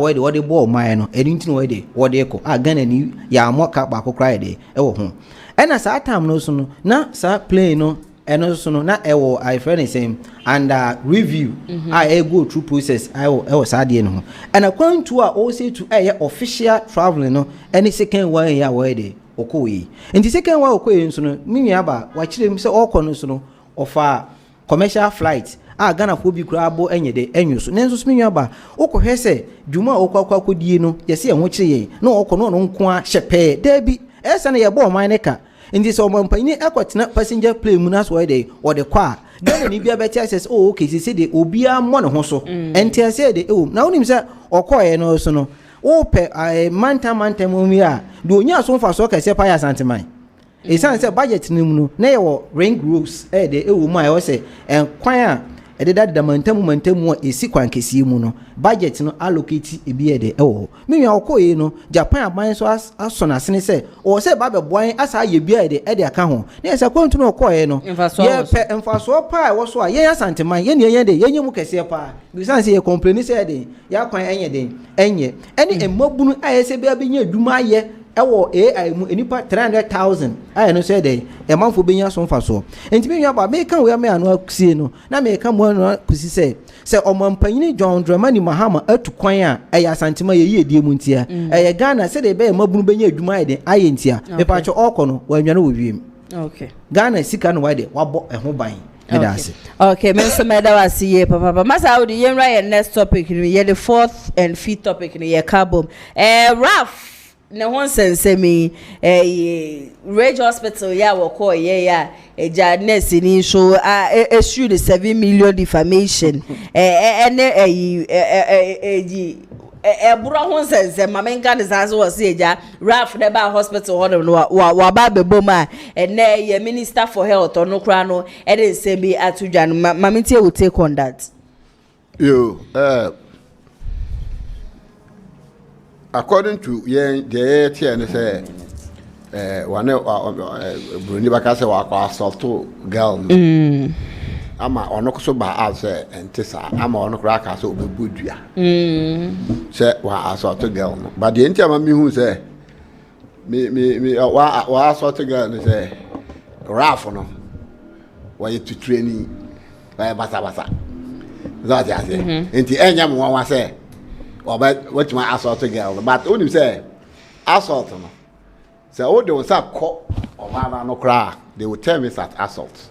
we de ball man no eni no we de ko Ghana ni ya amoka ba ko cry de e wo ho ena sa time no so no na sa play no eno so no na e wo I friend same and review e go through process e wo sa de no ena kwantu a o say to official traveling no any second one ya we de okoyi nti second one okoyi nso no mimi aba wa kire mi se okọ no so no ofa commercial flight Ghana fo bi kura abo enye de enyo so nenso mimi aba okohwe se dwuma okwa die no yese ye ho kire ye na okọ no nko a hyepe dabi esa na ye bo man ne ka nti so omampani akwatena passenger plane mu na so de kwa Ghana ni bia beti access okay se de obia mo ne ho so enti ase de na onim se okoye no so no ope manta mu a do onya so mfa so kase pa ya santeman e san se budget ni mu no na ye wo ring roads de ewo mu a ye se kwan a de da mantam a esi kwan kesi mu no budget no allocate e bi de ewo me nwa okoye no Japan aban so aso na sene se o se ba be boan asa ye bi de aka ho na se kwantu no okoye no ye pe mfaso pa wo so a ye santeman ye ne ye de ye mu kase pa bi san se ye complain se de ya kwan enye de enye ene emabunu aye se bia benya adwuma ye ewo AI mu enipa 300,000 aye no se de e manfo benya so mfaso entimi nwa ba me kan we me anu akusie no na me kan mo anu akusi se omampanyini John Dramani Mahama atu kwan a ya santema ye yedie mu ntia ye Ghana se de be mabunu benya adwuma aye de aye ntia me pa cho okọ no wa nwa no wiem okay Ghana sika no wa de wabo ho ban okay men so meda wasi ye papa masa odi yenra ye next topic ni ye the fourth and fifth topic ni ye carbon Raf na won sense me Rage Hospital ya wo ko ye ya eja nurse ni so issue the 7 million defamation bro won sense mamenka ne sanse wo se eja Raf de ba hospital ho no wa ba bebo ma ye minister for health no kra no e dey say be atudwa no mamenti will take on that according to the TN say one Bruni Bakase wa assault girl ama ono so ba as entisa ama ono kra ka so obebodua se wa assault girl no but the enti ama mi hu se me wa assault girl no se Ralph no wa to training wa basa that ya say enti enya mo wa say oba what my assault girl but onim say assault no say o de won ko oba no kra they will tell me that assault.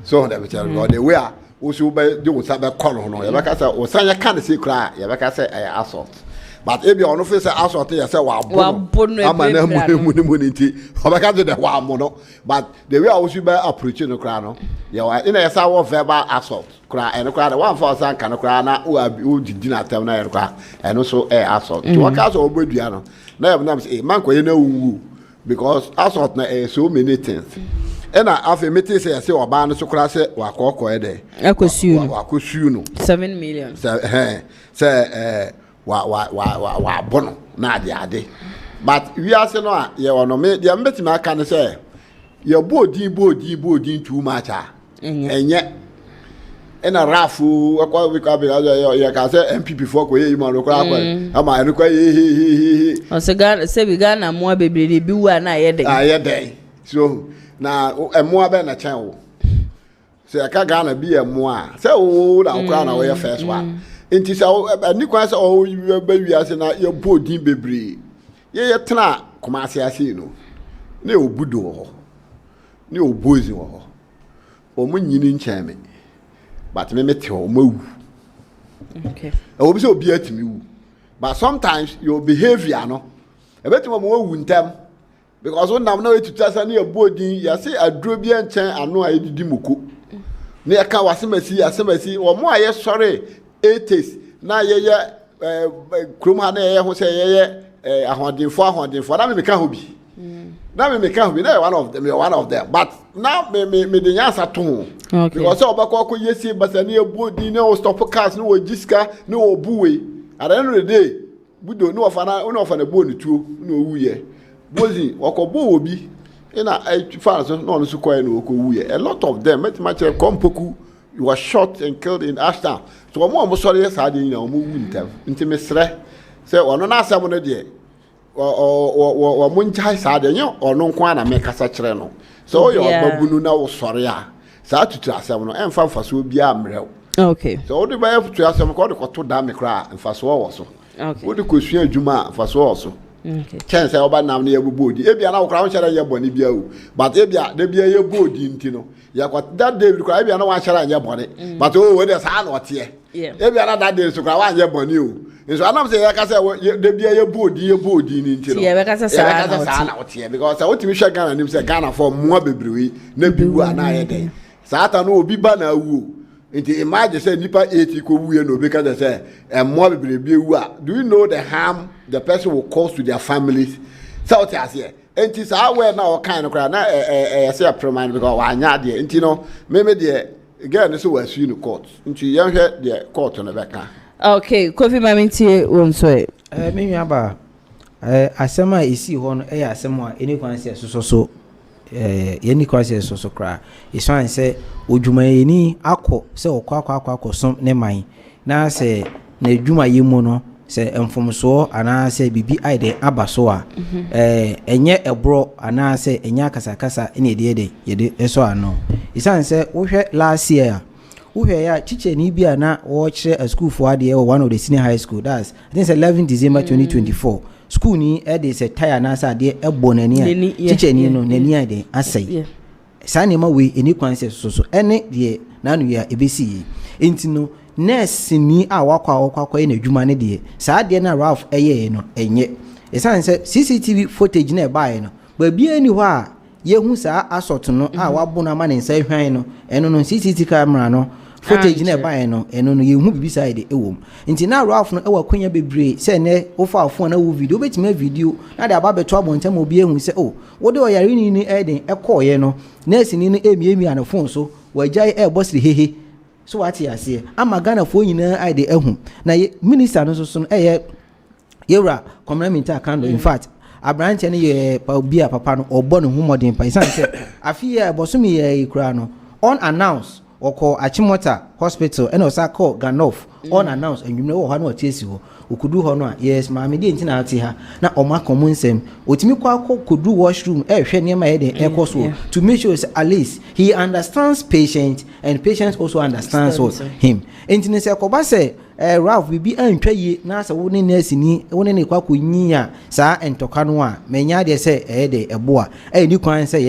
So that we tell you the way we should be doing something call no you better say o san ya can say cry you better say assault but if you on face assault you say wa bono ama na mu nti o better do the wa mo no but the way we should be approaching no cry no you in a say what verbal assault cry and cry the one for san can cry na o didi na tem na cry and so assault to what cause obedua no na you say man ko ye na wu because assault na so many things. And after meeting say oba no so kra say wakoko e de akosu no 7 million say wa bono na ade but we are say no ye wono me de mbeti ma aka ne say ye bodin too much enye ena rafu akwa we ka be ye ka say NPP for ko ye ma ro kra akwa ama eno kwa ye o se bi Ghana mo bebrere bi wa na ye de so na emo abe na chan wo se aka Ghana bi emo a se wo na okra na wo first one enti se ani kwan se o ba wiase na ye bodin bebre ye tena Kumasi ase no na obudo ho ne obozi ho o mo nyini nchan me but me mete ho mawu okay o bi se obi atimi wu but sometimes your behavior no e betima mo wu ntem because when nam na we tutu asa na ye bodin ya say aduro bi enchan ano a edidi moko na ye ka wasemasi o mo aye sore 80s na ye krom ha na ye ho say ye ahodenfo na me ka ho bi na me ka ho bi na one of them but now me de nyansa to because obakọ yesi basa na ye bodin na o stop cars na o jiska na o buwe at the end of the day budo no ofa na bo ni tuo na o wuye bozi okobo obi ina fans no so koy no okowu a lot of them met match kompoku you were shot and killed in Ashton so mo sorry yes ade na mo wu ntam nti mesre say ono na asem no de o mo njai sa de nyo ono nko na me kasa kire no so yo babunu na wo sorry a sa tutu asem no emfa mfaso bi amrew okay so odi ba futu asem ko de ko to da me kra mfaso wo so okay odi ko sua adwuma mfaso wo so okay chance oba nam na yebodi ebia na wokra wonhyara ye boni bia o but ebia de bia yebodi nti no yakwa that day kra ebia na wanhyara ye boni but o we dey sa na ote ebia na that day so kra wan ye boni o nso anam say ya ka say de bia yebodi ni nti no ye be ka say sa na ote because what we share Ghana nim say Ghana for mo bebree na biwu ana ye dey sa ata no obi ba na wu nti imagine say nipa 80 ko wuye no be ka say mo bebree bi wu a do you know the harm the person will cause to their families so what you say enti sa we na o kan no kra na say a premand because wa anya de enti no me de again so was you in court nti yan hwe de court no be ka okay Kofi Mamintie won so me nwa ba asɛm a esi hɔ no asɛm a eni kwan se so yeni kwan se so kra isan se odwumayeni akɔ se okɔ som ne man na se na adwuma yemu no se emfomso ana se bibi aide abaso a enye ebro ana se enya kasakasa ene de yede eso ano isan se wo hwe last year wo hwe ya chiche ni bia na wo kire a school for ade one of the senior high school that's I think 11 December 2024 school ni e se tire na sa de ebo nani a chiche ni no nani ade asai sani ma we eni kwanse so ene de na no ya ebesi enti no nurse ni a wakwa na adwuma ne de saa de na Ralph no enye esan se CCTV footage na bae no ba bia ni hɔ a yehu saa assault no a wabo na ma ne nsa hwan no eno no CCTV camera no footage na bae no eno no yehu bibi side ewom nti na Ralph no ewa kwanya bebre se ne ofa afo na wo video betima video na de aba beto abontem obi ehu se wo de oyare ni eden ekoye no nurse ni no emi ana phone so wajai bosri hehe so what you say ama Ghana fo nyina ide ehun na minister no so no yewra community account in fact abrante ne ye papa no obo no humodin pa isan say afi ye bosomi ye kura no unannounced oko Achimota Hospital and Osako Ganoff unannounced and you know how no chase you could do honor yes mammy didn't know her now or my common same Utimiko could do washroom near my head and to make sure at least he understands patient and patients also understands him Intimacy Kobase Ralph will be untray nasa wooden nurse ni one kwaku nya sa and tokanoa menya de say a boa and you can say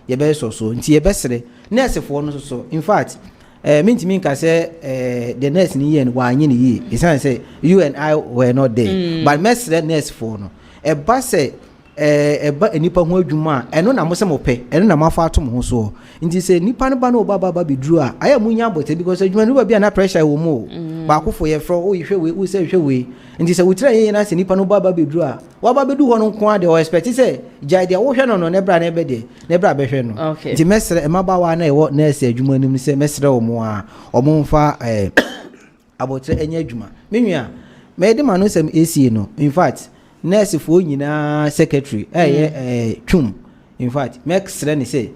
ye be so nti ye besere nurse for no so in fact me can say the nurse ni ye wa anyi ni ye isan say you and I were not there but mesere nurse for no e ba say ba enipa ho adwuma eno na mo se mo pe eno na mafa ato mo so nti say nipa no ba no baba bidru a aya munya bote because adwuma no ba bia na pressure wo mo ba akofo ye fro o hwe we say hwe we nti say wutira ye na say nipa no baba bidru a wa ba bedu ho no nko ade o expect say jai de wo hwe no ne bra na be de ne bra be hwe no nti mesere emaba wa na e wo na say adwuma nim say mesere wo mo a o mo mfa abotire enya adwuma menua me de manu sem AC no in fact nurse for nyina secretary twum in fact mesre ne say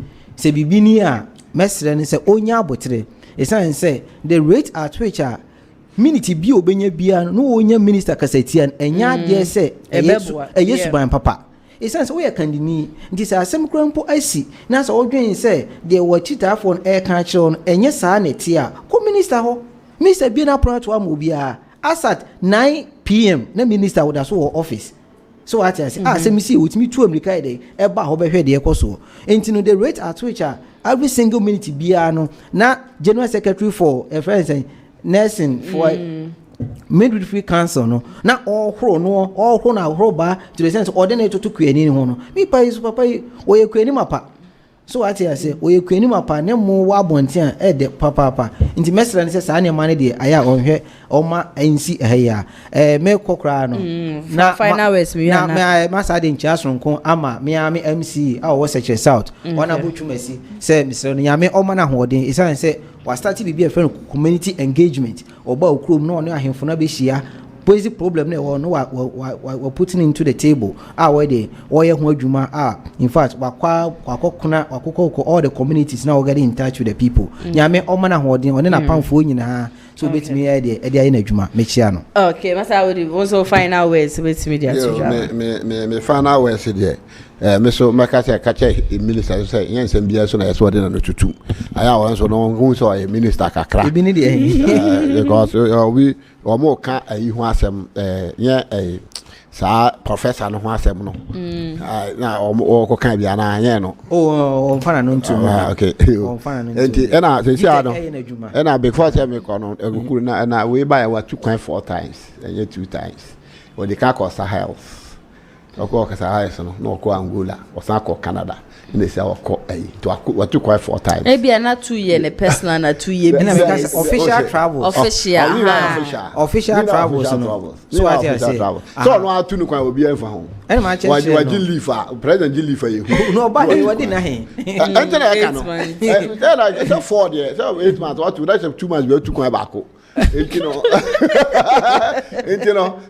bibini a mesre ne say onya abotre esan say the rate at which a minute bi obenya bia no onya minister kasatian enya de say yesu ban papa esan say we kandini nti say asem krampo asi na say odwen say de wachita for kan chiro enye saa ne tie a ko minister ho minister bi na pro to am obia asat 9 PM na minister would also office so what I say say me see with me two America dey e ba ho be hwe de ekoso enti the rate at which every single minute bia no na general secretary for friends nursing for midwifery council no na all hro ba to the sense ordinate to kwani ho no me pa is papa o ye kwani mapa so what I say o ye kwani mapa ne mo wa bontia e de papa nti mesra ne say sa ne mane de aya onhwe oma ansi eya me kokra no na final words me na ma sa de nchiasonko ama me MC a wo seche south ona butwumasi say misre no nyame oma na hoden isan say wa start bi a friend community engagement oba okrom no ahemfo na be hia basic problem ne no wa putting into the table where they oye ho adwuma in fact wakokuna all the communities now get in touch with the people nyame omana hoden one na pamfo nyina so betimi e de na adwuma mechia no okay masa we also final words betimi dia to me final words there me so makata kache minister say yen sem bia so na yeso de na no tutu aya won so no hu so a minister kakra ebi ni de because we omo ka ayi ho asem yen sa professor no ho asem no na o ka bia na yen no o mfana no ntu okay o mfana no enti na se sia no na before say me ko no egukuru na we buy wa 2.4 times and 2 times when the car cost health oko kasa haiso no oko Angola osako Canada ine say oko to watu kwa 4 times e bia na 2 year ne personal na 2 year business official travels official travels so what I say so no atu no kwa obi enfa ho ene ma che wa leave president leave you no ba he wadi na he ente na ka no it's a 4 year so 8 months what that's 2 months we 2 kwa baako you know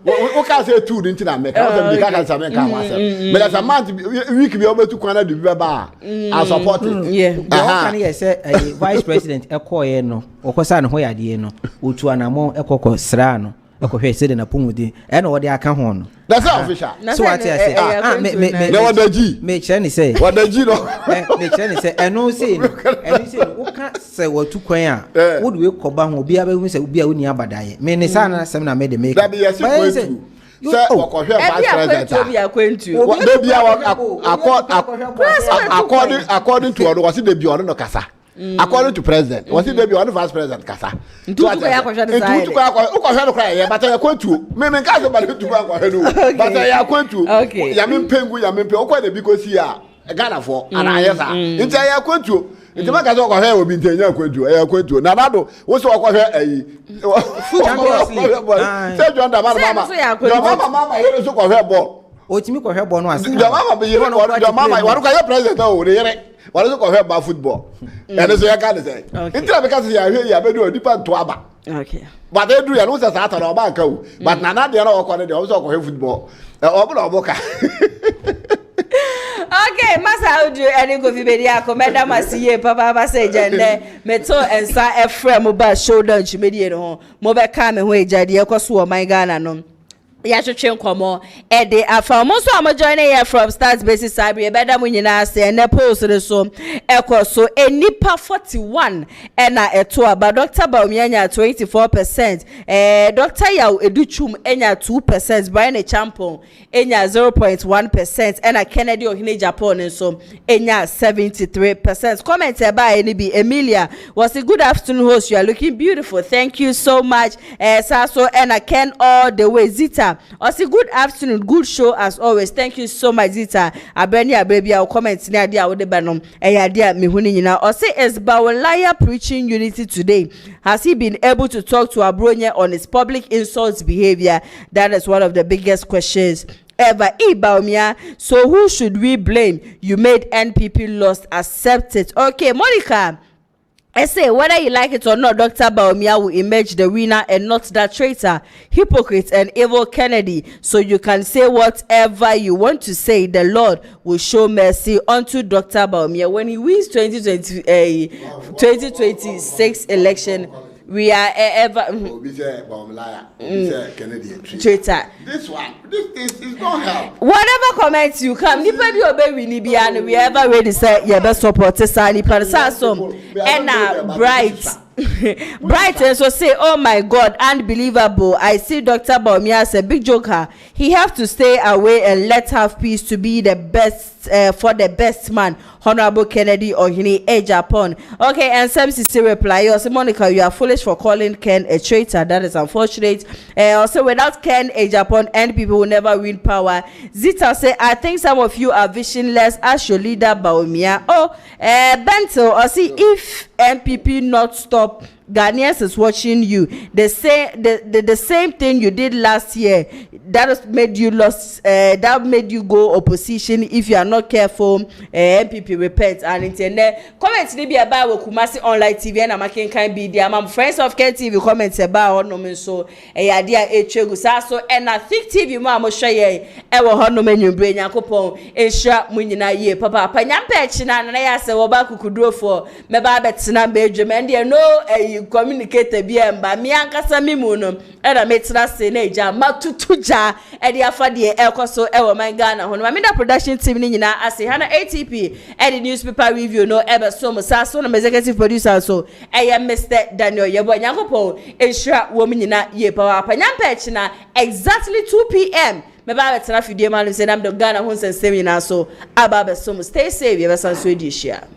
we can say 2 didn't na make we can say make am but as a month week be obetu kwana de bi ba I support it can you say vice president ekoye no okosa ne ho yade no otu anamo ekoko sra no ekohwe sede na pomudi e na wode aka ho no that's official so what I say me wadaji me chere ni say wadaji no me chere ni say eno say wo ka say watu kwan a wo de we koba ho obi abehu say obi a woni abadaye me ni sa na asem na me de make that be yes say okohwe vice president obi akwentu de bia according to what was the bio no kasa according to president was it the vice president kasa ntuko ya kwahwe design ntuko ya kwahwe no kra ye bata ya kwentu me ka so ba ntuko ya kwahwe no bata ya kwentu ya me mpengu ya me mpe okwa de bikosi a Ghana for ana yesa nti ya kwentu nti maka so kwahwe obi ntenya kwentu ya kwentu na nado wo so kwahwe ayi say John da mama yere so kwahwe ball otimi kwahwe ball no ase mama be yere no mama waruka ya president o re yere wale so kwahwe ba football and so ya ka say nti na because ya hwe ya bedu odipa nto aba okay but they do ya no say sa atara oba nka o but na de na okwa ne de so kwahwe football obo ka okay Hey, Master, how do you any go media commander masiye papa say jende meto ensa efre mo ba showdown chimedie no mo be ka me ho ejade ekoso o man Ghana no ya twetwe nkomo e de afa mo so am join here from start basis sabre beda mo nyina ase na post re so ekoso enipa 41 na eto aba Dr. BAWUMIA nya 24%, Dr. Yaw Educhum enya 2%, BRYAN ACHEAMPONG enya 0.1%, and Kennedy Ohine Japan nso enya 73%. Comment by NB Emilia was a good afternoon host, you are looking beautiful, thank you so much. Saso and Ken all the way Zita also good afternoon, good show as always, thank you so much Zita. Abenia baby our comments near dia with the banom dia mihuni nyina or say is BAWUMIA preaching unity today. Has he been able to talk to Abronya on his public insults behavior? That is one of the biggest questions ever. BAWUMIA, so who should we blame? You made NPP lost, accept it. Okay, Monica, I say whether you like it or not, Dr. BAWUMIA will emerge the winner and not that traitor, hypocrite and evil Kennedy. So you can say whatever you want to say. The Lord will show mercy unto Dr. BAWUMIA when he wins 2026 election. We are ever traitor. This is not help. Whatever comments you come, nipadi obey we ni bia no we ever ready say you best support sani parsa so and bright. Bright and so say, oh my God, unbelievable. I see Dr. BAWUMIA as a big joker. He have to stay away and let have peace to be the best for the best man, Honorable Kennedy Ohine Japan. Okay, and Sam Sisi reply, you say, Monica, you are foolish for calling Ken a traitor. That is unfortunate. Also, without Ken Japan, NPP will never win power. Zita say, I think some of you are visionless as your leader BAWUMIA. Oh, Bento, or see if NPP not stop, Ghanaians is watching you. The same thing you did last year. That has made you lost. That made you go opposition. If you are not careful, NPP repent. And internet comments ni be about KumasiOnlineTv and making kind be there. My friends of KTV comments about no men so idea echegu so and I think TV mo amosha ye ewo hono menyu brain yakopon ehra munyina ye papa panyampa china na ya se wo ba kukuduro for me ba betina be dwem and no communicator bi emba mi ankasa mimu no era metra se na eja matutuja e de afa de ekoso ewo man Ghana hono ma da production team ni nyina ase hana ATP e the newspaper review no ebe so mo saso na executive producer so Mr. Daniel Yebo Nyankopon ehra wo nyina ye papa panyampa china exactly 2 p.m. me ba betra fidie ma no se nam do Ghana ho nsensem nyina so aba be so mo stay safe ye be san so edi hia.